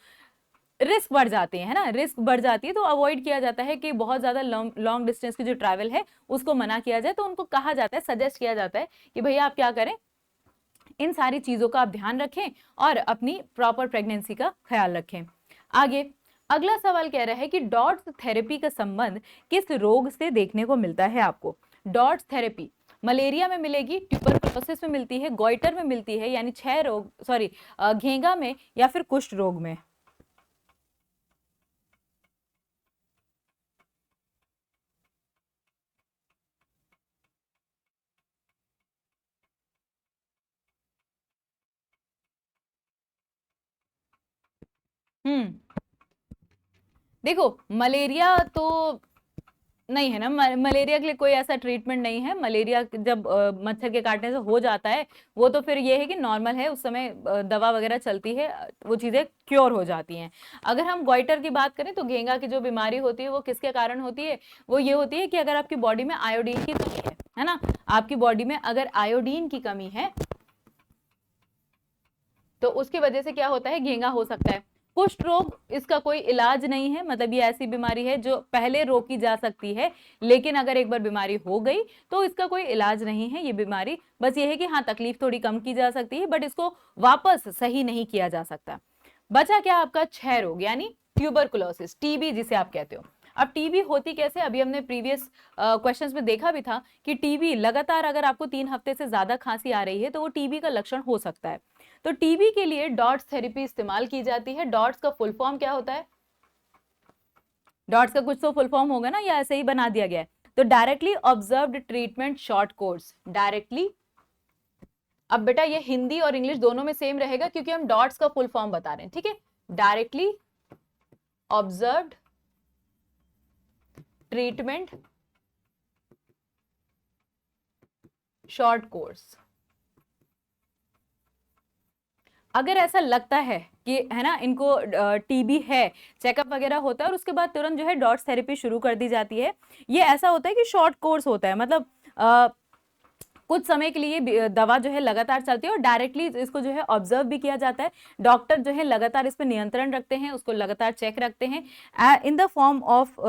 रिस्क बढ़ जाते हैं, है ना, रिस्क बढ़ जाती है। तो अवॉइड किया जाता है कि बहुत ज्यादा लॉन्ग डिस्टेंस की जो ट्रैवल है उसको मना किया जाए। तो उनको कहा जाता है, सजेस्ट किया जाता है कि भैया आप क्या करें, इन सारी चीजों का आप ध्यान रखें और अपनी प्रॉपर प्रेगनेंसी का ख्याल रखें। आगे अगला सवाल कह रहा है कि डॉट्स थेरेपी का संबंध किस रोग से देखने को मिलता है आपको? डॉट्स थेरेपी मलेरिया में मिलेगी, ट्यूबरकुलोसिस में मिलती है, गोइटर में मिलती है, यानी 6 रोग, सॉरी घेंगा में, या फिर कुष्ठ रोग में? हम्म, देखो मलेरिया तो नहीं है ना, मलेरिया के लिए कोई ऐसा ट्रीटमेंट नहीं है। मलेरिया जब मच्छर के काटने से हो जाता है, वो तो फिर ये है कि नॉर्मल है, उस समय दवा वगैरह चलती है, वो चीजें क्योर हो जाती हैं। अगर हम गोइटर की बात करें तो घेंगा की जो बीमारी होती है वो किसके कारण होती है? वो ये होती है कि अगर आपकी बॉडी में आयोडीन की कमी है ना, आपकी बॉडी में अगर आयोडीन की कमी है तो उसकी वजह से क्या होता है, घेंगा हो सकता है। कुष्ठ रोग इसका कोई इलाज नहीं है, मतलब ये ऐसी बीमारी है जो पहले रोकी जा सकती है, लेकिन अगर एक बार बीमारी हो गई तो इसका कोई इलाज नहीं है ये बीमारी। बस ये है कि हाँ, तकलीफ थोड़ी कम की जा सकती है, बट इसको वापस सही नहीं किया जा सकता। बचा क्या आपका क्षय रोग, यानी ट्यूबरकुलोसिस, टीबी जिसे आप कहते हो। अब टीबी होती कैसे? अभी हमने प्रीवियस क्वेश्चंस में देखा भी था कि टीबी लगातार अगर आपको 3 हफ्ते से ज्यादा खांसी आ रही है तो वो टीबी का लक्षण हो सकता है। तो टीबी के लिए डॉट्स थेरेपी इस्तेमाल की जाती है। डॉट्स का फुल फॉर्म क्या होता है? डॉट्स का कुछ तो फुल फॉर्म होगा ना, या ऐसे ही बना दिया गया है? तो directly observed treatment short course, directly. अब बेटा ये हिंदी और इंग्लिश दोनों में सेम रहेगा क्योंकि हम डॉट्स का फुल फॉर्म बता रहे हैं, ठीक है? Directly observed treatment short course. अगर ऐसा लगता है कि है ना इनको टीबी है, चेकअप वगैरह होता है और उसके बाद तुरंत जो है डॉट्स थेरेपी शुरू कर दी जाती है। ये ऐसा होता है कि शॉर्ट कोर्स होता है, मतलब कुछ समय के लिए दवा जो है लगातार चलती है और डायरेक्टली इसको जो है ऑब्जर्व भी किया जाता है। डॉक्टर जो है लगातार इस पर नियंत्रण रखते हैं, उसको लगातार चेक रखते हैं इन द फॉर्म ऑफ,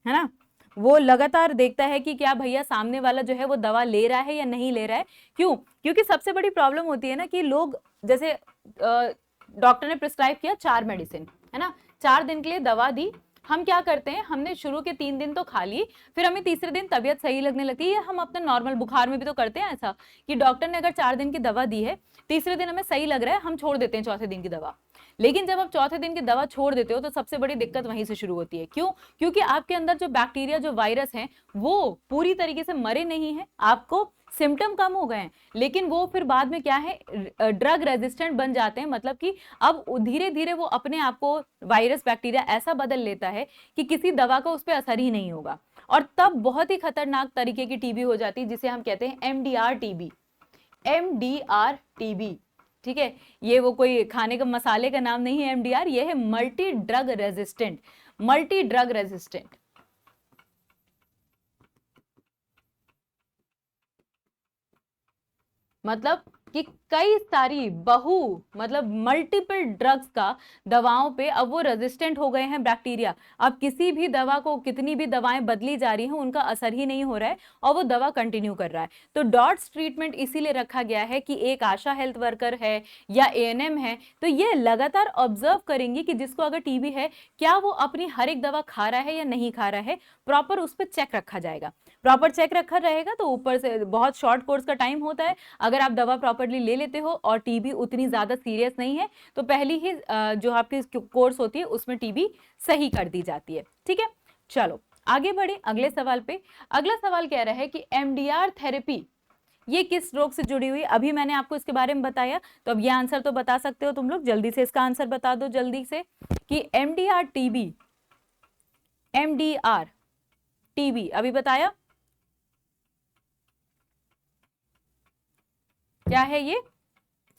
है ना, वो लगातार देखता है कि क्या भैया सामने वाला जो है वो दवा ले रहा है या नहीं ले रहा है। क्यों? क्योंकि सबसे बड़ी प्रॉब्लम होती है ना कि लोग, जैसे डॉक्टर ने प्रिस्क्राइब किया 4 मेडिसिन, है ना, 4 दिन के लिए दवा दी, हम क्या करते हैं, हमने शुरू के 3 दिन तो खा ली, फिर हमें तीसरे दिन तबीयत सही लगने लगती है। हम अपना नॉर्मल बुखार में भी तो करते हैं ऐसा कि डॉक्टर ने अगर 4 दिन की दवा दी है, तीसरे दिन हमें सही लग रहा है, हम छोड़ देते हैं चौथे दिन की दवा। लेकिन जब आप चौथे दिन की दवा छोड़ देते हो तो सबसे बड़ी दिक्कत वहीं से शुरू होती है। क्यों? क्योंकि आपके अंदर जो बैक्टीरिया, जो वायरस हैं, वो पूरी तरीके से मरे नहीं हैं, आपको सिम्टम कम हो गए हैं, लेकिन वो फिर बाद में क्या है, ड्रग रेजिस्टेंट बन जाते हैं। मतलब कि अब धीरे धीरे वो अपने आप को वायरस, बैक्टीरिया ऐसा बदल लेता है कि किसी दवा का उस पर असर ही नहीं होगा, और तब बहुत ही खतरनाक तरीके की टीबी हो जाती है जिसे हम कहते हैं एमडीआर टीबी। एमडीआर टीबी, ठीक है? ये वो कोई खाने का मसाले का नाम नहीं है एमडीआर, ये है multi drug resistant. Multi drug resistant मतलब कि कई सारी मतलब मल्टीपल ड्रग्स का दवाओं पे अब वो रेजिस्टेंट हो गए हैं बैक्टीरिया। अब किसी भी दवा को, कितनी भी दवाएं बदली जा रही हैं, उनका असर ही नहीं हो रहा है और वो दवा कंटिन्यू कर रहा है। तो डॉट्स ट्रीटमेंट इसीलिए रखा गया है कि एक आशा हेल्थ वर्कर है या एएनएम है तो ये लगातार ऑब्जर्व करेंगे कि जिसको अगर टीबी है, क्या वो अपनी हर एक दवा खा रहा है या नहीं खा रहा है, प्रॉपर उस पर चेक रखा जाएगा। प्रॉपर चेक रखा रहेगा तो ऊपर से बहुत शॉर्ट कोर्स का टाइम होता है, अगर आप दवा प्रॉपरली ले लेते हो और टीबी उतनी ज्यादा सीरियस नहीं है तो पहली ही जो आपकी कोर्स होती है उसमें टीबी सही कर दी जाती है, ठीक है? चलो आगे बढ़े अगले सवाल पे। अगला सवाल कह रहा है कि एमडीआर थेरेपी ये किस रोग से जुड़ी हुई? अभी मैंने आपको इसके बारे में बताया, तो अब ये आंसर तो बता सकते हो तुम लोग, जल्दी से इसका आंसर बता दो जल्दी से कि एमडीआर टीबी, एमडीआर टीबी अभी बताया क्या है, ये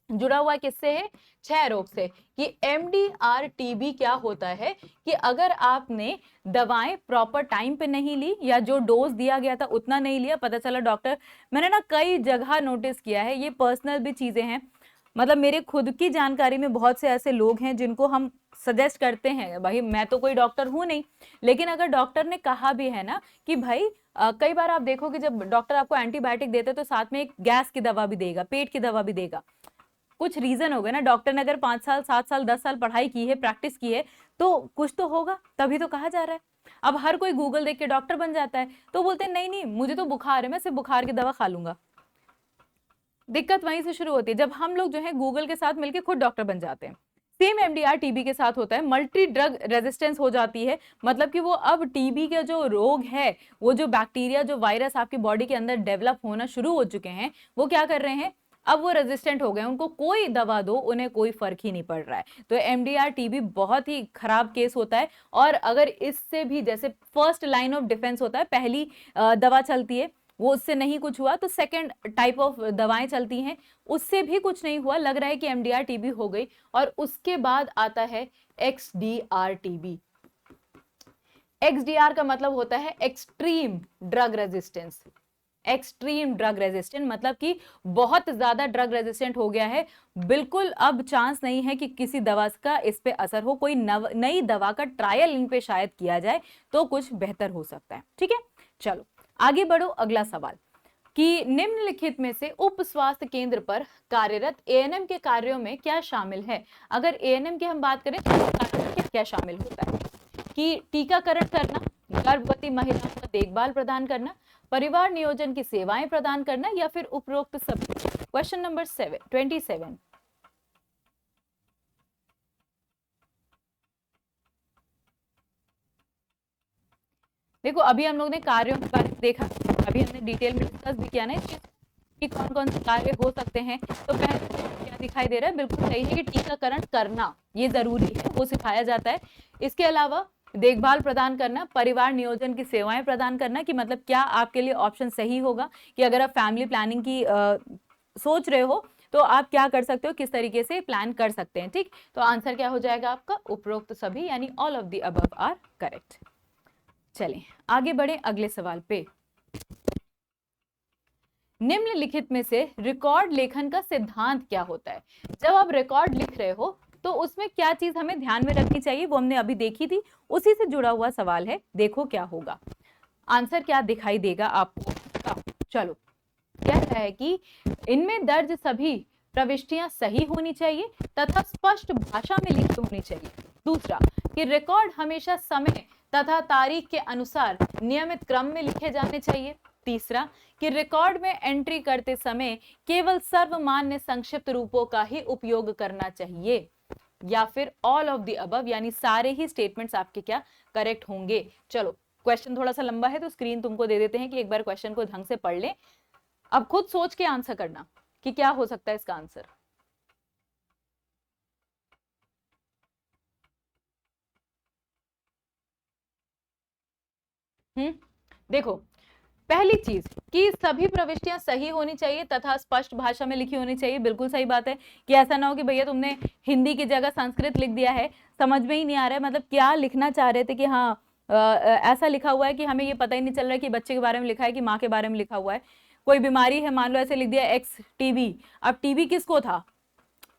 जुड़ा हुआ किससे है? क्षय रोग से। कि एमडीआर टीबी क्या होता है कि अगर आपने दवाएं प्रॉपर टाइम पे नहीं ली या जो डोज दिया गया था उतना नहीं लिया, पता चला डॉक्टर, मैंने ना कई जगह नोटिस किया है, ये पर्सनल भी चीजें हैं, मतलब मेरे खुद की जानकारी में बहुत से ऐसे लोग हैं जिनको हम सजेस्ट करते हैं, भाई मैं तो कोई डॉक्टर हूं नहीं, लेकिन अगर डॉक्टर ने कहा भी है ना कि भाई कई बार आप देखो कि जब डॉक्टर आपको एंटीबायोटिक देते तो साथ में एक गैस की दवा भी देगा, पेट की दवा भी देगा। कुछ रीजन हो गया ना, डॉक्टर ने अगर 5 साल 7 साल 10 साल पढ़ाई की है, प्रैक्टिस की है, तो कुछ तो होगा, तभी तो कहा जा रहा है। अब हर कोई गूगल देख के डॉक्टर बन जाता है, तो बोलते हैं नहीं नहीं मुझे तो बुखार है, मैं सिर्फ बुखार की दवा खा लूंगा। दिक्कत वहीं से शुरू होती है जब हम लोग जो है गूगल के साथ मिलकर खुद डॉक्टर बन जाते हैं। सेम एमडीआर टीबी के साथ होता है, मल्टी ड्रग रेजिस्टेंस हो जाती है, मतलब कि वो अब टीबी का जो रोग है, वो जो बैक्टीरिया, जो वायरस आपकी बॉडी के अंदर डेवलप होना शुरू हो चुके हैं, वो क्या कर रहे हैं, अब वो रेजिस्टेंट हो गए, उनको कोई दवा दो उन्हें कोई फर्क ही नहीं पड़ रहा है। तो एमडीआर टीबी बहुत ही खराब केस होता है। और अगर इससे भी जैसे फर्स्ट लाइन ऑफ डिफेंस होता है, पहली दवा चलती है, वो उससे नहीं कुछ हुआ तो सेकंड टाइप ऑफ दवाएं चलती हैं, उससे भी कुछ नहीं हुआ, लग रहा है कि एमडीआर टीबी हो गई, और उसके बाद आता है एक्सडीआर टीबी। एक्सडीआर का मतलब होता है extreme drug resistance. Extreme drug resistant मतलब कि बहुत ज्यादा ड्रग रेजिस्टेंट हो गया है, बिल्कुल अब चांस नहीं है कि किसी दवा का इस पे असर हो, कोई नई दवा का ट्रायल इन पे शायद किया जाए तो कुछ बेहतर हो सकता है। ठीक है, चलो आगे बढ़ो। अगला सवाल कि निम्नलिखित में से उप स्वास्थ्य केंद्र पर कार्यरत एएनएम के कार्यों में क्या शामिल है। अगर एएनएम की हम बात करें तो क्या शामिल होता है कि टीकाकरण करना, गर्भवती महिलाओं को देखभाल प्रदान करना, परिवार नियोजन की सेवाएं प्रदान करना, या फिर उपरोक्त सभी। Question number 27। देखो अभी हम लोग ने कार्यों के बारे में देखा, अभी हमने डिटेल में डिस्कस भी किया ना कि कौन कौन से कार्य हो सकते हैं। तो पहले क्या दिखाई दे रहा है, बिल्कुल सही है कि टीकाकरण करना ये जरूरी है, वो सिखाया जाता है। इसके अलावा देखभाल प्रदान करना, परिवार नियोजन की सेवाएं प्रदान करना, कि मतलब क्या आपके लिए ऑप्शन सही होगा कि अगर आप फैमिली प्लानिंग की सोच रहे हो तो आप क्या कर सकते हो, किस तरीके से प्लान कर सकते हैं। ठीक, तो आंसर क्या हो जाएगा आपका, उपरोक्त सभी, यानी all of the above are correct. चलें आगे बढ़े अगले सवाल पे। निम्नलिखित में से रिकॉर्ड लेखन का सिद्धांत क्या होता है। जब आप रिकॉर्ड लिख रहे हो तो उसमें क्या चीज हमें ध्यान में रखनी चाहिए, वो हमने अभी देखी थी, उसी से जुड़ा हुआ सवाल है। देखो क्या होगा, आंसर क्या दिखाई देगा आपको। चलो, कह रहा है कि इनमें दर्ज सभी प्रविष्टियां सही होनी चाहिए तथा स्पष्ट भाषा में लिखी होनी चाहिए। दूसरा, कि रिकॉर्ड हमेशा समय तथा तारीख के अनुसार नियमित क्रम में लिखे जाने चाहिए। तीसरा, कि रिकॉर्ड में एंट्री करते समय केवल सर्वमान्य संक्षिप्त रूपों का ही उपयोग करना चाहिए। या फिर ऑल ऑफ द अबव, यानी सारे ही स्टेटमेंट्स आपके क्या करेक्ट होंगे। चलो क्वेश्चन थोड़ा सा लंबा है तो स्क्रीन तुमको दे देते हैं कि एक बार क्वेश्चन को ढंग से पढ़ ले, अब खुद सोच के आंसर करना कि क्या हो सकता है इसका आंसर। देखो, पहली चीज कि सभी प्रविष्टियां सही होनी चाहिए तथा स्पष्ट भाषा में लिखी होनी चाहिए। बिल्कुल सही बात है कि ऐसा ना हो कि भैया तुमने हिंदी की जगह संस्कृत लिख दिया है, समझ में ही नहीं आ रहा है मतलब क्या लिखना चाह रहे थे, कि हाँ ऐसा लिखा हुआ है कि हमें ये पता ही नहीं चल रहा है कि बच्चे के बारे में लिखा है कि माँ के बारे में लिखा हुआ है। कोई बीमारी है, मान लो ऐसे लिख दिया एक्स टीबी, अब टीबी किसको था,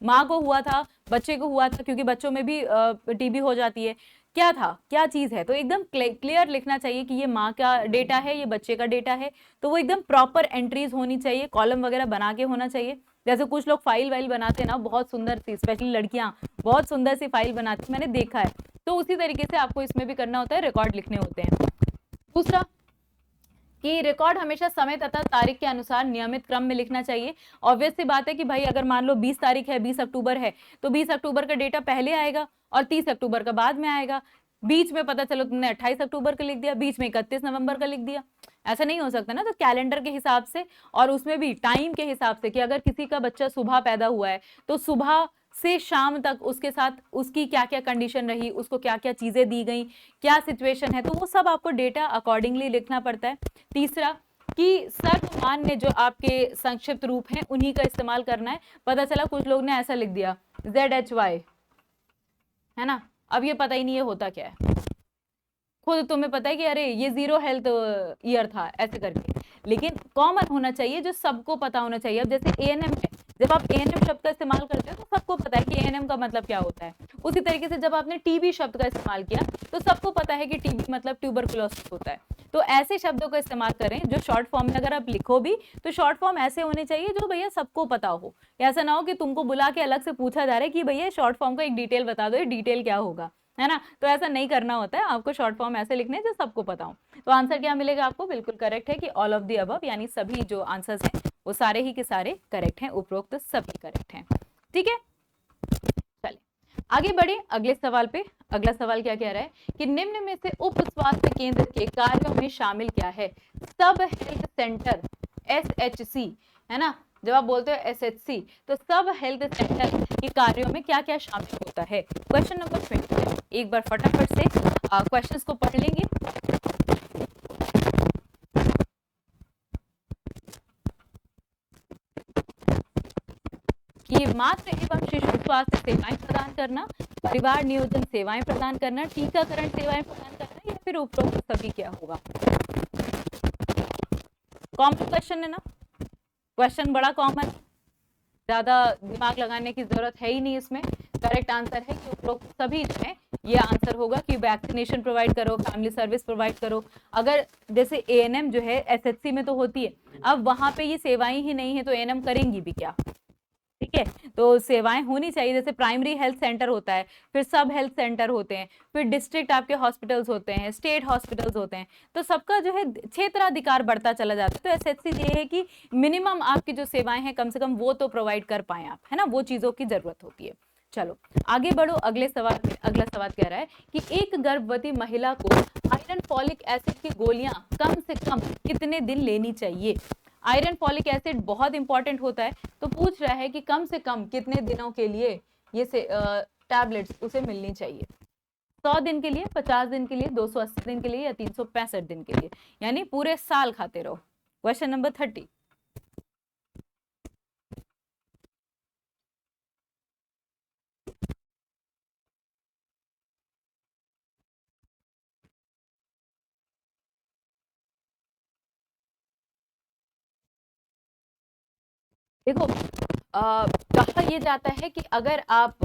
माँ को हुआ था, बच्चे को हुआ था, क्योंकि बच्चों में भी टीबी हो जाती है, क्या था, क्या चीज है। तो एकदम क्लियर लिखना चाहिए कि ये माँ का डेटा है, ये बच्चे का डेटा है। तो वो एकदम प्रॉपर एंट्रीज होनी चाहिए, कॉलम वगैरह बना के होना चाहिए। जैसे कुछ लोग फाइल वाइल बनाते हैं ना, बहुत सुंदर सी, स्पेशली लड़कियां बहुत सुंदर सी फाइल बनाती, मैंने देखा है। तो उसी तरीके से आपको इसमें भी करना होता है, रिकॉर्ड लिखने होते हैं। दूसरा, कि रिकॉर्ड हमेशा समय तथा तारीख के अनुसार नियमित क्रम में लिखना चाहिए। ऑब्वियस सी बात है कि भाई अगर मान लो 20 तारीख है, 20 अक्टूबर है, तो 20 अक्टूबर का डेटा पहले आएगा और 30 अक्टूबर का बाद में आएगा। बीच में पता चलो तुमने 28 अक्टूबर का लिख दिया, बीच में 31 नवंबर का लिख दिया, ऐसा नहीं हो सकता ना। तो कैलेंडर के हिसाब से और उसमें भी टाइम के हिसाब से, कि अगर किसी का बच्चा सुबह पैदा हुआ है तो सुबह से शाम तक उसके साथ उसकी क्या क्या कंडीशन रही, उसको क्या क्या चीजें दी गई, क्या सिचुएशन है, तो वो सब आपको डेटा अकॉर्डिंगली लिखना पड़ता है। तीसरा, कि सर्वमान्य जो आपके संक्षिप्त रूप हैं उन्हीं का इस्तेमाल करना है। पता चला कुछ लोग ने ऐसा लिख दिया ZHY, है ना, अब ये पता ही नहीं है होता क्या है, खुद तुम्हें पता है कि अरे ये 0 हेल्थ ईयर था ऐसे करके, लेकिन कॉमन होना चाहिए, जो सबको पता होना चाहिए। अब जैसे एएनएम है, जब आप एएनएम शब्द का इस्तेमाल करते हो तो सबको पता है कि एएनएम का मतलब क्या होता है। उसी तरीके से जब आपने टीबी शब्द का इस्तेमाल किया तो सबको पता है कि टीबी मतलब ट्यूबरकुलोसिस होता है। तो ऐसे शब्दों का इस्तेमाल करें जो शॉर्ट फॉर्म में, अगर आप लिखो भी तो शॉर्ट फॉर्म ऐसे होने चाहिए जो भैया सबको पता हो। ऐसा ना हो कि तुमको बुला के अलग से पूछा जा रहा है कि भैया शॉर्ट फॉर्म का एक डिटेल बता दो, ये डिटेल क्या होगा, है ना। तो ऐसा नहीं करना होता है, आपको शॉर्ट फॉर्म ऐसे लिखने हैं जो सबको पता हो। तो आंसर क्या मिलेगा आपको, बिल्कुल करेक्ट है कि ऑल ऑफ द अबव, यानी सभी जो आंसर्स हैं वो सारे ही के सारे करेक्ट हैं, उपरोक्त सभी करेक्ट हैं। ठीक है, चलिए आगे बढ़े अगले सवाल पे। अगला सवाल क्या कह रहा है कि निम्न में से उप स्वास्थ्य केंद्र के कार्यों में शामिल क्या है। सब हेल्थ सेंटर SHC, है ना, जब आप बोलते हो SHC तो सब हेल्थ सेंटर के कार्यों में क्या क्या शामिल होता है। क्वेश्चन नंबर 20, एक बार फटाफट से क्वेश्चंस को पढ़ लेंगे। कि मातृ एवं शिशु स्वास्थ्य सेवाएं प्रदान करना, परिवार नियोजन सेवाएं प्रदान करना, टीकाकरण सेवाएं प्रदान करना, या फिर उपरोक्त सभी क्या होगा। कॉमन क्वेश्चन है ना, क्वेश्चन बड़ा कॉमन, ज्यादा दिमाग लगाने की जरूरत है ही नहीं इसमें। करेक्ट आंसर है कि उपरोक्त सभी जो है ये आंसर होगा कि वैक्सीनेशन प्रोवाइड करो, फैमिली सर्विस प्रोवाइड करो। अगर जैसे ANM जो है SHC में तो होती है, अब वहां पे ये सेवाएं ही नहीं है तो ANM करेंगी भी क्या, ठीक है। तो सेवाएं होनी चाहिए, जैसे प्राइमरी हेल्थ सेंटर होता है, फिर सब हेल्थ सेंटर होते हैं, फिर डिस्ट्रिक्ट आपके हॉस्पिटल्स होते हैं, स्टेट हॉस्पिटल्स होते हैं, तो सबका जो है क्षेत्राधिकार बढ़ता चला जाता है। तो SHC ये है कि मिनिमम आपकी जो सेवाएं हैं कम से कम वो तो प्रोवाइड कर पाए आप, है ना, वो चीजों की जरूरत होती है। चलो आगे बढ़ो अगले सवाल में। अगला सवाल कह रहा है कि एक गर्भवती महिला को आयरन फॉलिक एसिड की गोलियां कम से कम कितने दिन लेनी चाहिए। आयरन फॉलिक एसिड बहुत इंपॉर्टेंट होता है, तो पूछ रहा है कि कम से कम कितने दिनों के लिए ये टैबलेट्स उसे मिलनी चाहिए। 100 दिन के लिए, 50 दिन के लिए, 280 दिन के लिए, या 365 दिन के लिए, यानी पूरे साल खाते रहो। क्वेश्चन नंबर 30, देखो कहा यह जाता है कि अगर आप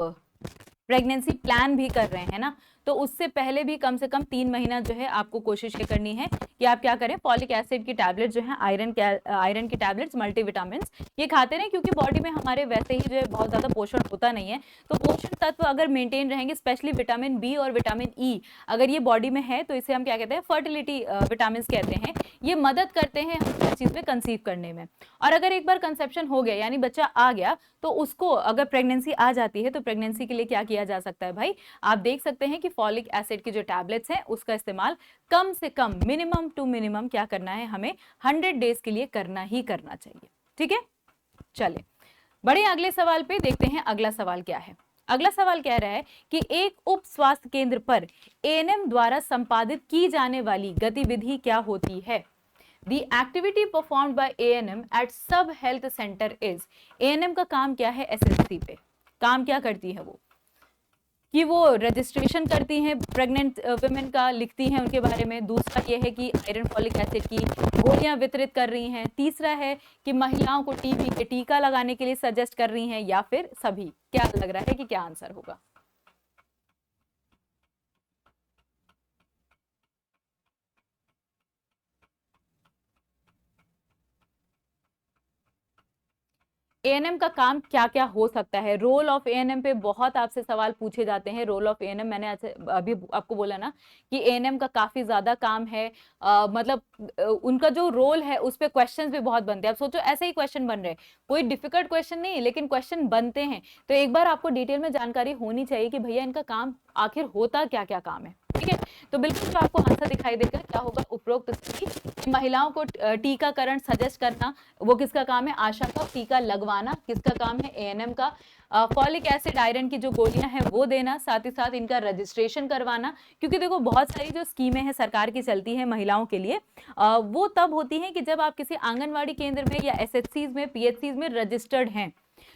प्रेगनेंसी प्लान भी कर रहे हैं ना, तो उससे पहले भी कम से कम 3 महीना जो है आपको कोशिश ये करनी है कि आप क्या करें, फॉलिक एसिड की टैबलेट जो है, आयरन की टैबलेट्स, मल्टीविटामिन ये खाते रहें, क्योंकि बॉडी में हमारे वैसे ही जो है बहुत ज्यादा पोषण होता नहीं है। तो पोषण तत्व अगर मेंटेन रहेंगे, स्पेशली विटामिन बी और विटामिन ई अगर ये बॉडी में है, तो इसे हम क्या कहते हैं, फर्टिलिटी विटामिन कहते हैं। ये मदद करते हैं हर चीज में कंसीव करने में। और अगर एक बार कंसेप्शन हो गया यानी बच्चा आ गया, तो उसको अगर प्रेगनेंसी आ जाती है तो प्रेगनेंसी के लिए क्या किया जा सकता है भाई, आप देख सकते हैं कि फॉलिक एसिड की जो टैबलेट्स हैं उसका इस्तेमाल कम से कम मिनिमम टू मिनिमम क्या करना है, हमें 100 डेज के लिए करना ही करना चाहिए। ठीक है, चले बड़े अगले सवाल पे देखते हैं। अगला सवाल क्या है, अगला सवाल कह रहा है कि एक उप स्वास्थ्य केंद्र पर ANM द्वारा संपादित की जाने वाली गतिविधि क्या होती है। The activity performed by ANM at sub health center is, ANM का काम क्या है, SHC पे काम क्या करती है वो, कि वो रजिस्ट्रेशन करती हैं प्रेग्नेंट वुमेन का, लिखती हैं उनके बारे में। दूसरा ये है कि आयरन फॉलिक एसिड की गोलियां वितरित कर रही हैं। तीसरा है कि महिलाओं को टीबी के टीका लगाने के लिए सजेस्ट कर रही हैं, या फिर सभी। क्या लग रहा है कि क्या आंसर होगा। ANM का काम क्या क्या हो सकता है, रोल ऑफ ANM पे बहुत आपसे सवाल पूछे जाते हैं। रोल ऑफ ANM मैंने अभी आपको बोला ना कि ANM का काफी ज्यादा काम है, मतलब उनका जो रोल है उस पे क्वेश्चंस भी बहुत बनते हैं। आप सोचो ऐसे ही क्वेश्चन बन रहे हैं, कोई डिफिकल्ट क्वेश्चन नहीं लेकिन क्वेश्चन बनते हैं। तो एक बार आपको डिटेल में जानकारी होनी चाहिए कि भैया इनका काम आखिर होता क्या क्या काम है। ठीक है, तो बिल्कुल जो आपको आंसर दिखाई देगा क्या होगा, उपरोक्त महिलाओं को टीकाकरण सजेस्ट करना वो किसका काम है, आशा का। टीका लगवाना किसका काम है, ANM का। फॉलिक एसिड आयरन की जो गोलियां हैं वो देना, साथ ही साथ इनका रजिस्ट्रेशन करवाना। क्योंकि देखो बहुत सारी जो स्कीमें हैं सरकार की चलती है महिलाओं के लिए, वो तब होती हैं कि जब आप किसी आंगनवाड़ी केंद्र में या SHCs में, PHCs में रजिस्टर्ड हैं।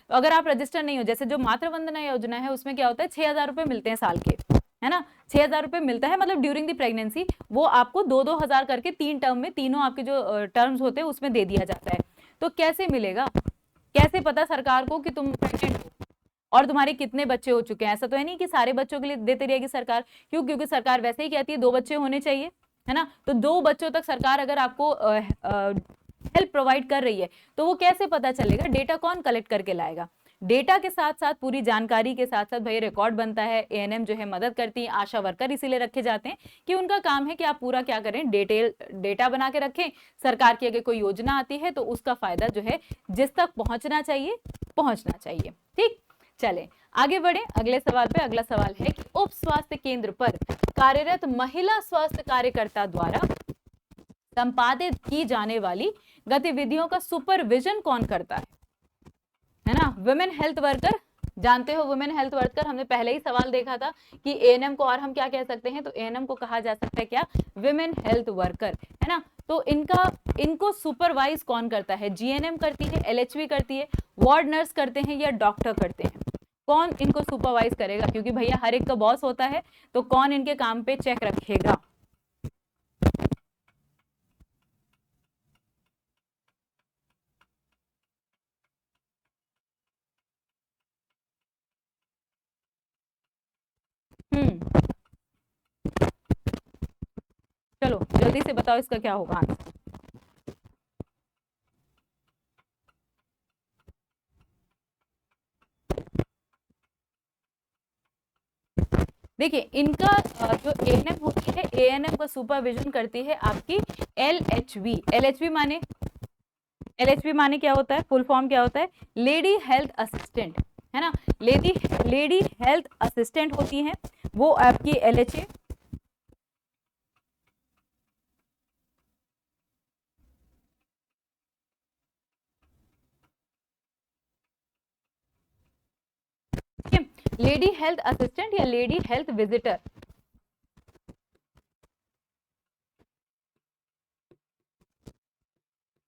तो अगर आप रजिस्टर नहीं हो, जैसे जो मातृ वंदना योजना है उसमें क्या होता है, 6,000 रुपए मिलते हैं साल के, है ना। 6,000 रुपए मिलता है, मतलब ड्यूरिंग द प्रेगनेंसी वो आपको 2-2 हजार करके 3 टर्म में, तीनों आपके जो टर्म्स होते हैं उसमें दे दिया जाता है। तो कैसे मिलेगा, कैसे पता सरकार को कि तुम प्रेग्नेंट हो और तुम्हारे कितने बच्चे हो चुके हैं। ऐसा तो है नहीं कि सारे बच्चों के लिए देती रहेगी सरकार, क्यों, क्योंकि सरकार वैसे ही कहती है 2 बच्चे होने चाहिए, है ना। तो 2 बच्चों तक सरकार अगर आपको हेल्प प्रोवाइड कर रही है तो वो कैसे पता चलेगा, डेटा कौन कलेक्ट करके लाएगा। डेटा के साथ साथ पूरी जानकारी के साथ साथ भाई रिकॉर्ड बनता है। ANM जो है मदद करती है, आशा वर्कर इसीलिए रखे जाते हैं कि उनका काम है कि आप पूरा क्या करें, डिटेल डेटा बना के रखें। सरकार की अगर कोई योजना आती है तो उसका फायदा जो है जिस तक पहुंचना चाहिए पहुंचना चाहिए। ठीक, चले आगे बढ़े अगले सवाल पे। अगला सवाल है कि उप स्वास्थ्य केंद्र पर कार्यरत महिला स्वास्थ्य कार्यकर्ता द्वारा संपादित की जाने वाली गतिविधियों का सुपरविजन कौन करता है। है ना। वुमेन हेल्थ वर्कर, जानते हो वुमेन हेल्थ वर्कर, हमने पहले ही सवाल देखा था कि एएनएम को और हम क्या कह सकते हैं, तो एएनएम को कहा जा सकता है क्या, वुमेन हेल्थ वर्कर, है ना। तो इनको सुपरवाइज कौन करता है, जीएनएम करती है, एलएचवी करती है, वार्ड नर्स करते हैं या डॉक्टर करते हैं, कौन इनको सुपरवाइज करेगा, क्योंकि भैया हर एक का बॉस होता है, तो कौन इनके काम पे चेक रखेगा। चलो जल्दी से बताओ इसका क्या होगा आंसर। देखिए इनका जो एएनएम होती है, एएनएम का सुपरविजन करती है आपकी एलएचवी। एलएचवी माने क्या होता है, फुल फॉर्म क्या होता है, लेडी हेल्थ असिस्टेंट, है ना। लेडी हेल्थ असिस्टेंट होती है वो आपकी एलएचए। लेडी हेल्थ असिस्टेंट या लेडी हेल्थ विजिटर,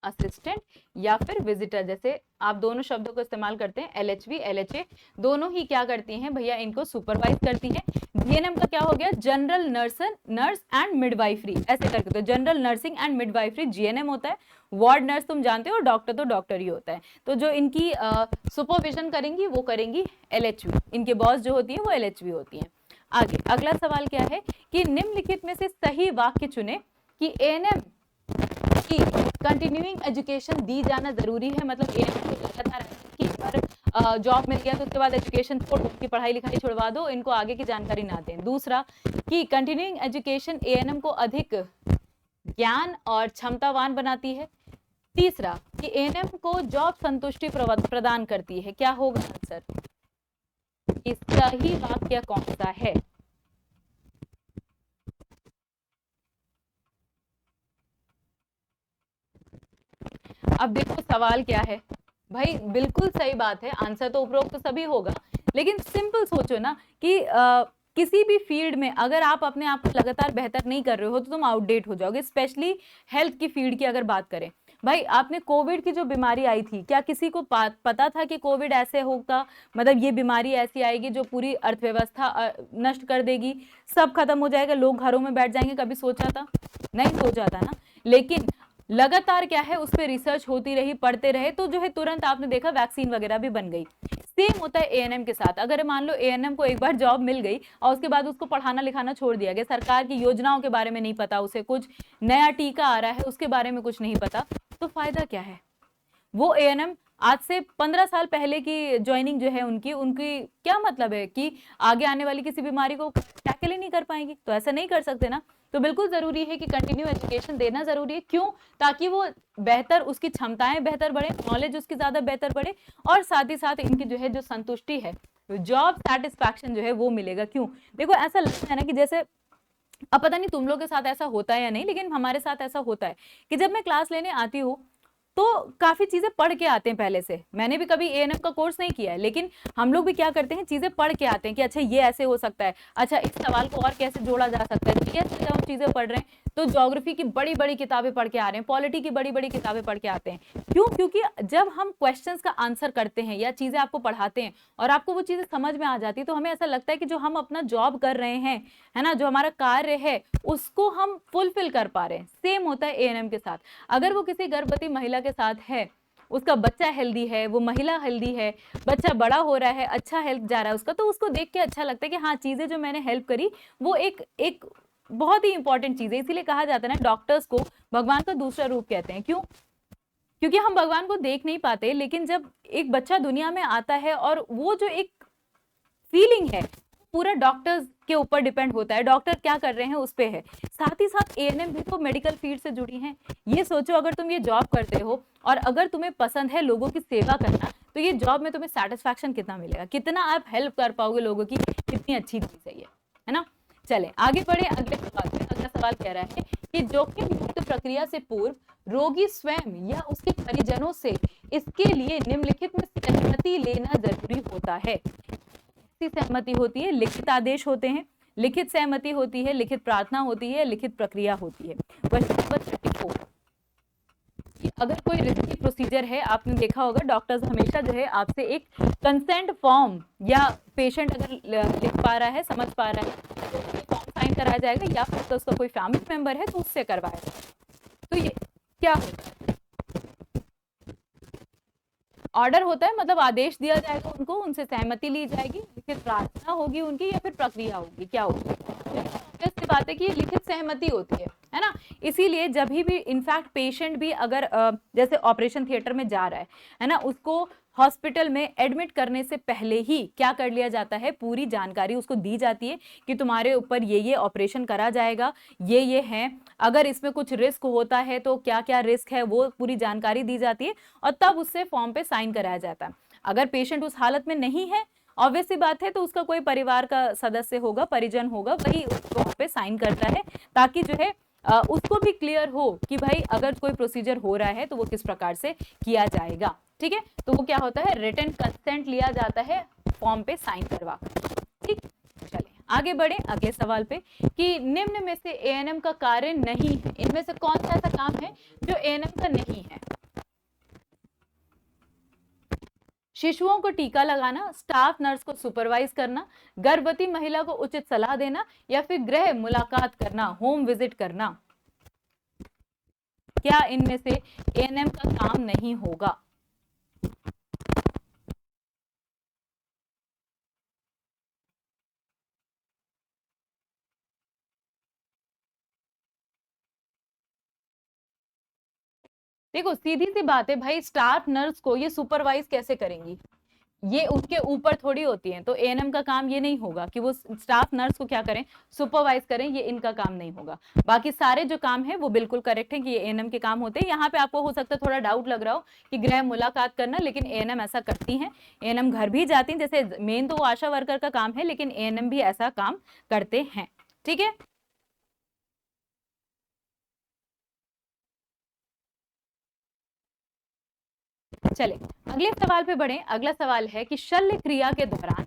असिस्टेंट या फिर विजिटर, जैसे आप दोनों शब्दों को इस्तेमाल करते हैं, एलएचवी एलएचए दोनों ही क्या करती हैं भैया, इनको सुपरवाइज करती है। जीएनएम का क्या हो गया, जनरल नर्स एंड मिडवाइफरी, ऐसे करके, तो general nursing and midwifery GNM होता है। वार्ड नर्स तुम जानते हो, डॉक्टर तो डॉक्टर ही होता है। तो जो इनकी सुपरविजन करेंगी वो करेंगी एलएचवी, इनके बॉस जो होती है वो एलएचवी होती है। आगे अगला सवाल क्या है कि निम्नलिखित में से सही वाक्य चुने कि एएनएम की कंटिन्यूइंग एजुकेशन दी जाना जरूरी है, मतलब एएनएम को लगातार कि पर जॉब मिल गया तो उसके बाद एजुकेशन छोड़ की पढ़ाई लिखाई छुड़वा दो, इनको आगे की जानकारी ना दें। दूसरा कि कंटिन्यूइंग एजुकेशन एएनएम को अधिक ज्ञान और क्षमतावान बनाती है। तीसरा कि एएनएम को जॉब संतुष्टि प्रदान करती है। क्या होगा आंसर, इसका ही वाक्य कौन सा है। अब देखो सवाल क्या है भाई, बिल्कुल सही बात है, आंसर तो उपरोक्त तो सभी होगा, लेकिन सिंपल सोचो ना कि किसी भी फील्ड में अगर आप अपने आप को लगातार बेहतर नहीं कर रहे हो तो तुम आउटडेट हो जाओगे। स्पेशली हेल्थ की फील्ड की अगर बात करें, भाई आपने कोविड की जो बीमारी आई थी, क्या किसी को पता था कि कोविड ऐसे होगा, मतलब ये बीमारी ऐसी आएगी जो पूरी अर्थव्यवस्था नष्ट कर देगी, सब खत्म हो जाएगा, लोग घरों में बैठ जाएंगे, कभी सोचा था, नहीं सोचा था ना। लेकिन लगातार क्या है, उस पर रिसर्च होती रही, पढ़ते रहे, तो जो है तुरंत आपने देखा वैक्सीन वगैरह भी बन गई। सेम होता है एएनएम के साथ। अगर मान लो एएनएम को एक बार जॉब मिल गई और उसके बाद उसको पढ़ाना लिखाना छोड़ दिया गया, सरकार की योजनाओं के बारे में नहीं पता, उसे कुछ नया टीका आ रहा है उसके बारे में कुछ नहीं पता, तो फायदा क्या है। वो एएनएम आज से 15 साल पहले की ज्वाइनिंग जो है उनकी क्या मतलब है कि आगे आने वाली किसी बीमारी को टैकल ही नहीं कर पाएंगी, तो ऐसा नहीं कर सकते ना। तो बिल्कुल जरूरी है कि कंटिन्यू एजुकेशन देना जरूरी है। क्यों, ताकि वो बेहतर, उसकी क्षमताएं बेहतर बढ़े, नॉलेज उसकी ज्यादा बेहतर बढ़े, और साथ ही साथ इनकी जो है जो संतुष्टि है, जॉब सेटिस्फैक्शन जो है वो मिलेगा। क्यों, देखो ऐसा लगता है ना कि जैसे, अब पता नहीं तुम लोग के साथ ऐसा होता है या नहीं, लेकिन हमारे साथ ऐसा होता है कि जब मैं क्लास लेने आती हूँ तो काफी चीजें पढ़ के आते हैं पहले से। मैंने भी कभी एएनएम का कोर्स नहीं किया है, लेकिन हम लोग भी क्या करते हैं, चीजें पढ़ के आते हैं कि अच्छा ये ऐसे हो सकता है, अच्छा इस सवाल को और कैसे जोड़ा जा सकता है। ये जब हम चीजें पढ़ रहे हैं तो ज्योग्राफी की बड़ी बड़ी किताबें पढ़ के आ रहे हैं, पॉलिटी की बड़ी बड़ी किताबें पढ़ के आते हैं। क्यों, क्योंकि जब हम क्वेश्चंस का आंसर करते हैं या चीजें आपको पढ़ाते हैं और आपको वो चीजें समझ में आ जाती है, तो हमें ऐसा लगता है कि जो हम अपना जॉब कर रहे हैं, है ना, जो हमारा कार्य है उसको हम फुलफिल कर पा रहे हैं। सेम होता है एएनएम के साथ। अगर वो किसी गर्भवती महिला के साथ है, उसका बच्चा हेल्दी है, वो महिला हेल्दी है, बच्चा बड़ा हो रहा है, अच्छा हेल्थ जा रहा है उसका, तो उसको देख के अच्छा लगता है कि हाँ चीजें जो मैंने हेल्प करी वो एक बहुत ही इंपॉर्टेंट चीज है। इसीलिए कहा जाता है ना, डॉक्टर्स को भगवान का दूसरा रूप कहते हैं। क्यों, क्योंकि हम भगवान को देख नहीं पाते, लेकिन जब एक बच्चा दुनिया में आता है और वो जो एक फीलिंग है पूरा डॉक्टर्स के ऊपर डिपेंड होता है, डॉक्टर क्या कर रहे हैं उस पे है। साथ ही साथ एएनएम भी तो मेडिकल फील्ड से जुड़ी हैं। ये सोचो, अगर तुम ये जॉब करते हो और अगर तुम्हें पसंद है लोगों की सेवा करना, तो ये जॉब में तुम्हें सेटिस्फैक्शन कितना मिलेगा, कितना आप हेल्प कर पाओगे लोगों की, कितनी अच्छी चीज है ये, है ना। चले आगे बढ़े अगले सवाल पे। अगला सवाल कह रहा है कि जोखिम मुक्त प्रक्रिया से पूर्व रोगी स्वयं या उसके परिजनों से इसके लिए निम्नलिखित में सहमति लेना जरूरी होता है। सहमति होती है, लिखित आदेश होते हैं, लिखित सहमति होती है, लिखित प्रार्थना होती है, लिखित प्रक्रिया होती है। क्वेश्चन नंबर 34, अगर कोई रिस्की प्रोसीजर है, आपने देखा होगा डॉक्टर्स हमेशा जो है आपसे एक कंसेंट फॉर्म, या पेशेंट अगर लिख पा रहा है, समझ पा रहा है तो फॉर्म साइन कराया जाएगा, या फिर तो उसका कोई फैमिली मेंबर है तो उससे करवाया जाएगा। तो ये क्या होता है, ऑर्डर होता है, मतलब आदेश दिया जाएगा उनको, उनसे सहमति ली जाएगी, लिखित प्रार्थना होगी उनकी, या फिर प्रक्रिया होगी, क्या होगी। तो बात है कि लिखित सहमति होती है ना। इसीलिए जब भी इनफैक्ट पेशेंट भी अगर जैसे ऑपरेशन थिएटर में जा रहा है ना, उसको हॉस्पिटल में एडमिट करने से पहले ही क्या कर लिया जाता है, पूरी जानकारी उसको दी जाती है कि तुम्हारे ऊपर ये ऑपरेशन करा जाएगा, ये है, अगर इसमें कुछ रिस्क होता है तो क्या क्या रिस्क है, वो पूरी जानकारी दी जाती है, और तब उससे फॉर्म पे साइन कराया जाता है। अगर पेशेंट उस हालत में नहीं है, ऑब्वियस सी बात है, तो उसका कोई परिवार का सदस्य होगा, परिजन होगा, वही उस फॉर्म पे साइन करता है, ताकि जो है उसको भी क्लियर हो कि भाई अगर कोई प्रोसीजर हो रहा है तो वो किस प्रकार से किया जाएगा। ठीक है, तो वो क्या होता है, रिटन कंसेंट लिया जाता है फॉर्म पे साइन करवा कर। ठीक, चलिए आगे बढ़े अगले सवाल पे कि निम्न में से एएनएम का कार्य नहीं है, इनमें से कौन सा ऐसा काम है जो एएनएम का नहीं है। शिशुओं को टीका लगाना, स्टाफ नर्स को सुपरवाइज करना, गर्भवती महिला को उचित सलाह देना, या फिर गृह मुलाकात करना, होम विजिट करना। क्या इनमें से एएनएम का काम नहीं होगा। देखो सीधी सी बात है भाई, स्टाफ नर्स को ये सुपरवाइज कैसे करेंगी, ये उसके ऊपर थोड़ी होती है, तो एएनएम का काम ये नहीं होगा कि वो स्टाफ नर्स को क्या करें, सुपरवाइज करें, ये इनका काम नहीं होगा। बाकी सारे जो काम है वो बिल्कुल करेक्ट है कि ये एएनएम के काम होते हैं। यहाँ पे आपको हो सकता है थोड़ा डाउट लग रहा हो कि गृह मुलाकात करना, लेकिन एएनएम ऐसा करती है, एएनएम घर भी जाती है, जैसे मेन तो वो आशा वर्कर का काम है, लेकिन एएनएम भी ऐसा काम करते हैं। ठीक है, चले अगले सवाल पे बढ़े। अगला सवाल है कि शल्य क्रिया के दौरान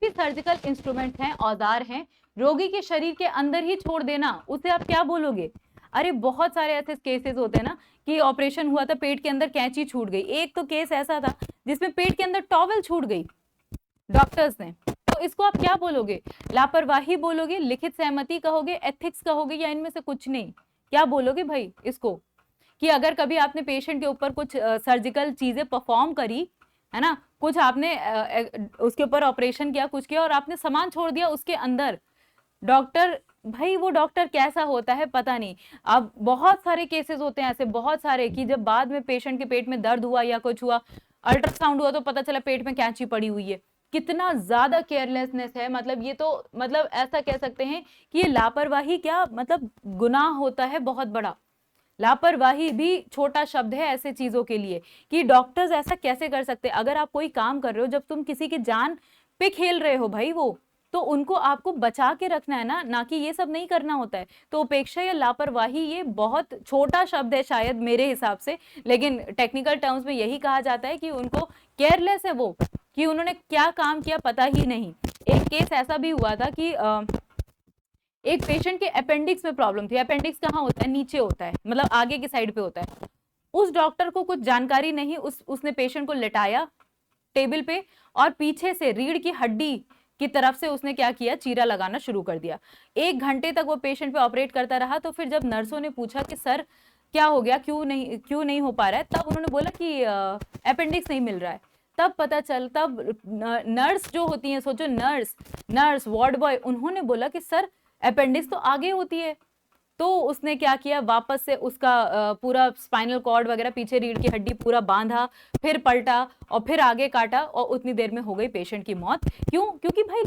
सर्जिकल इंस्ट्रूमेंट हैं, औजार हैं, रोगी के शरीर के अंदर ही छोड़ देना, उसे आप क्या बोलोगे। अरे बहुत सारे ऐसे केसेस होते हैं ना कि ऑपरेशन हुआ था, पेट के अंदर कैंची छूट गई। एक तो केस ऐसा था जिसमें पेट के अंदर टॉवल छूट गई डॉक्टर्स ने, तो इसको आप क्या बोलोगे, लापरवाही बोलोगे, लिखित सहमति कहोगे, एथिक्स कहोगे, या इनमें से कुछ नहीं। क्या बोलोगे भाई इसको, कि अगर कभी आपने पेशेंट के ऊपर कुछ सर्जिकल चीजें परफॉर्म करी है ना, कुछ आपने उसके ऊपर ऑपरेशन किया, कुछ किया, और आपने सामान छोड़ दिया उसके अंदर, डॉक्टर भाई वो डॉक्टर कैसा होता है पता नहीं। अब बहुत सारे केसेस होते हैं ऐसे, बहुत सारे, कि जब बाद में पेशेंट के पेट में दर्द हुआ या कुछ हुआ, अल्ट्रासाउंड हुआ तो पता चला पेट में कैंची पड़ी हुई है। कितना ज्यादा केयरलेसनेस है, मतलब ये तो मतलब ऐसा कह सकते हैं कि ये लापरवाही क्या, मतलब गुनाह होता है बहुत बड़ा। लापरवाही भी छोटा शब्द है ऐसे चीजों के लिए, कि डॉक्टर्स ऐसा कैसे कर सकते हैं। अगर आप कोई काम कर रहे हो, जब तुम किसी की जान पे खेल रहे हो भाई, वो तो उनको आपको बचा के रखना है ना कि ये सब नहीं करना होता है। तो उपेक्षा या लापरवाही ये बहुत छोटा शब्द है शायद मेरे हिसाब से, लेकिन टेक्निकल टर्म्स में यही कहा जाता है कि उनको केयरलेस है वो, कि उन्होंने क्या काम किया पता ही नहीं। एक केस ऐसा भी हुआ था कि एक पेशेंट के अपेंडिक्स में प्रॉब्लम थी। अपेंडिक्स कहाँ होता है, नीचे होता है, मतलब आगे की साइड पे होता है। उस डॉक्टर को कुछ जानकारी नहीं, उसने पेशेंट को लेटाया टेबल पे, और पीछे से रीढ़ की हड्डी की तरफ से उसने क्या किया, चीरा लगाना शुरू कर दिया। 1 घंटे तक वो पेशेंट पे ऑपरेट करता रहा। तो फिर जब नर्सों ने पूछा कि सर क्या हो गया, क्यों नहीं हो पा रहा है, तब उन्होंने बोला कि अपेंडिक्स नहीं मिल रहा है। तब पता चल, तब नर्स जो होती है, सोचो नर्स वार्ड बॉय, उन्होंने बोला कि सर अपेंडिक्स तो आगे होती है। तो उसने क्या किया, वापस से उसका पूरा स्पाइनल कॉर्ड वगैरह, पीछे रीढ़ की हड्डी पूरा बांधा, फिर पलटा और फिर आगे काटा, और उतनी देर में हो गई पेशेंट की मौत। क्यों? क्योंकि भाई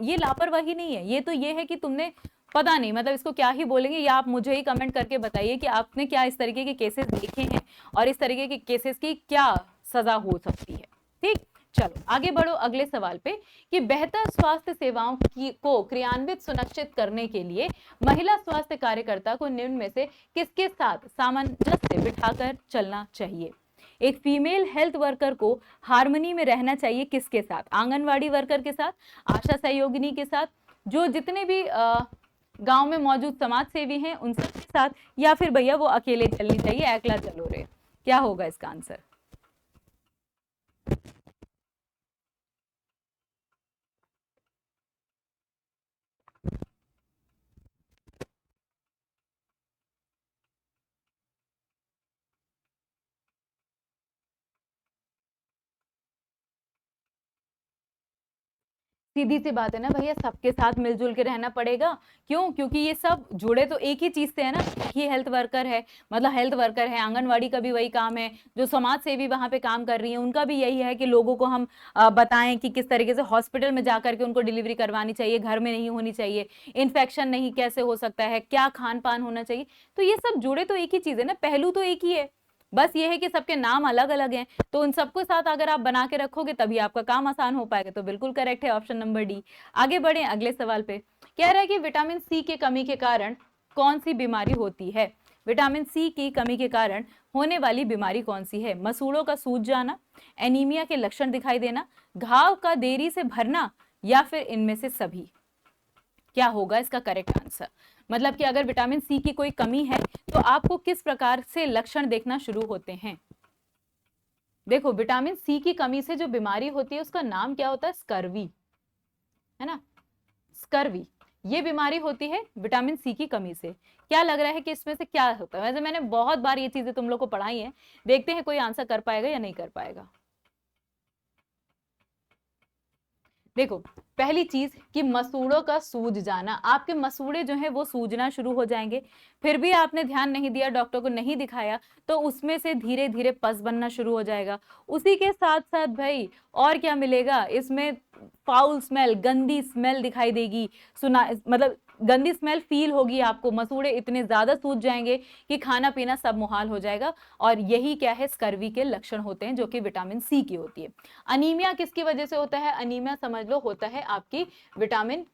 ये लापरवाही नहीं है, ये तो ये है कि तुमने पता नहीं, मतलब इसको क्या ही बोलेंगे, या आप मुझे ही कमेंट करके बताइए कि आपने क्या इस तरीके के केसेस देखे हैं और इस तरीके के केसेस की क्या सजा हो सकती है। ठीक, चलो आगे बढ़ो अगले सवाल पे कि बेहतर स्वास्थ्य सेवाओं को क्रियान्वित सुनिश्चित करने के लिए महिला स्वास्थ्य कार्यकर्ता को निम्न में से किसके साथ सामंजस्य बिठाकर चलना चाहिए? एक फीमेल हेल्थ वर्कर को हार्मनी में रहना चाहिए किसके साथ? आंगनवाड़ी वर्कर के साथ, आशा सहयोगिनी के साथ, जो जितने भी गांव में मौजूद समाज सेवी हैं उन सबके साथ, या फिर भैया वो अकेले चलनी चाहिए, अकेला चलो रे? क्या होगा इसका आंसर? सीधी सी बात है ना भैया, सबके साथ मिलजुल के रहना पड़ेगा। क्यों? क्योंकि ये सब जुड़े तो एक ही चीज से है ना, ये हेल्थ वर्कर है, मतलब हेल्थ वर्कर है, आंगनवाड़ी का भी वही काम है, जो समाज सेवी वहां पे काम कर रही है उनका भी यही है कि लोगों को हम बताएं कि किस तरीके से हॉस्पिटल में जाकर के उनको डिलीवरी करवानी चाहिए, घर में नहीं होनी चाहिए, इन्फेक्शन नहीं कैसे हो सकता है, क्या खान पान होना चाहिए। तो ये सब जुड़े तो एक ही चीज है ना, पहलू तो एक ही है, बस ये है कि सबके नाम अलग अलग हैं। तो उन सबको साथ अगर आप बना के रखोगे तभी आपका काम आसान हो पाएगा। तो बिल्कुल करेक्ट है ऑप्शन नंबर डी। आगे बढ़े अगले सवाल पे। कह रहा है कि विटामिन सी की कमी के कारण कौन सी बीमारी होती है? विटामिन सी की कमी के कारण होने वाली बीमारी कौन सी है? मसूड़ों का सूज जाना, एनीमिया के लक्षण दिखाई देना, घाव का देरी से भरना, या फिर इनमें से सभी? क्या होगा इसका करेक्ट आंसर? मतलब कि अगर विटामिन सी की कोई कमी है तो आपको किस प्रकार से लक्षण देखना शुरू होते हैं? देखो, विटामिन सी की कमी से जो बीमारी होती है उसका नाम क्या होता है? स्कर्वी, है ना? स्कर्वी ये बीमारी होती है विटामिन सी की कमी से। क्या लग रहा है कि इसमें से क्या होता है? वैसे मैंने बहुत बार ये चीजें तुम लोग को पढ़ाई है, देखते हैं कोई आंसर कर पाएगा या नहीं कर पाएगा। देखो, पहली चीज कि मसूड़ों का सूज जाना, आपके मसूड़े जो है वो सूजना शुरू हो जाएंगे, फिर भी आपने ध्यान नहीं दिया, डॉक्टर को नहीं दिखाया, तो उसमें से धीरे धीरे पस बनना शुरू हो जाएगा। उसी के साथ साथ भाई और क्या मिलेगा इसमें? फाउल स्मेल, गंदी स्मेल दिखाई देगी, सुना मतलब गंदी स्मेल फील होगी आपको, मसूड़े इतने ज्यादा सूज जाएंगे कि खाना पीना सब मुहाल हो जाएगा। और यही क्या है? स्कर्वी के लक्षण होते हैं, जो कि विटामिन सी की होती है। अनीमिया किसकी वजह से होता है? अनीमिया समझ लो होता है आपकी विटामिन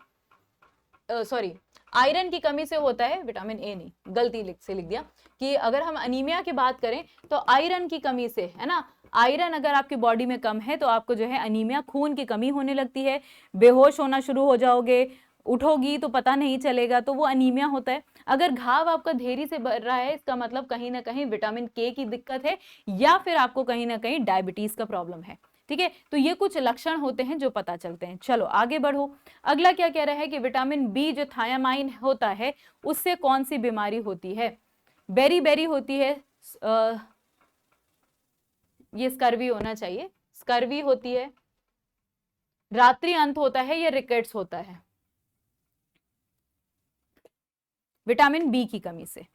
आयरन की कमी से होता है, विटामिन ए नहीं, गलती से लिख दिया कि अगर हम अनीमिया की बात करें तो आयरन की कमी से, है ना? आयरन अगर आपकी बॉडी में कम है तो आपको जो है अनीमिया, खून की कमी होने लगती है, बेहोश होना शुरू हो जाओगे, उठोगी तो पता नहीं चलेगा, तो वो अनीमिया होता है। अगर घाव आपका देरी से बढ़ रहा है, इसका मतलब कहीं ना कहीं विटामिन के की दिक्कत है, या फिर आपको कहीं ना कहीं डायबिटीज का प्रॉब्लम है। ठीक है, तो ये कुछ लक्षण होते हैं जो पता चलते हैं। चलो आगे बढ़ो। अगला क्या कह रहा है कि विटामिन बी जो थायामाइन होता है उससे कौन सी बीमारी होती है? बेरी बेरी होती है, ये स्कर्वी होना चाहिए, स्कर्वी होती है, रात्रि अंत होता है, या रिकेट्स होता है? विटामिन बी की कमी से।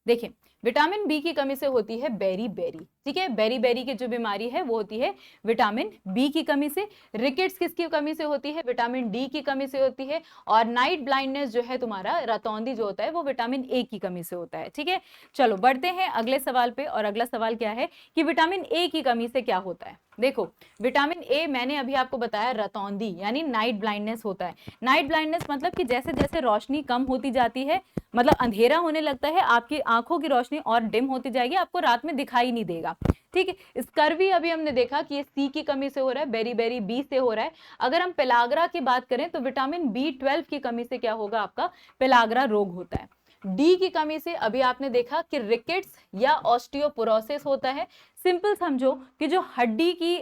देखिए, विटामिन बी की कमी से होती है बेरी बेरी। ठीक है, बेरी बेरी की जो बीमारी है वो होती है विटामिन बी की कमी से। रिकेट्स किसकी कमी से होती है? विटामिन डी की कमी से होती है। और नाइट ब्लाइंडनेस जो है तुम्हारा, रतौंधी जो होता है, वो विटामिन ए की कमी से होता है। ठीक है, चलो बढ़ते हैं अगले सवाल पे। और अगला सवाल क्या है कि विटामिन ए की कमी से क्या होता है? देखो, विटामिन ए मैंने अभी आपको बताया, रतौंधी यानी नाइट ब्लाइंडनेस होता है। नाइट ब्लाइंडनेस मतलब कि जैसे जैसे रोशनी कम होती जाती है, मतलब अंधेरा होने लगता है, आपकी आंखों की रोशनी और डिम होती जाएगी, आपको रात में दिखाई नहीं देगा। ठीक है, स्कर्वी अभी हमने देखा कि ये सी की कमी से हो रहा है, बेरी बेरी बी से हो रहा है। अगर हम पेलाग्रा की बात करें तो विटामिन बी 12 की कमी से क्या होगा? आपका पेलाग्रा रोग होता है। डी की कमी से अभी आपने देखा कि रिकेट्स या ऑस्टियोपोरोसिस होता है। सिंपल समझो कि जो हड्डी की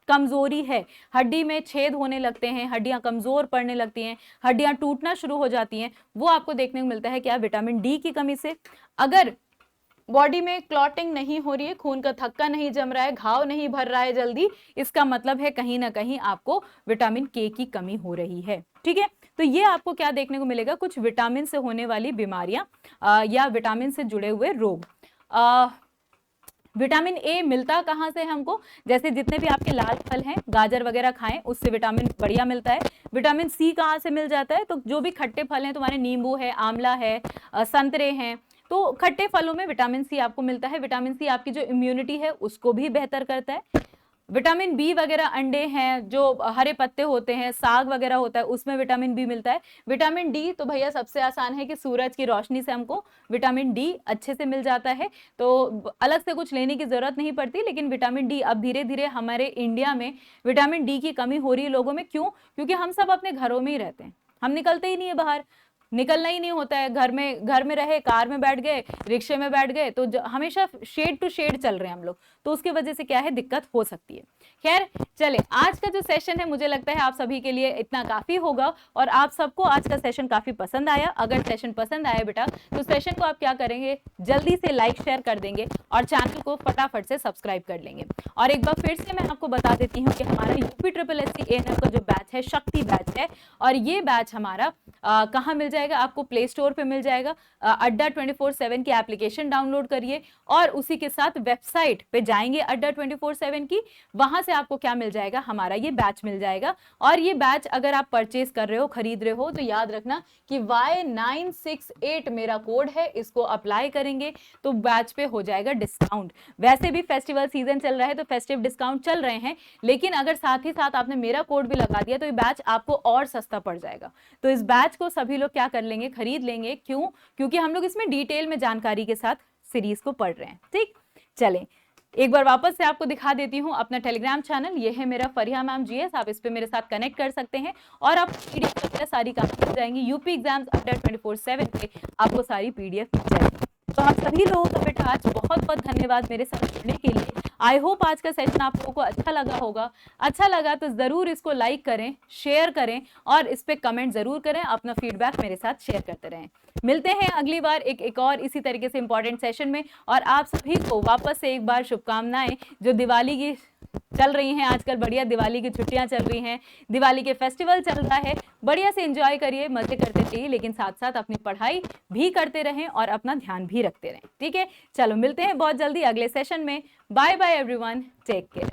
कमजोरी है, हड्डी में छेद होने लगते हैं, हड्डियां कमजोर पड़ने लगती हैं, हड्डियां टूटना शुरू हो जाती हैं, वो आपको देखने को मिलता है क्या? विटामिन डी की कमी से। अगर बॉडी में क्लॉटिंग नहीं हो रही है, खून का थक्का नहीं जम रहा है, घाव नहीं भर रहा है जल्दी, इसका मतलब है कहीं ना कहीं आपको विटामिन के की कमी हो रही है। ठीक है, तो ये आपको क्या देखने को मिलेगा? कुछ विटामिन से होने वाली बीमारियां या विटामिन से जुड़े हुए रोग। विटामिन ए मिलता कहाँ से हमको? जैसे जितने भी आपके लाल फल हैं, गाजर वगैरह खाएं, उससे विटामिन बढ़िया मिलता है। विटामिन सी कहाँ से मिल जाता है? तो जो भी खट्टे फल हैं तुम्हारे, नींबू है, आंवला है, संतरे हैं, तो खट्टे फलों में विटामिन सी आपको मिलता है। विटामिन सी आपकी जो इम्यूनिटी है उसको भी बेहतर करता है। विटामिन बी वगैरह अंडे हैं, जो हरे पत्ते होते हैं, साग वगैरह होता है, उसमें विटामिन बी मिलता है। विटामिन डी तो भैया सबसे आसान है कि सूरज की रोशनी से हमको विटामिन डी अच्छे से मिल जाता है, तो अलग से कुछ लेने की जरूरत नहीं पड़ती। लेकिन विटामिन डी अब धीरे धीरे हमारे इंडिया में विटामिन डी की कमी हो रही है लोगों में। क्यों? क्योंकि हम सब अपने घरों में ही रहते हैं, हम निकलते ही नहीं है बाहर, निकलना ही नहीं होता है। घर में रहे, कार में बैठ गए, रिक्शे में बैठ गए, तो हमेशा शेड टू शेड चल रहे हैं हम लोग, तो उसकी वजह से क्या है, दिक्कत हो सकती है। खैर चले, आज का जो सेशन है मुझे लगता है आप सभी के लिए इतना काफी होगा और आप सबको आज का सेशन काफी पसंद आया। अगर सेशन पसंद आया बेटा तो सेशन को आप क्या करेंगे, जल्दी से लाइक शेयर कर देंगे और चैनल को फटाफट से सब्सक्राइब कर लेंगे। और एक बार फिर से मैं आपको बता देती हूँ कि हमारा UP triple S C ANF का जो बैच है, शक्ति बैच है, और ये बैच हमारा कहाँ मिल जाएगा आपको, प्ले स्टोर पे मिल जाएगा। अड्डा 24/7 की एप्लीकेशन डाउनलोड करिए और उसी के साथ वेबसाइट पे जाएंगे अड्डा 24/7 की, वहां से आपको क्या मिल जाएगा, हमारा ये बैच मिल जाएगा। और ये बैच अगर आप परचेज कर रहे हो, खरीद रहे हो, तो याद रखना कि Y968 मेरा कोड है, इसको अप्लाई करेंगे तो बैच पे हो जाएगा डिस्काउंट। वैसे भी फेस्टिवल सीजन चल रहा है तो फेस्टिव डिस्काउंट चल रहे हैं, लेकिन अगर साथ ही साथ आपने मेरा कोड भी लगा दिया तो ये बैच आपको और सस्ता पड़ जाएगा। तो इस बैच को सभी लोग क्या कर लेंगे, खरीद लेंगे। क्यों? क्योंकि हम लोग इसमें डिटेल में जानकारी के साथ सीरीज को पढ़ रहे हैं। ठीक, चलें एक बार वापस से आपको दिखा देती हूँ अपना टेलीग्राम चैनल, ये है मेरा फरिहा मैम GS, आप इस पे मेरे साथ कनेक्ट कर सकते हैं और आप PDF वगैरह सारी काम मिल जाएंगी। यूपी एग्जाम्स अड्डा 24/7 पे आपको सारी PDF मिल जाएगी। तो आप सभी लोगों का बेटा आज बहुत बहुत धन्यवाद मेरे साथ जुड़ने के लिए। आई होप आज का सेशन आप लोगों को अच्छा लगा होगा। अच्छा लगा तो जरूर इसको लाइक करें, शेयर करें और इस पे कमेंट जरूर करें, अपना फीडबैक मेरे साथ शेयर करते रहें। मिलते हैं अगली बार एक और इसी तरीके से इंपॉर्टेंट सेशन में। और आप सभी को वापस से एक बार शुभकामनाएं। जो दिवाली की चल रही हैं आजकल, बढ़िया दिवाली की छुट्टियां चल रही हैं, दिवाली के फेस्टिवल चल रहा है, बढ़िया से एंजॉय करिए, मजे करते रहिए, लेकिन साथ साथ अपनी पढ़ाई भी करते रहें और अपना ध्यान भी रखते रहें। ठीक है, चलो मिलते हैं बहुत जल्दी अगले सेशन में। Bye bye everyone, take care.